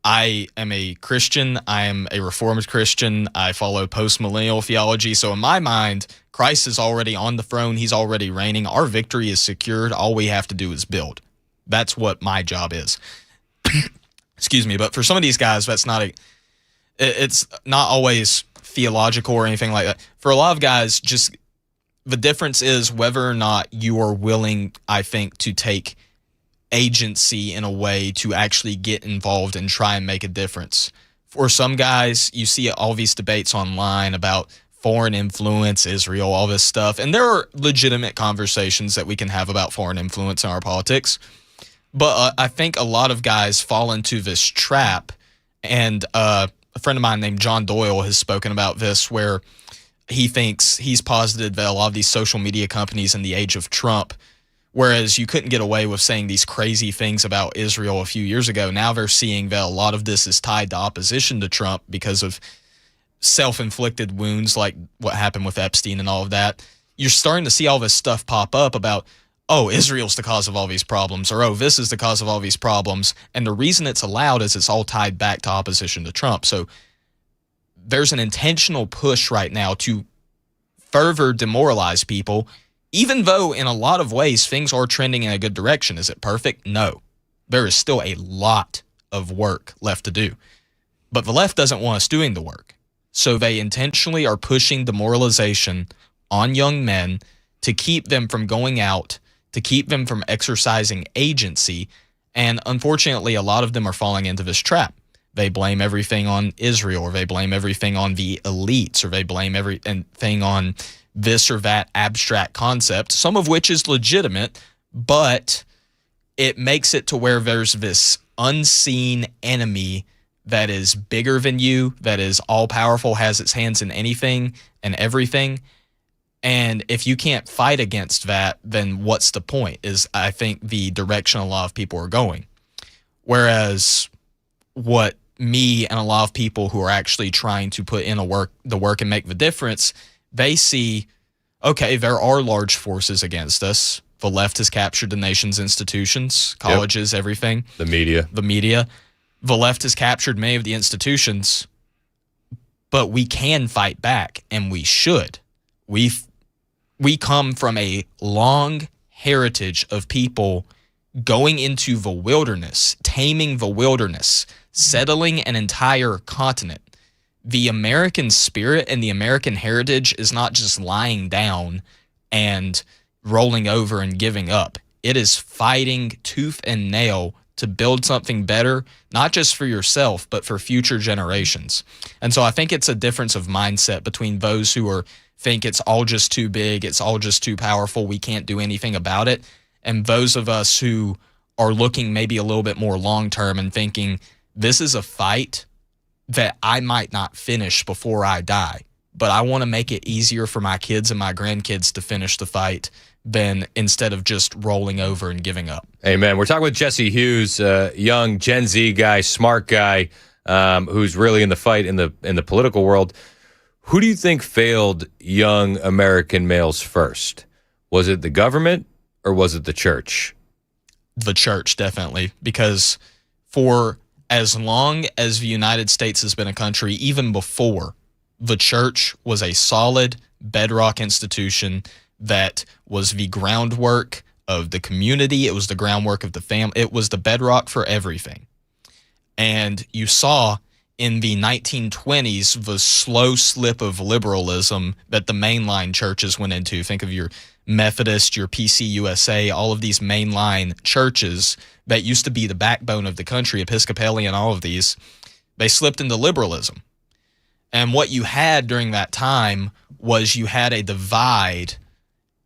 I am a Christian. I am a Reformed Christian. I follow post-millennial theology. So in my mind, Christ is already on the throne. He's already reigning. Our victory is secured. All we have to do is build. That's what my job is. Excuse me, but for some of these guys, it's not always theological or anything like that. For a lot of guys, just the difference is whether or not you are willing, I think, to take agency in a way to actually get involved and try and make a difference. For some guys, you see all these debates online about foreign influence, Israel, all this stuff, and there are legitimate conversations that we can have about foreign influence in our politics. But I think a lot of guys fall into this trap, and a friend of mine named John Doyle has spoken about this, where he thinks he's posited that a lot of these social media companies in the age of Trump, whereas you couldn't get away with saying these crazy things about Israel a few years ago, now they're seeing that a lot of this is tied to opposition to Trump because of self-inflicted wounds like what happened with Epstein and all of that. You're starting to see all this stuff pop up about, oh, Israel's the cause of all these problems, or oh, this is the cause of all these problems. And the reason it's allowed is it's all tied back to opposition to Trump. So there's an intentional push right now to further demoralize people, even though in a lot of ways things are trending in a good direction. Is it perfect? No. There is still a lot of work left to do. But the left doesn't want us doing the work. So they intentionally are pushing demoralization on young men to keep them from going out, to keep them from exercising agency. And unfortunately, a lot of them are falling into this trap. They blame everything on Israel, or they blame everything on the elites, or they blame everything on this or that abstract concept, some of which is legitimate, but it makes it to where there's this unseen enemy that is bigger than you, that is all-powerful, has its hands in anything and everything. And if you can't fight against that, then what's the point, is I think the direction a lot of people are going. Whereas what me and a lot of people who are actually trying to put in the work and make the difference, they see, okay, there are large forces against us. The left has captured the nation's institutions, colleges, everything. The media. The left has captured many of the institutions, but we can fight back, and we should. We come from a long heritage of people going into the wilderness, taming the wilderness, settling an entire continent. The American spirit and the American heritage is not just lying down and rolling over and giving up. It is fighting tooth and nail to build something better, not just for yourself, but for future generations. And so I think it's a difference of mindset between those who think it's all just too big, it's all just too powerful, we can't do anything about it, and those of us who are looking maybe a little bit more long-term and thinking, this is a fight that I might not finish before I die, but I want to make it easier for my kids and my grandkids to finish the fight than instead of just rolling over and giving up. Amen. We're talking with Jesse Hughes, a young Gen Z guy, smart guy, who's really in the fight in the political world. Who do you think failed young American males first? Was it the government or was it the church? The church, definitely, because for as long as the United States has been a country, even before, the church was a solid bedrock institution that was the groundwork of the community. It was the groundwork of the family. It was the bedrock for everything. And you saw in the 1920s the slow slip of liberalism that the mainline churches went into. Think of your Methodist, your PCUSA, all of these mainline churches that used to be the backbone of the country, Episcopalian, all of these, they slipped into liberalism. And what you had during that time was you had a divide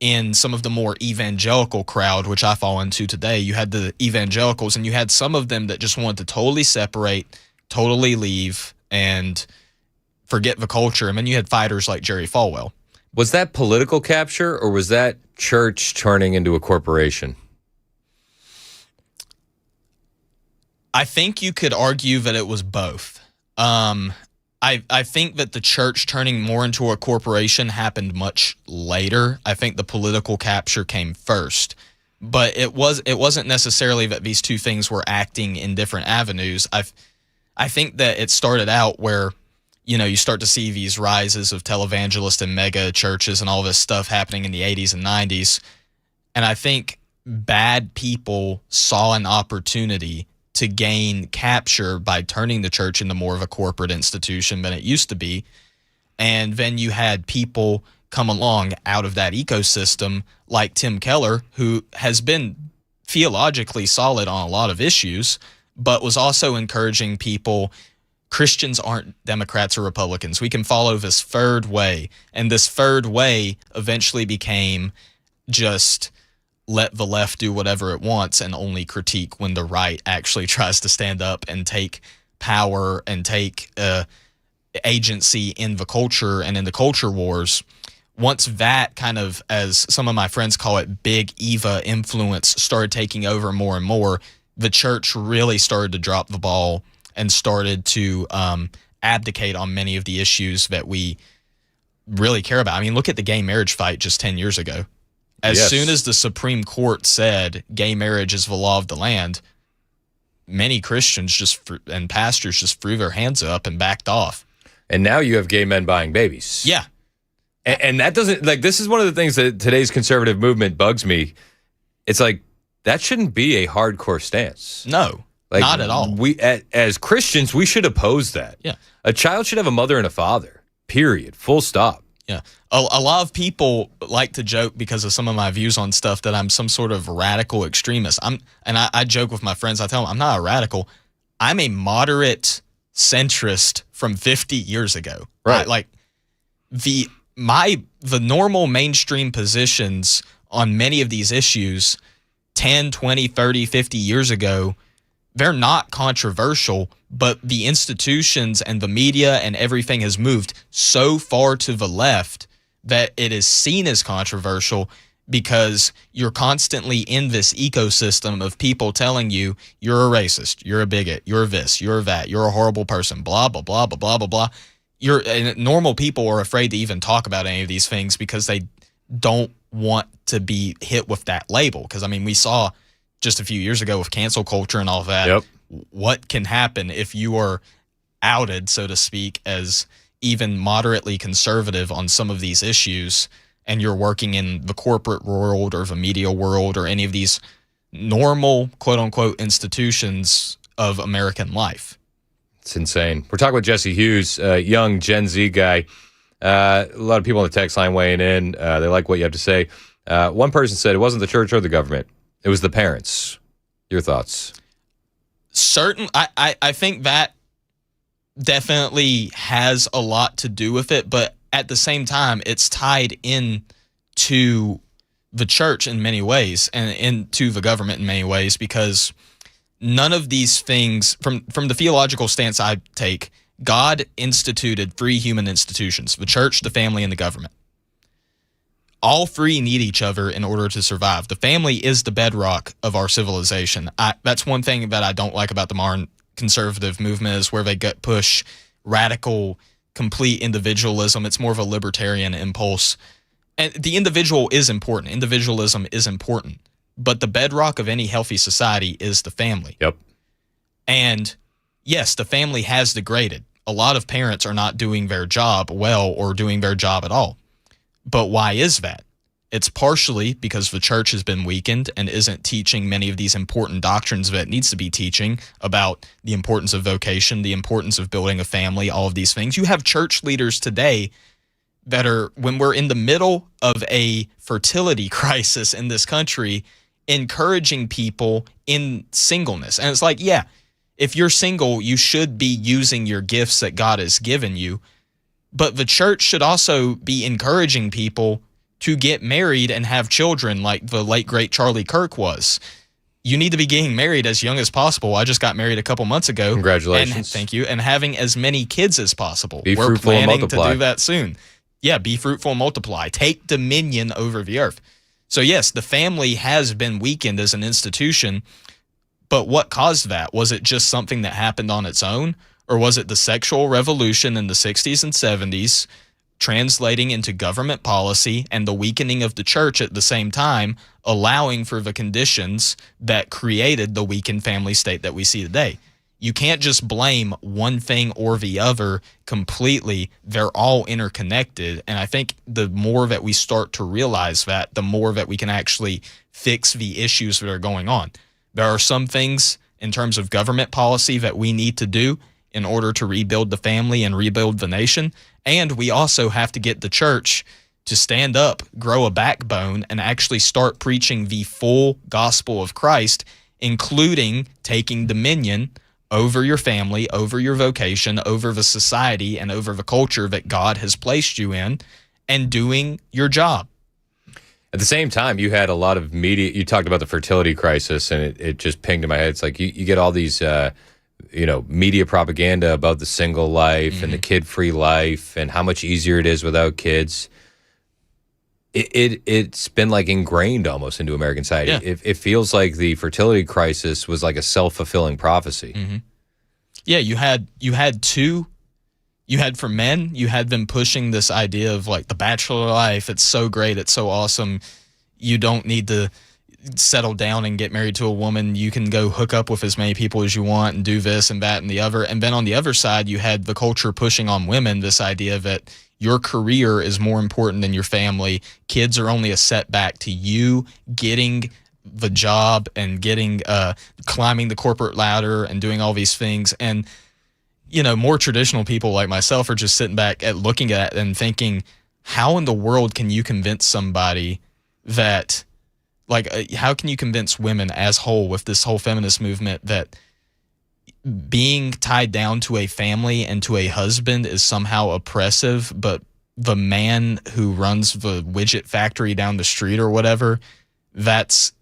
in some of the more evangelical crowd, which I fall into today. You had the evangelicals, and you had some of them that just wanted to totally separate, totally leave, and forget the culture. And then you had fighters like Jerry Falwell. Was that political capture, or was that church turning into a corporation? I think you could argue that it was both. I think that the church turning more into a corporation happened much later. I think the political capture came first. But it wasn't necessarily that these two things were acting in different avenues. I think that it started out where, you start to see these rises of televangelist and mega churches and all this stuff happening in the 80s and 90s. And I think bad people saw an opportunity to gain capture by turning the church into more of a corporate institution than it used to be. And then you had people come along out of that ecosystem like Tim Keller, who has been theologically solid on a lot of issues, but was also encouraging people, Christians aren't Democrats or Republicans. We can follow this third way. And this third way eventually became just let the left do whatever it wants and only critique when the right actually tries to stand up and take power and take agency in the culture and in the culture wars. Once that kind of, as some of my friends call it, big Eva influence started taking over more and more, the church really started to drop the ball and started to abdicate on many of the issues that we really care about. I mean, look at the gay marriage fight just 10 years ago. As soon as the Supreme Court said gay marriage is the law of the land, many Christians and pastors just threw their hands up and backed off. And now you have gay men buying babies. Yeah. And that doesn't, like, this is one of the things that today's conservative movement bugs me. It's like, that shouldn't be a hardcore stance. No, like, not at all. We, as Christians, we should oppose that. Yeah. A child should have a mother and a father, period, full stop. Yeah. A lot of people like to joke because of some of my views on stuff that I'm some sort of radical extremist. I joke with my friends. I tell them I'm not a radical. I'm a moderate centrist from 50 years ago. Right. The normal mainstream positions on many of these issues 10, 20, 30, 50 years ago, they're not controversial, but the institutions and the media and everything has moved so far to the left that it is seen as controversial because you're constantly in this ecosystem of people telling you you're a racist, you're a bigot, you're this, you're that, you're a horrible person, blah, blah, blah, blah, blah, blah, blah. And normal people are afraid to even talk about any of these things because they don't want to be hit with that label. Because, I mean, we saw just a few years ago with cancel culture and all that, what can happen if you are outed, so to speak, as even moderately conservative on some of these issues, and you're working in the corporate world or the media world or any of these normal, quote-unquote, institutions of American life. It's insane. We're talking with Jesse Hughes, a young Gen Z guy. A lot of people on the text line weighing in. They like what you have to say. One person said it wasn't the church or the government. It was the parents. Your thoughts? I think that definitely has a lot to do with it, but at the same time, it's tied in to the church in many ways and into the government in many ways, because none of these things, from the theological stance I take, God instituted three human institutions: the church, the family, and the government. All three need each other in order to survive. The family is the bedrock of our civilization. That's one thing that I don't like about the modern conservative movement, is where they push radical, complete individualism. It's more of a libertarian impulse. And the individual is important. Individualism is important. But the bedrock of any healthy society is the family. Yep. And yes, the family has degraded. A lot of parents are not doing their job well or doing their job at all. But why is that? It's partially because the church has been weakened and isn't teaching many of these important doctrines that it needs to be teaching about the importance of vocation, the importance of building a family, all of these things. You have church leaders today that are, when we're in the middle of a fertility crisis in this country, encouraging people in singleness. And it's like, yeah, if you're single, you should be using your gifts that God has given you. But the church should also be encouraging people to get married and have children, like the late, great Charlie Kirk was. You need to be getting married as young as possible. I just got married a couple months ago. Congratulations. And thank you. And having as many kids as possible. Be We're fruitful and planning multiply. to do that soon. Yeah, be fruitful and multiply. Take dominion over the earth. So yes, the family has been weakened as an institution, but what caused that? Was it just something that happened on its own? Or was it the sexual revolution in the 60s and 70s translating into government policy and the weakening of the church at the same time, allowing for the conditions that created the weakened family state that we see today? You can't just blame one thing or the other completely. They're all interconnected. And I think the more that we start to realize that, the more that we can actually fix the issues that are going on. There are some things in terms of government policy that we need to do in order to rebuild the family and rebuild the nation. And we also have to get the church to stand up, grow a backbone, and actually start preaching the full gospel of Christ, including taking dominion over your family, over your vocation, over the society, and over the culture that God has placed you in, and doing your job. At the same time, you had a lot of media. You talked about the fertility crisis, and it just pinged in my head. It's like you get all these media propaganda about the single life and the kid-free life and how much easier it is without kids. It's been like ingrained almost into American society. Yeah. It feels like the fertility crisis was like a self-fulfilling prophecy. Yeah, you had for men, you had them pushing this idea of like the bachelor life. It's so great. It's so awesome. You don't need to settle down and get married to a woman. You can go hook up with as many people as you want and do this and that and the other. And then on the other side, you had the culture pushing on women this idea that your career is more important than your family. Kids are only a setback to you getting the job and getting climbing the corporate ladder and doing all these things. And more traditional people like myself are just sitting back at looking at it and thinking, how in the world can you convince somebody that, how can you convince women as whole with this whole feminist movement that being tied down to a family and to a husband is somehow oppressive, but the man who runs the widget factory down the street or whatever, that's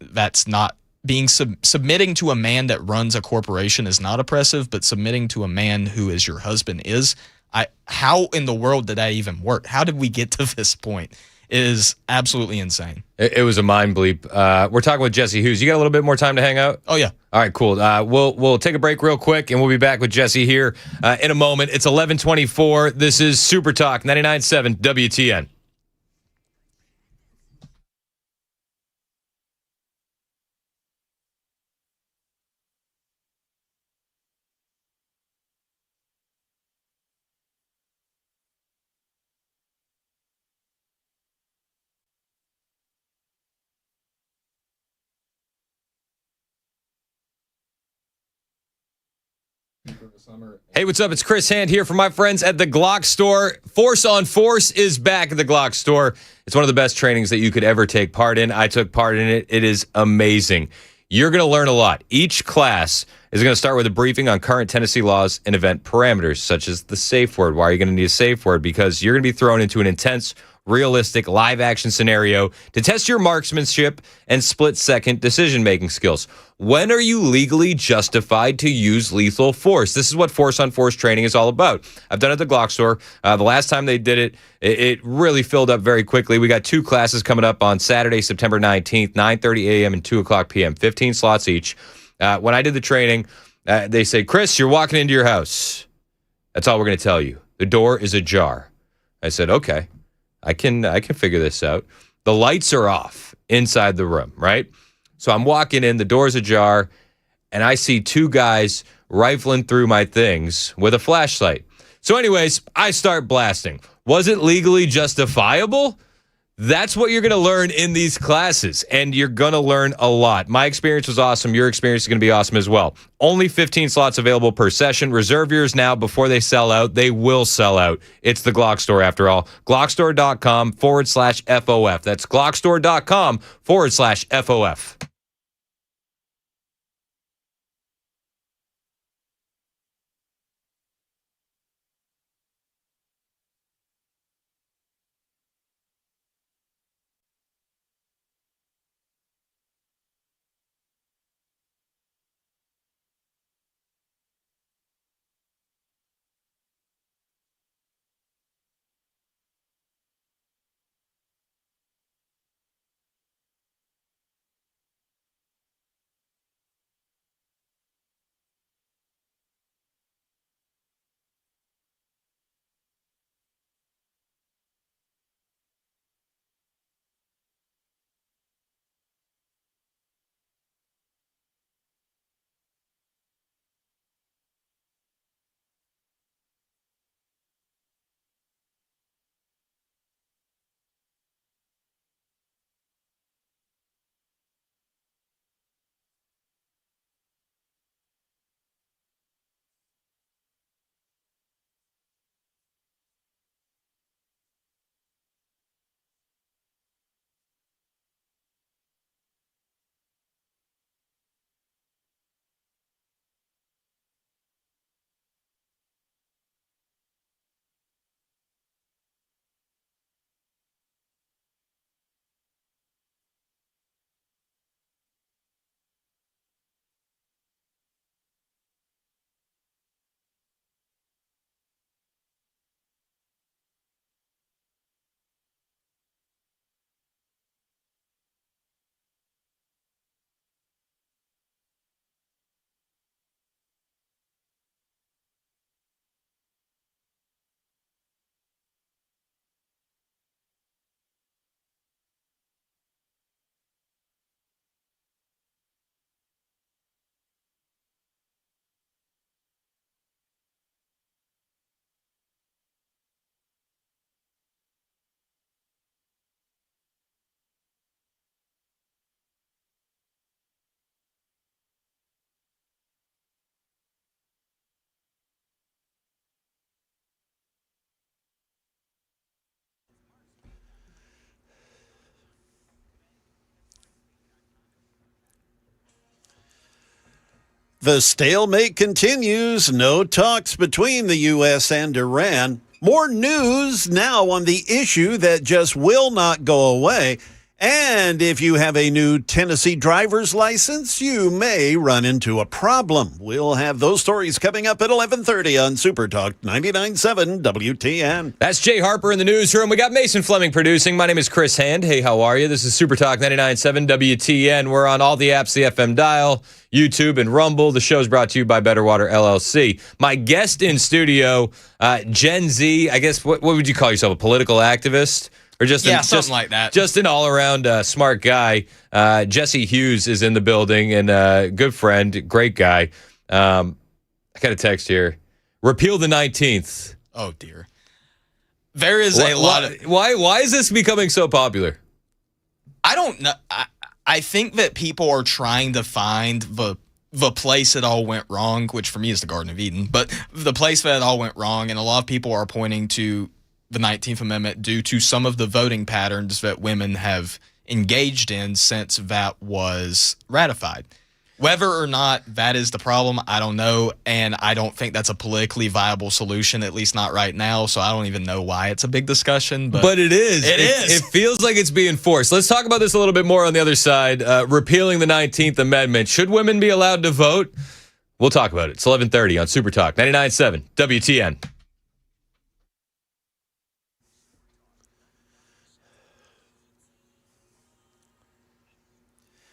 not being submitting to a man that runs a corporation is not oppressive, but submitting to a man who is your husband is. How in the world did that even work? How did we get to this point? It is absolutely insane. It was a mind bleep. We're talking with Jesse Hughes. You got a little bit more time to hang out? Oh, yeah. All right, cool. We'll take a break real quick, and we'll be back with Jesse here in a moment. It's 11:24. This is Super Talk 99.7 WTN. Hey, what's up? It's Chris Hand here from my friends at the Glock Store. Force on Force is back at the Glock Store. It's one of the best trainings that you could ever take part in. I took part in it. It is amazing. You're going to learn a lot. Each class is going to start with a briefing on current Tennessee laws and event parameters, such as the safe word. Why are you going to need a safe word? Because you're going to be thrown into an intense, realistic, live-action scenario to test your marksmanship and split-second decision-making skills. When are you legally justified to use lethal force? This is what force-on-force training is all about. I've done it at the Glock Store. The last time they did it, it really filled up very quickly. We got 2 classes coming up on Saturday, September 19th, 9:30 a.m. and 2 o'clock p.m., 15 slots each. When I did the training, they said, Chris, you're walking into your house. That's all we're going to tell you. The door is ajar. I said, okay. I can figure this out. The lights are off inside the room, right? So I'm walking in, the door's ajar, and I see 2 guys rifling through my things with a flashlight. So anyways, I start blasting. Was it legally justifiable? That's what you're going to learn in these classes, and you're going to learn a lot. My experience was awesome. Your experience is going to be awesome as well. Only 15 slots available per session. Reserve yours now before they sell out. They will sell out. It's the Glock Store after all. Glockstore.com/FOF. That's Glockstore.com/FOF. The stalemate continues. No talks between the U.S. and Iran. More news now on the issue that just will not go away. And if you have a new Tennessee driver's license, you may run into a problem. We'll have those stories coming up at 11:30 on Super Talk 99.7 WTN. That's Jay Harper in the newsroom. We got Mason Fleming producing. My name is Chris Hand. Hey, how are you? This is Super Talk 99.7 WTN. We're on all the apps, the FM dial, YouTube, and Rumble. The show's brought to you by Better Water LLC. My guest in studio, Gen Z, I guess, what would you call yourself, a political activist? Or something like that. Just an all-around smart guy. Jesse Hughes is in the building, and good friend, great guy. I got a text here. Repeal the 19th. Oh, dear. There is a lot of... Why is this becoming so popular? I don't know. I think that people are trying to find the place it all went wrong, which for me is the Garden of Eden, but the place that it all went wrong, and a lot of people are pointing to the 19th Amendment due to some of the voting patterns that women have engaged in since that was ratified. Whether or not that is the problem, I don't know, and I don't think that's a politically viable solution, at least not right now, so I don't even know why it's a big discussion. But it is. It is. It feels like it's being forced. Let's talk about this a little bit more on the other side. Repealing the 19th Amendment. Should women be allowed to vote? We'll talk about it. It's 11:30 on Super Talk 99.7 WTN.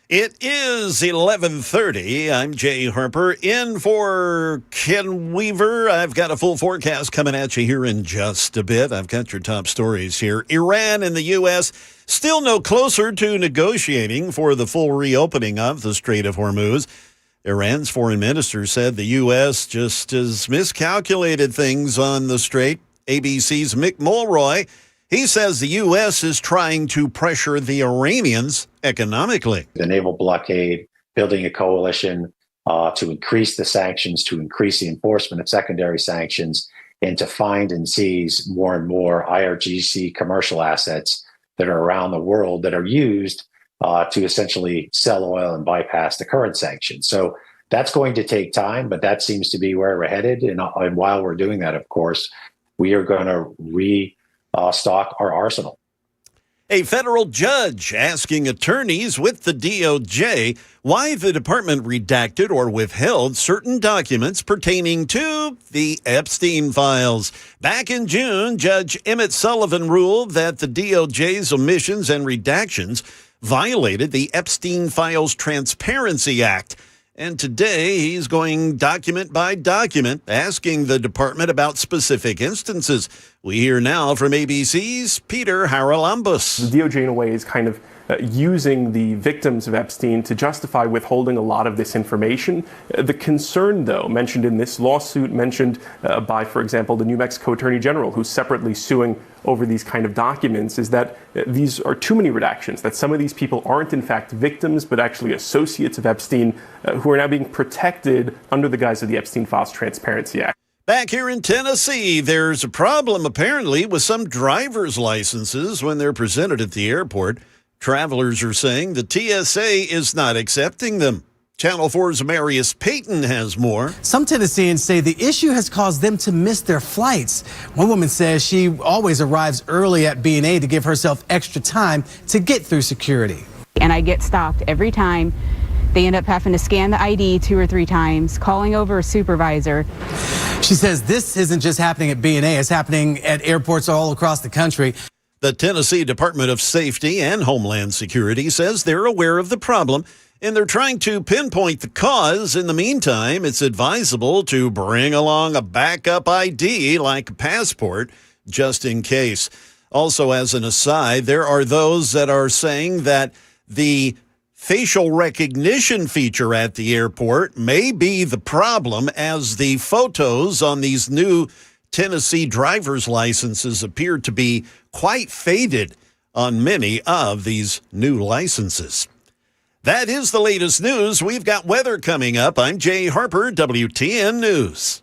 It is 11:30. I'm Jay Harper in for Ken Weaver. I've got a full forecast coming at you here in just a bit. I've got your top stories here. Iran and the U.S. still no closer to negotiating for the full reopening of the Strait of Hormuz. Iran's foreign minister said the U.S. just has miscalculated things on the strait. ABC's Mick Mulroy, he says the U.S. is trying to pressure the Iranians economically. The naval blockade, building a coalition to increase the sanctions, to increase the enforcement of secondary sanctions, and to find and seize more and more IRGC commercial assets that are around the world that are used to essentially sell oil and bypass the current sanctions. So that's going to take time, but that seems to be where we're headed. And while we're doing that, of course, we are going to restock our arsenal. A federal judge asking attorneys with the DOJ why the department redacted or withheld certain documents pertaining to the Epstein files. Back in June, Judge Emmett Sullivan ruled that the DOJ's omissions and redactions violated the Epstein Files Transparency Act. And today, he's going document by document, asking the department about specific instances. We hear now from ABC's Peter Haralambous. The DOJ, in a way, is kind of using the victims of Epstein to justify withholding a lot of this information. The concern, though, mentioned in this lawsuit, mentioned by, for example, the New Mexico Attorney General, who's separately suing over these kind of documents, is that these are too many redactions, that some of these people aren't in fact victims, but actually associates of Epstein who are now being protected under the guise of the Epstein Files Transparency Act. Back here in Tennessee, there's a problem apparently with some driver's licenses when they're presented at the airport. Travelers are saying the TSA is not accepting them. Channel 4's Marius Payton has more. Some Tennesseans say the issue has caused them to miss their flights. One woman says she always arrives early at B&A to give herself extra time to get through security. And I get stopped every time. They end up having to scan the ID 2 or 3 times, calling over a supervisor. She says this isn't just happening at B&A, it's happening at airports all across the country. The Tennessee Department of Safety and Homeland Security says they're aware of the problem and they're trying to pinpoint the cause. In the meantime, it's advisable to bring along a backup ID like a passport just in case. Also, as an aside, there are those that are saying that the facial recognition feature at the airport may be the problem, as the photos on these new Tennessee driver's licenses appear to be quite faded on many of these new licenses. That is the latest news. We've got weather coming up. I'm Jay Harper, WTN News.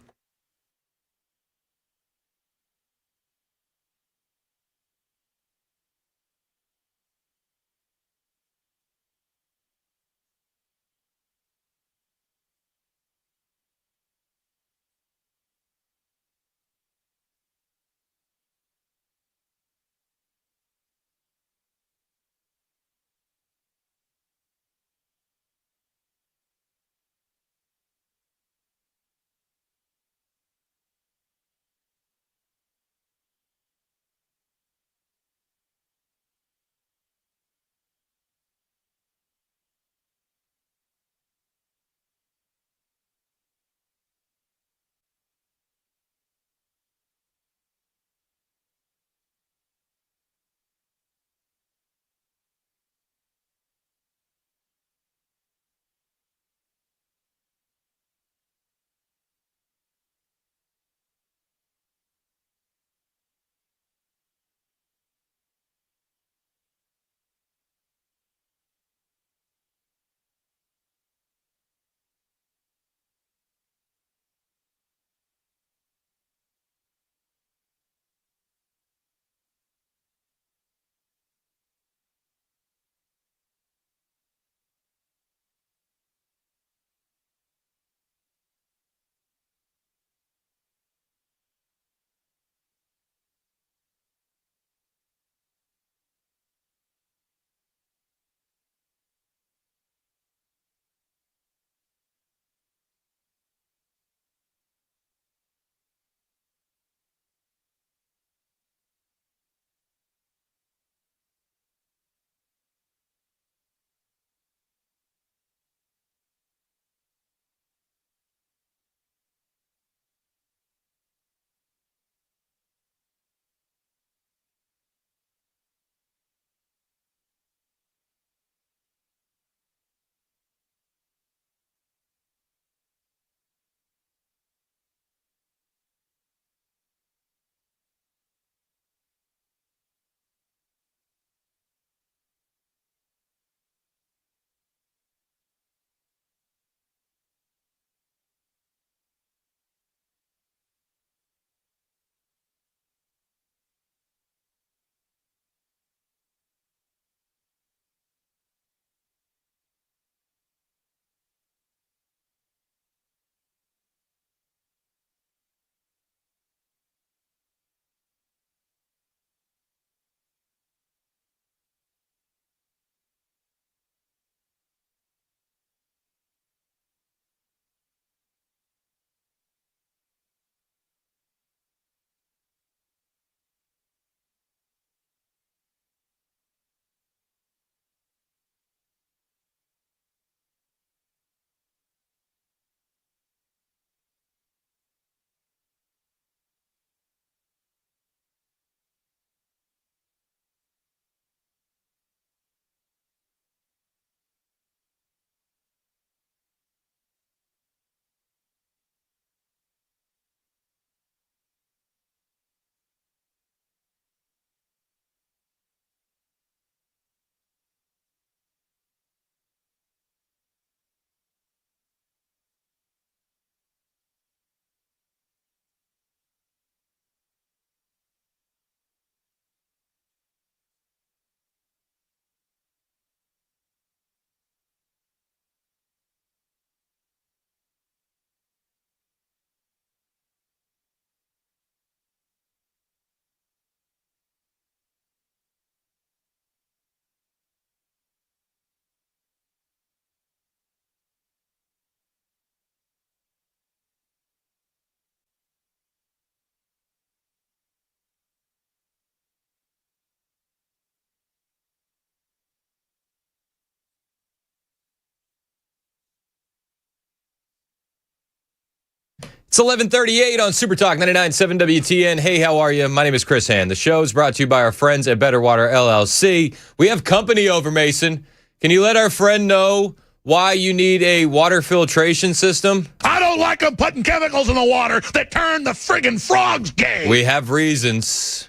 11:38 on Super Talk 99.7 WTN. Hey, how are you? My name is Chris Hand. The show is brought to you by our friends at Better Water LLC. We have company over, Mason. Can you let our friend know why you need a water filtration system? I don't like them putting chemicals in the water that turn the friggin' frogs gay. We have reasons.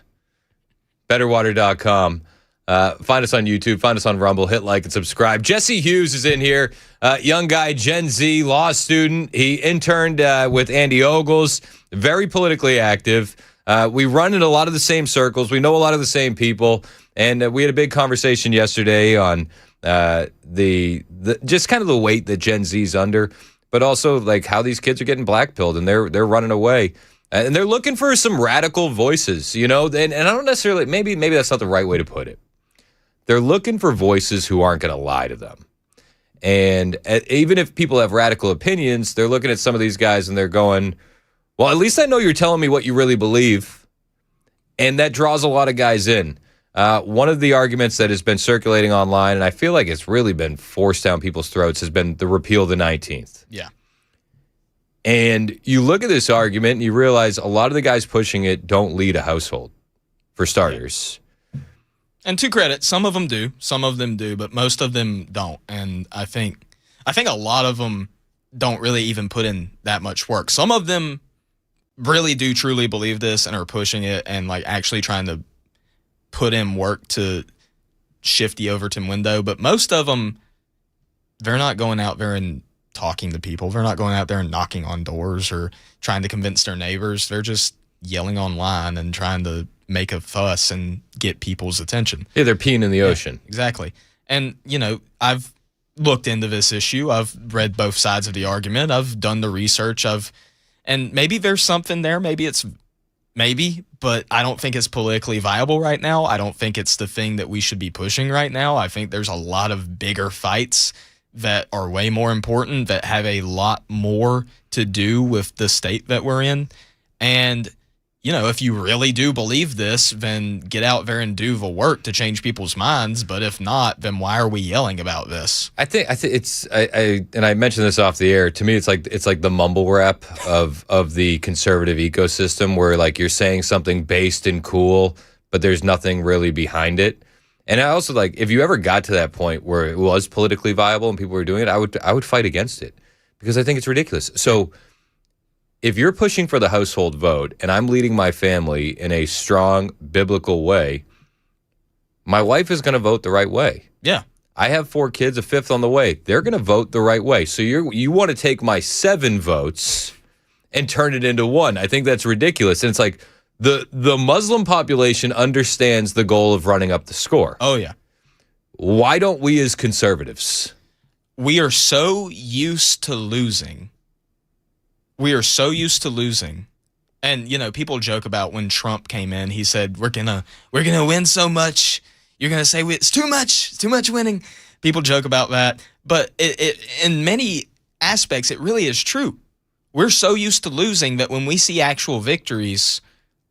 BetterWater.com. Find us on YouTube. Find us on Rumble. Hit like and subscribe. Jesse Hughes is in here. Young guy, Gen Z, law student. He interned with Andy Ogles. Very politically active. We run in a lot of the same circles. We know a lot of the same people. And we had a big conversation yesterday on the just kind of the weight that Gen Z's under, but also like how these kids are getting blackpilled and they're running away. And they're looking for some radical voices, you know, and I don't necessarily, maybe that's not the right way to put it. They're looking for voices who aren't going to lie to them. And even if people have radical opinions, they're looking at some of these guys and they're going, well, at least I know you're telling me what you really believe. And that draws a lot of guys in. One of the arguments that has been circulating online, and I feel like it's really been forced down people's throats, has been the repeal of the 19th. Yeah. And you look at this argument and you realize a lot of the guys pushing it don't lead a household, for starters. And to credit, some of them do, but most of them don't. And I think a lot of them don't really even put in that much work. Some of them really do truly believe this and are pushing it and like actually trying to put in work to shift the Overton window. But most of them, they're not going out there and talking to people. They're not going out there and knocking on doors or trying to convince their neighbors. They're just yelling online and trying to make a fuss and get people's attention. Yeah, they're peeing in the ocean. Exactly. And, you know, I've looked into this issue. I've read both sides of the argument. I've done the research. And maybe there's something there. Maybe, but I don't think it's politically viable right now. I don't think it's the thing that we should be pushing right now. I think there's a lot of bigger fights that are way more important, that have a lot more to do with the state that we're in. And, you know, if you really do believe this, then get out there and do the work to change people's minds. But if not, then why are we yelling about this? I think it's and I mentioned this off the air. To me, it's like the mumble rap of the conservative ecosystem, where like you're saying something based and cool, but there's nothing really behind it. And I also like, if you ever got to that point where it was politically viable and people were doing it, I would fight against it because I think it's ridiculous. So if you're pushing for the household vote and I'm leading my family in a strong biblical way, my wife is going to vote the right way. Yeah. I have 4 kids, a 5th on the way. They're going to vote the right way. So you want to take my 7 votes and turn it into 1. I think that's ridiculous. And it's like the Muslim population understands the goal of running up the score. Oh, yeah. Why don't we as conservatives? We are so used to losing. And, you know, people joke about when Trump came in, he said, we're gonna win so much. You're going to say it's too much winning. People joke about that. But it in many aspects, it really is true. We're so used to losing that when we see actual victories,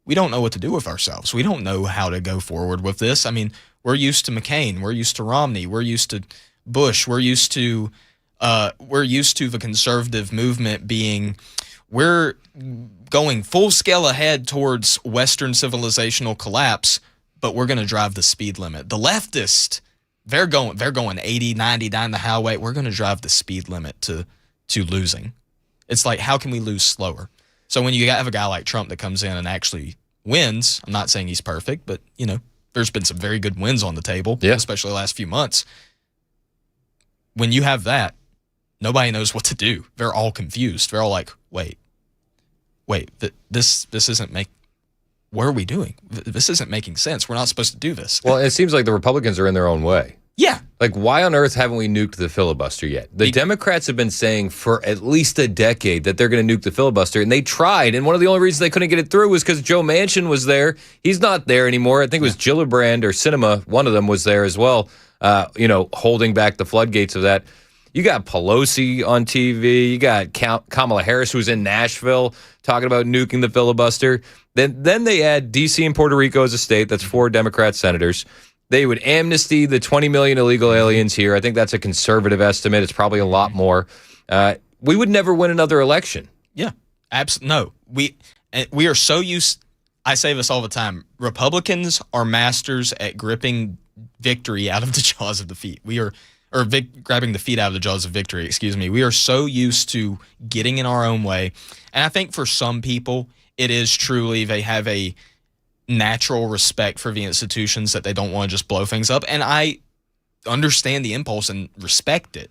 we don't know what to do with ourselves. We don't know how to go forward with this. I mean, we're used to McCain. We're used to Romney. We're used to Bush. We're used to the conservative movement being, we're going full scale ahead towards Western civilizational collapse, but we're going to drive the speed limit. The leftists, they're going 80, 90 down the highway. We're going to drive the speed limit to losing. It's like, how can we lose slower? So when you have a guy like Trump that comes in and actually wins, I'm not saying he's perfect, but, you know, there's been some very good wins on the table, especially the last few months. When you have that, nobody knows what to do. They're all confused. They're all like, wait, this isn't what are we doing? This isn't making sense. We're not supposed to do this. Well, it seems like the Republicans are in their own way. Yeah. Like, why on earth haven't we nuked the filibuster yet? The Democrats have been saying for at least a decade that they're going to nuke the filibuster, and they tried. And one of the only reasons they couldn't get it through was because Joe Manchin was there. He's not there anymore. I think it was Gillibrand or Sinema, one of them was there as well, holding back the floodgates of that. You got Pelosi on TV. You got Kamala Harris, who's in Nashville, talking about nuking the filibuster. Then they add D.C. and Puerto Rico as a state. That's 4 Democrat senators. They would amnesty the 20 million illegal aliens here. I think that's a conservative estimate. It's probably a lot more. We would never win another election. Yeah. No, we are so used. I say this all the time. Republicans are masters at gripping victory out of the jaws of defeat. Grabbing defeat out of the jaws of victory. Excuse me. We are so used to getting in our own way, and I think for some people, it is truly they have a natural respect for the institutions that they don't want to just blow things up, and I understand the impulse and respect it.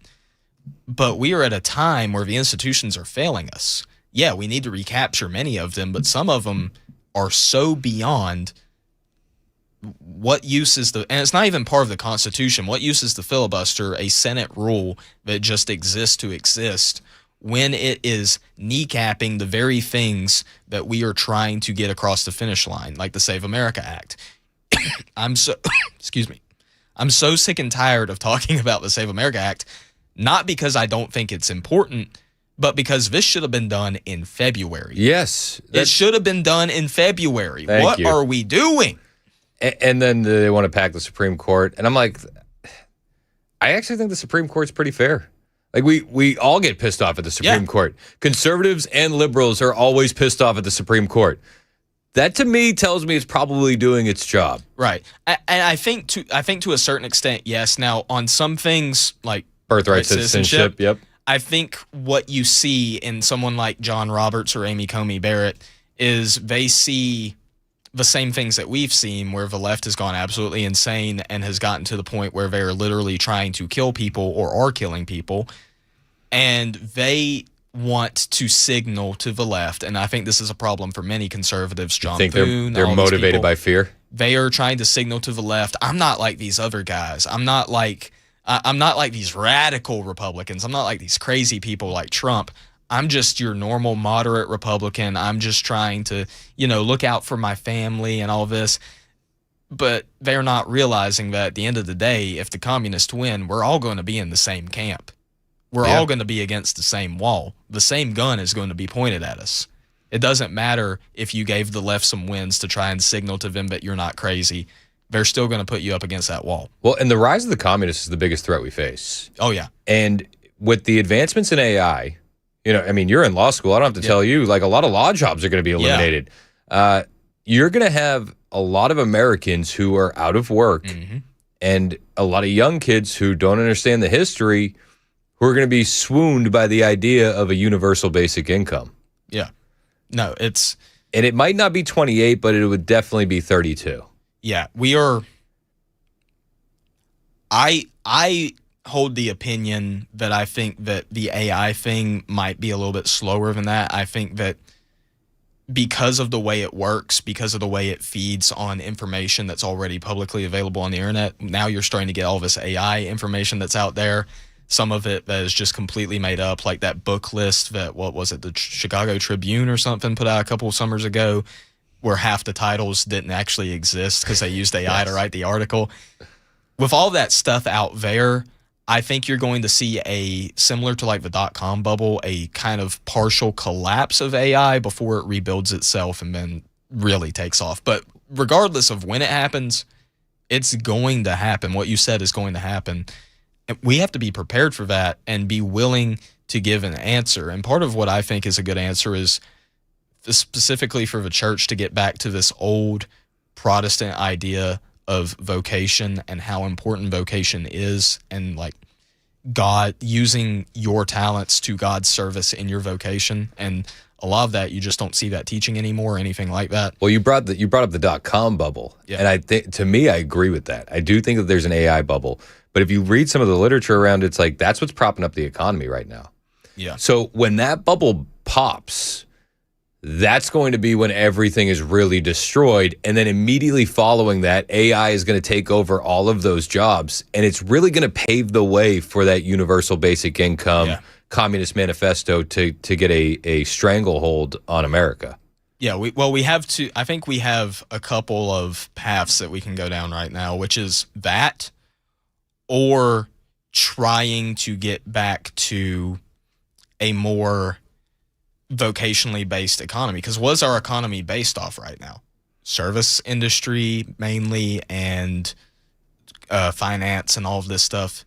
But we are at a time where the institutions are failing us. Yeah, we need to recapture many of them, but some of them are so beyond. What use is and it's not even part of the Constitution, what use is the filibuster, a Senate rule that just exists to exist, when it is kneecapping the very things that we are trying to get across the finish line, like the Save America Act. Excuse me. I'm so sick and tired of talking about the Save America Act, not because I don't think it's important, but because this should have been done in February. Yes. It should have been done in February. What are we doing? And then they want to pack the Supreme Court. And I'm like, I actually think the Supreme Court's pretty fair. Like, we all get pissed off at the Supreme Court. Conservatives and liberals are always pissed off at the Supreme Court. That, to me, tells me it's probably doing its job. Right. And I think to a certain extent, yes. Now, on some things, like birthright citizenship, yep. I think what you see in someone like John Roberts or Amy Coney Barrett is they see the same things that we've seen, where the left has gone absolutely insane and has gotten to the point where they're literally trying to kill people or are killing people. And they want to signal to the left. And I think this is a problem for many conservatives. John Thune, they're motivated by fear. They are trying to signal to the left, I'm not like these other guys. I'm not like these radical Republicans. I'm not like these crazy people like Trump. I'm just your normal moderate Republican. I'm just trying to, look out for my family and all this. But they're not realizing that at the end of the day, if the communists win, we're all going to be in the same camp. We're all going to be against the same wall. The same gun is going to be pointed at us. It doesn't matter if you gave the left some wins to try and signal to them that you're not crazy. They're still going to put you up against that wall. Well, and the rise of the communists is the biggest threat we face. Oh, yeah. And with the advancements in AI, you're in law school. I don't have to tell you, like, a lot of law jobs are going to be eliminated. Yeah. You're going to have a lot of Americans who are out of work and a lot of young kids who don't understand the history who are going to be swooned by the idea of a universal basic income. Yeah. No, and it might not be 28, but it would definitely be 32. Yeah, we are. I hold the opinion that I think that the AI thing might be a little bit slower than that. I think that because of the way it works, because of the way it feeds on information that's already publicly available on the internet, now you're starting to get all this AI information that's out there. Some of it that is just completely made up, like that book list that, the Chicago Tribune or something put out a couple of summers ago, where half the titles didn't actually exist because they used AI to write the article. With all that stuff out there, I think you're going to see similar to like the .com bubble, a kind of partial collapse of AI before it rebuilds itself and then really takes off. But regardless of when it happens, it's going to happen. What you said is going to happen. And we have to be prepared for that and be willing to give an answer. And part of what I think is a good answer is specifically for the church to get back to this old Protestant idea of vocation and how important vocation is, and like God using your talents to God's service in your vocation. And a lot of that, you just don't see that teaching anymore or anything like that. Well, you brought up the .com bubble. Yeah. And I think, to me, I agree with that. I do think that there's an AI bubble. But if you read some of the literature around it, it's like that's what's propping up the economy right now. Yeah. So when that bubble pops, that's going to be when everything is really destroyed. And then immediately following that, AI is going to take over all of those jobs. And it's really going to pave the way for that universal basic income communist manifesto to get a stranglehold on America. Yeah, I think we have a couple of paths that we can go down right now, which is that or trying to get back to a more vocationally based economy. Because what is our economy based off right now? Service industry mainly, and finance and all of this stuff.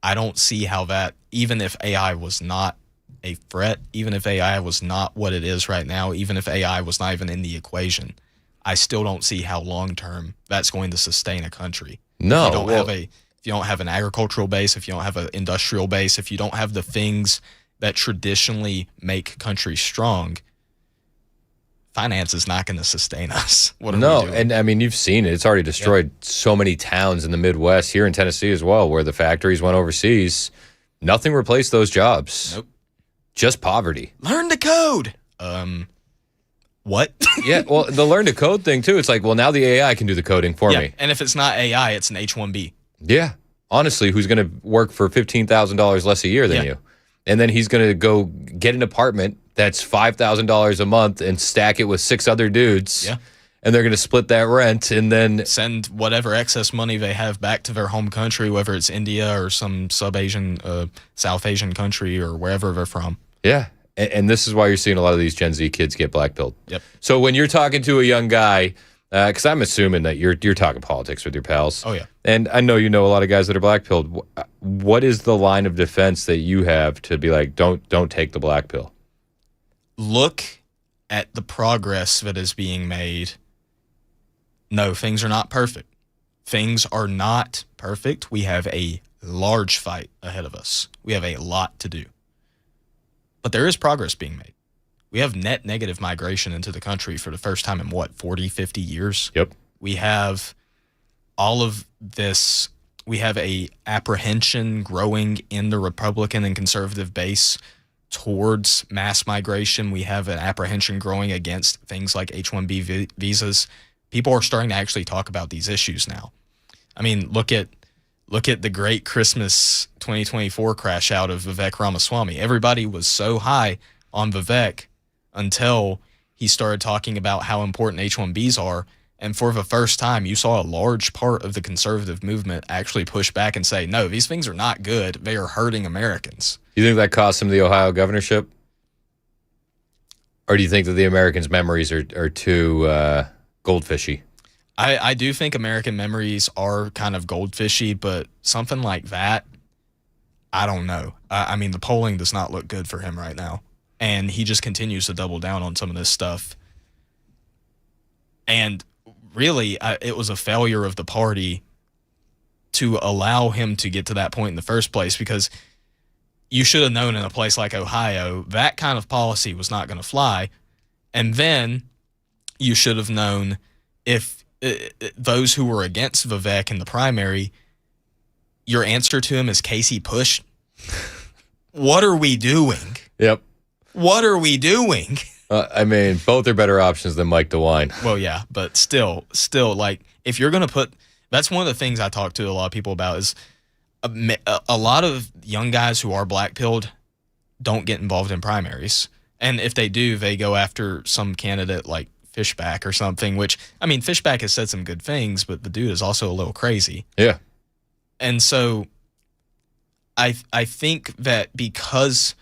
I don't see how that, even if AI was not a threat, even if AI was not what it is right now, even if AI was not even in the equation, I still don't see how long-term that's going to sustain a country. No. If you don't have an agricultural base, if you don't have an industrial base, if you don't have the things that traditionally make countries strong, finance is not going to sustain us. What are we doing? And I mean, you've seen it. It's already destroyed so many towns in the Midwest, here in Tennessee as well, where the factories went overseas. Nothing replaced those jobs. Nope. Just poverty. Learn to code. What? Yeah, well, the learn to code thing, too. It's like, well, now the AI can do the coding for me. And if it's not AI, it's an H-1B. Yeah. Honestly, who's going to work for $15,000 less a year than you? And then he's going to go get an apartment that's $5,000 a month and stack it with 6 other dudes. Yeah. And they're going to split that rent and then send whatever excess money they have back to their home country, whether it's India or some sub-Asian, South Asian country or wherever they're from. Yeah. And this is why you're seeing a lot of these Gen Z kids get blackpilled. Yep. So when you're talking to a young guy, because I'm assuming that you're talking politics with your pals. Oh, yeah. And I know you know a lot of guys that are blackpilled. What is the line of defense that you have to be like, don't take the black pill? Look at the progress that is being made. No, things are not perfect. Things are not perfect. We have a large fight ahead of us. We have a lot to do. But there is progress being made. We have net negative migration into the country for the first time in, 40, 50 years? Yep. We have all of this. We have a apprehension growing in the Republican and conservative base towards mass migration. We have an apprehension growing against things like H-1B visas. People are starting to actually talk about these issues now. I mean, look at the great Christmas 2024 crash out of Vivek Ramaswamy. Everybody was so high on Vivek until he started talking about how important H-1Bs are. And for the first time, you saw a large part of the conservative movement actually push back and say, no, these things are not good. They are hurting Americans. You think that cost him the Ohio governorship? Or do you think that the Americans' memories are too goldfishy? I do think American memories are kind of goldfishy, but something like that, I don't know. I mean, the polling does not look good for him right now. And he just continues to double down on some of this stuff. And really, it was a failure of the party to allow him to get to that point in the first place, because you should have known in a place like Ohio, that kind of policy was not going to fly. And then you should have known if those who were against Vivek in the primary, your answer to him is Casey Push. What are we doing? Yep. What are we doing? I mean, both are better options than Mike DeWine. Well, yeah, but still, like, if you're going to put, that's one of the things I talk to a lot of people about is a lot of young guys who are black-pilled don't get involved in primaries. And if they do, they go after some candidate like Fishback or something, which, I mean, Fishback has said some good things, but the dude is also a little crazy. Yeah. And so I think that because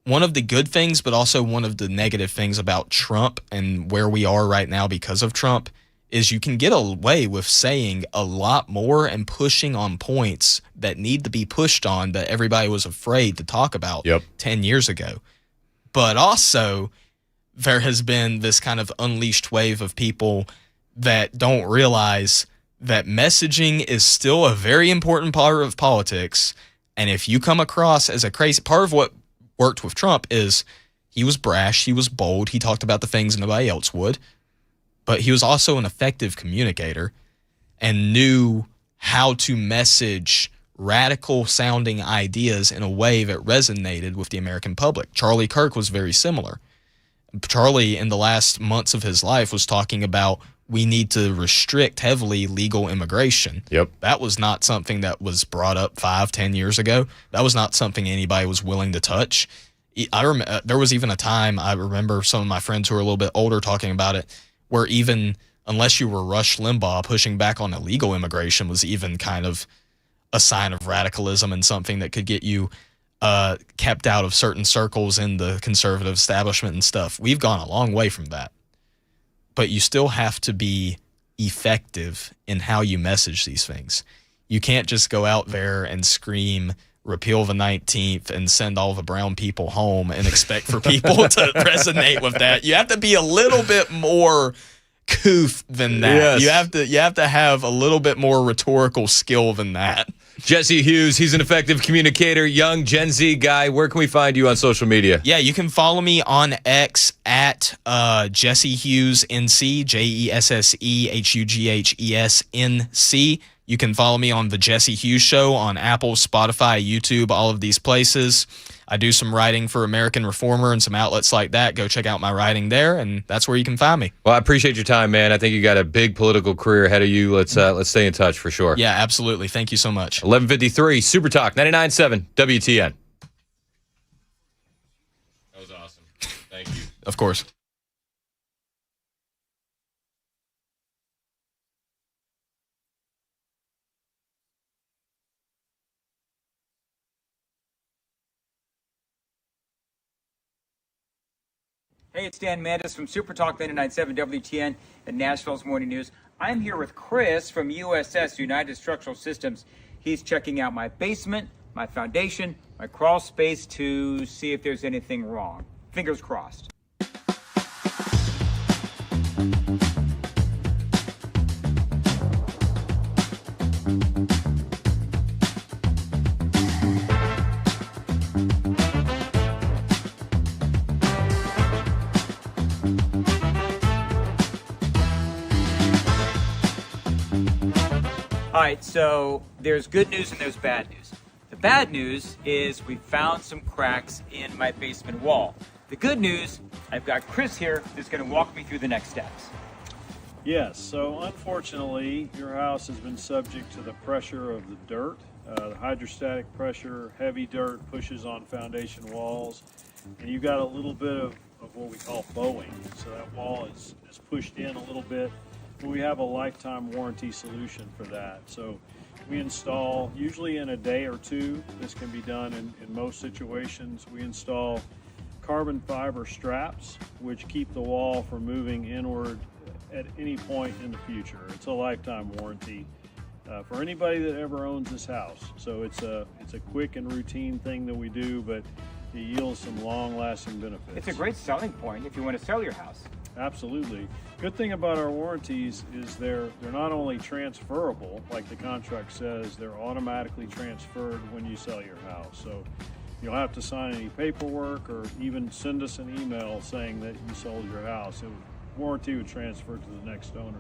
one of the good things, but also one of the negative things about Trump and where we are right now because of Trump is you can get away with saying a lot more and pushing on points that need to be pushed on that everybody was afraid to talk about 10 years ago. But also, there has been this kind of unleashed wave of people that don't realize that messaging is still a very important part of politics. And if you come across as a crazy, part of what worked with Trump is he was brash, he was bold, he talked about the things nobody else would, but he was also an effective communicator and knew how to message radical sounding ideas in a way that resonated with the American public. Charlie Kirk was very similar. Charlie, in the last months of his life, was talking about we need to restrict heavily legal immigration. Yep. That was not something that was brought up 5-10 years ago. That was not something anybody was willing to touch. There was even a time, I remember some of my friends who were a little bit older talking about it, where even unless you were Rush Limbaugh, pushing back on illegal immigration was even kind of a sign of radicalism and something that could get you kept out of certain circles in the conservative establishment and stuff. We've gone a long way from that. But you still have to be effective in how you message these things. You can't just go out there and scream repeal the 19th and send all the brown people home and expect for people to resonate with that. You have to be a little bit more couth than that. Yes. You have to have a little bit more rhetorical skill than that. Jesse Hughes, he's an effective communicator, young Gen Z guy. Where can we find you on social media? Yeah, you can follow me on X at Jesse Hughes NC, JESSEHUGHESNC. You can follow me on The Jesse Hughes Show on Apple, Spotify, YouTube, all of these places. I do some writing for American Reformer and some outlets like that. Go check out my writing there, and that's where you can find me. Well, I appreciate your time, man. I think you got a big political career ahead of you. Let's stay in touch for sure. Yeah, absolutely. Thank you so much. 11:53 Super Talk 99.7 WTN. That was awesome. Thank you. Of course. Hey, it's Dan Mandis from Super Talk 99.7 WTN and Nashville's Morning News. I'm here with Chris from USS, United Structural Systems. He's checking out my basement, my foundation, my crawl space to see if there's anything wrong. Fingers crossed. All right, so there's good news and there's bad news. The bad news is we found some cracks in my basement wall. The good news, I've got Chris here who's going to walk me through the next steps. Yes, so unfortunately, your house has been subject to the pressure of the dirt. The hydrostatic pressure, heavy dirt pushes on foundation walls, and you've got a little bit of what we call bowing. So that wall is pushed in a little bit. We have a lifetime warranty solution for that. So we install, usually in a day or two, this can be done in most situations, we install carbon fiber straps, which keep the wall from moving inward at any point in the future. It's a lifetime warranty for anybody that ever owns this house. So it's a quick and routine thing that we do, but it yields some long-lasting benefits. It's a great selling point if you want to sell your house. Absolutely. Good thing about our warranties is they're not only transferable, like the contract says, they're automatically transferred when you sell your house. So you don't have to sign any paperwork or even send us an email saying that you sold your house. Warranty would transfer to the next owner.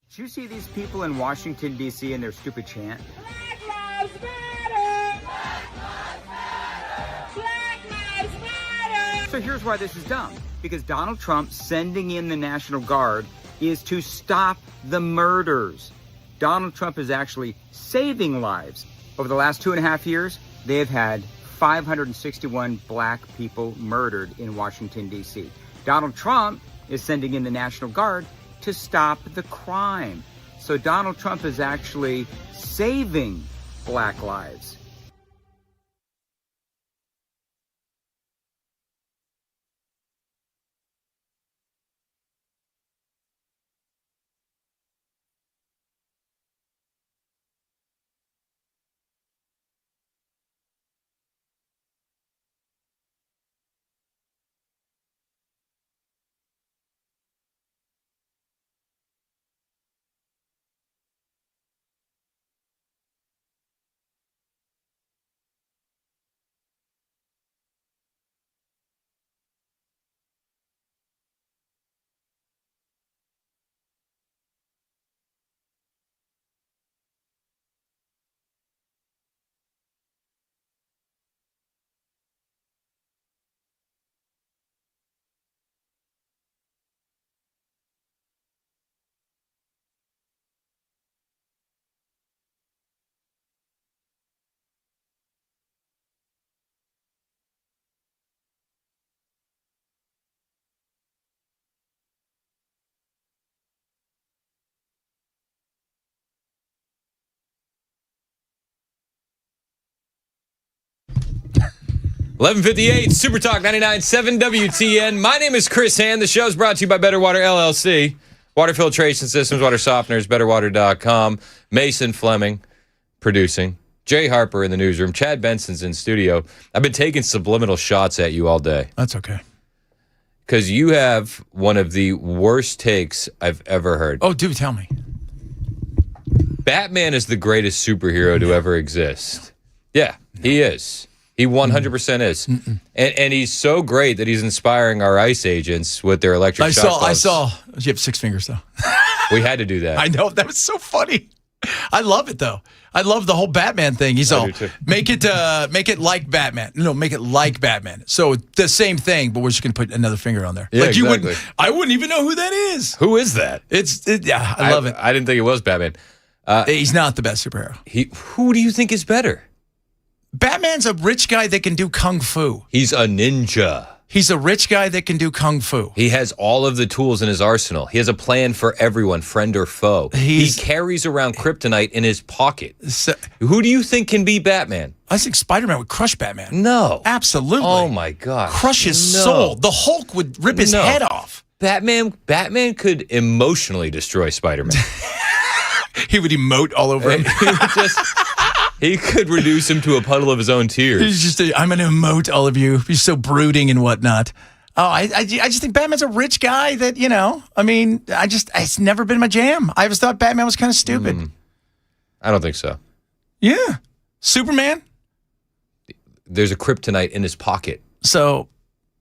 Did you see these people in Washington, D.C. and their stupid chant? Black Lives Matter! Black Lives Matter! Black Lives Matter! So here's why this is dumb. Because Donald Trump sending in the National Guard is to stop the murders. Donald Trump is actually saving lives. Over the last 2.5 years, they have had 561 black people murdered in Washington, D.C. Donald Trump is sending in the National Guard to stop the crime. So Donald Trump is actually saving black lives. 11:58, Super Talk 99.7 WTN. My name is Chris Hand. The show's brought to you by Better Water LLC. Water filtration systems, water softeners, betterwater.com. Mason Fleming producing. Jay Harper in the newsroom. Chad Benson's in studio. I've been taking subliminal shots at you all day. That's okay. Because you have one of the worst takes I've ever heard. Oh, dude, tell me. Batman is the greatest superhero to ever exist. Yeah, he is. He 100% is. And he's so great that he's inspiring our ICE agents with their electric shock pumps. I saw. You have 6 fingers, though. We had to do that. I know. That was so funny. I love it, though. I love the whole Batman thing. He's all, make it like Batman. No, make it like Batman. So the same thing, but we're just going to put another finger on there. Yeah, like exactly. I wouldn't even know who that is. Who is that? Yeah, I love it. I didn't think it was Batman. He's not the best superhero. Who do you think is better? Batman's a rich guy that can do kung fu. He's a ninja. He's a rich guy that can do kung fu. He has all of the tools in his arsenal. He has a plan for everyone, friend or foe. He carries around kryptonite in his pocket. Who do you think can be Batman? I think Spider-Man would crush Batman. No. Absolutely. Oh, my God. Crush his soul. The Hulk would rip his head off. Batman could emotionally destroy Spider-Man. He would emote all over him. He could reduce him to a puddle of his own tears. He's just, I'm going to emote all of you. He's so brooding and whatnot. Oh, I just think Batman's a rich guy that, it's never been my jam. I always thought Batman was kind of stupid. I don't think so. Yeah. Superman? There's a kryptonite in his pocket. So,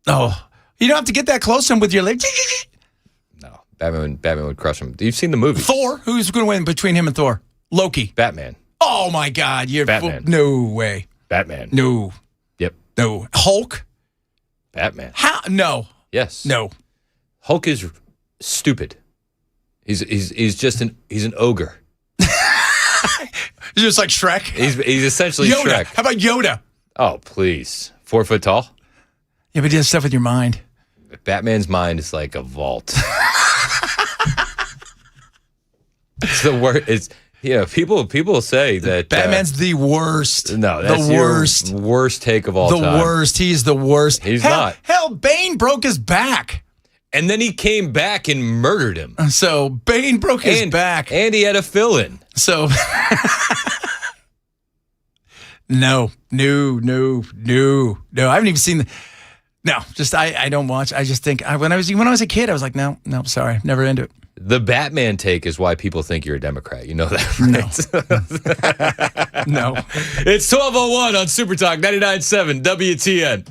you don't have to get that close to him with your leg. No, Batman would crush him. You've seen the movie. Thor? Who's going to win between him and Thor? Loki. Batman. Oh, my God. You're Batman. No way. Batman. No. Yep. No. Hulk? Batman. How? No. Yes. No. Hulk is stupid. He's an ogre. He's just like Shrek. He's essentially Yoda. Shrek. How about Yoda? Oh, please. 4 foot tall? Yeah, but he does stuff with your mind. Batman's mind is like a vault. It's the worst. People say that Batman's the worst. No, that's the worst. Your worst take of all time. The worst. He's the worst. He's not. Hell, Bane broke his back. And then he came back and murdered him. So Bane broke his back. And he had a fill-in. So No. I haven't even seen I don't watch. I just think when I was a kid, I was like, no, sorry, never into it. The Batman take is why people think you're a Democrat. You know that, right? No. It's 12:01 on Super Talk 99.7 WTN.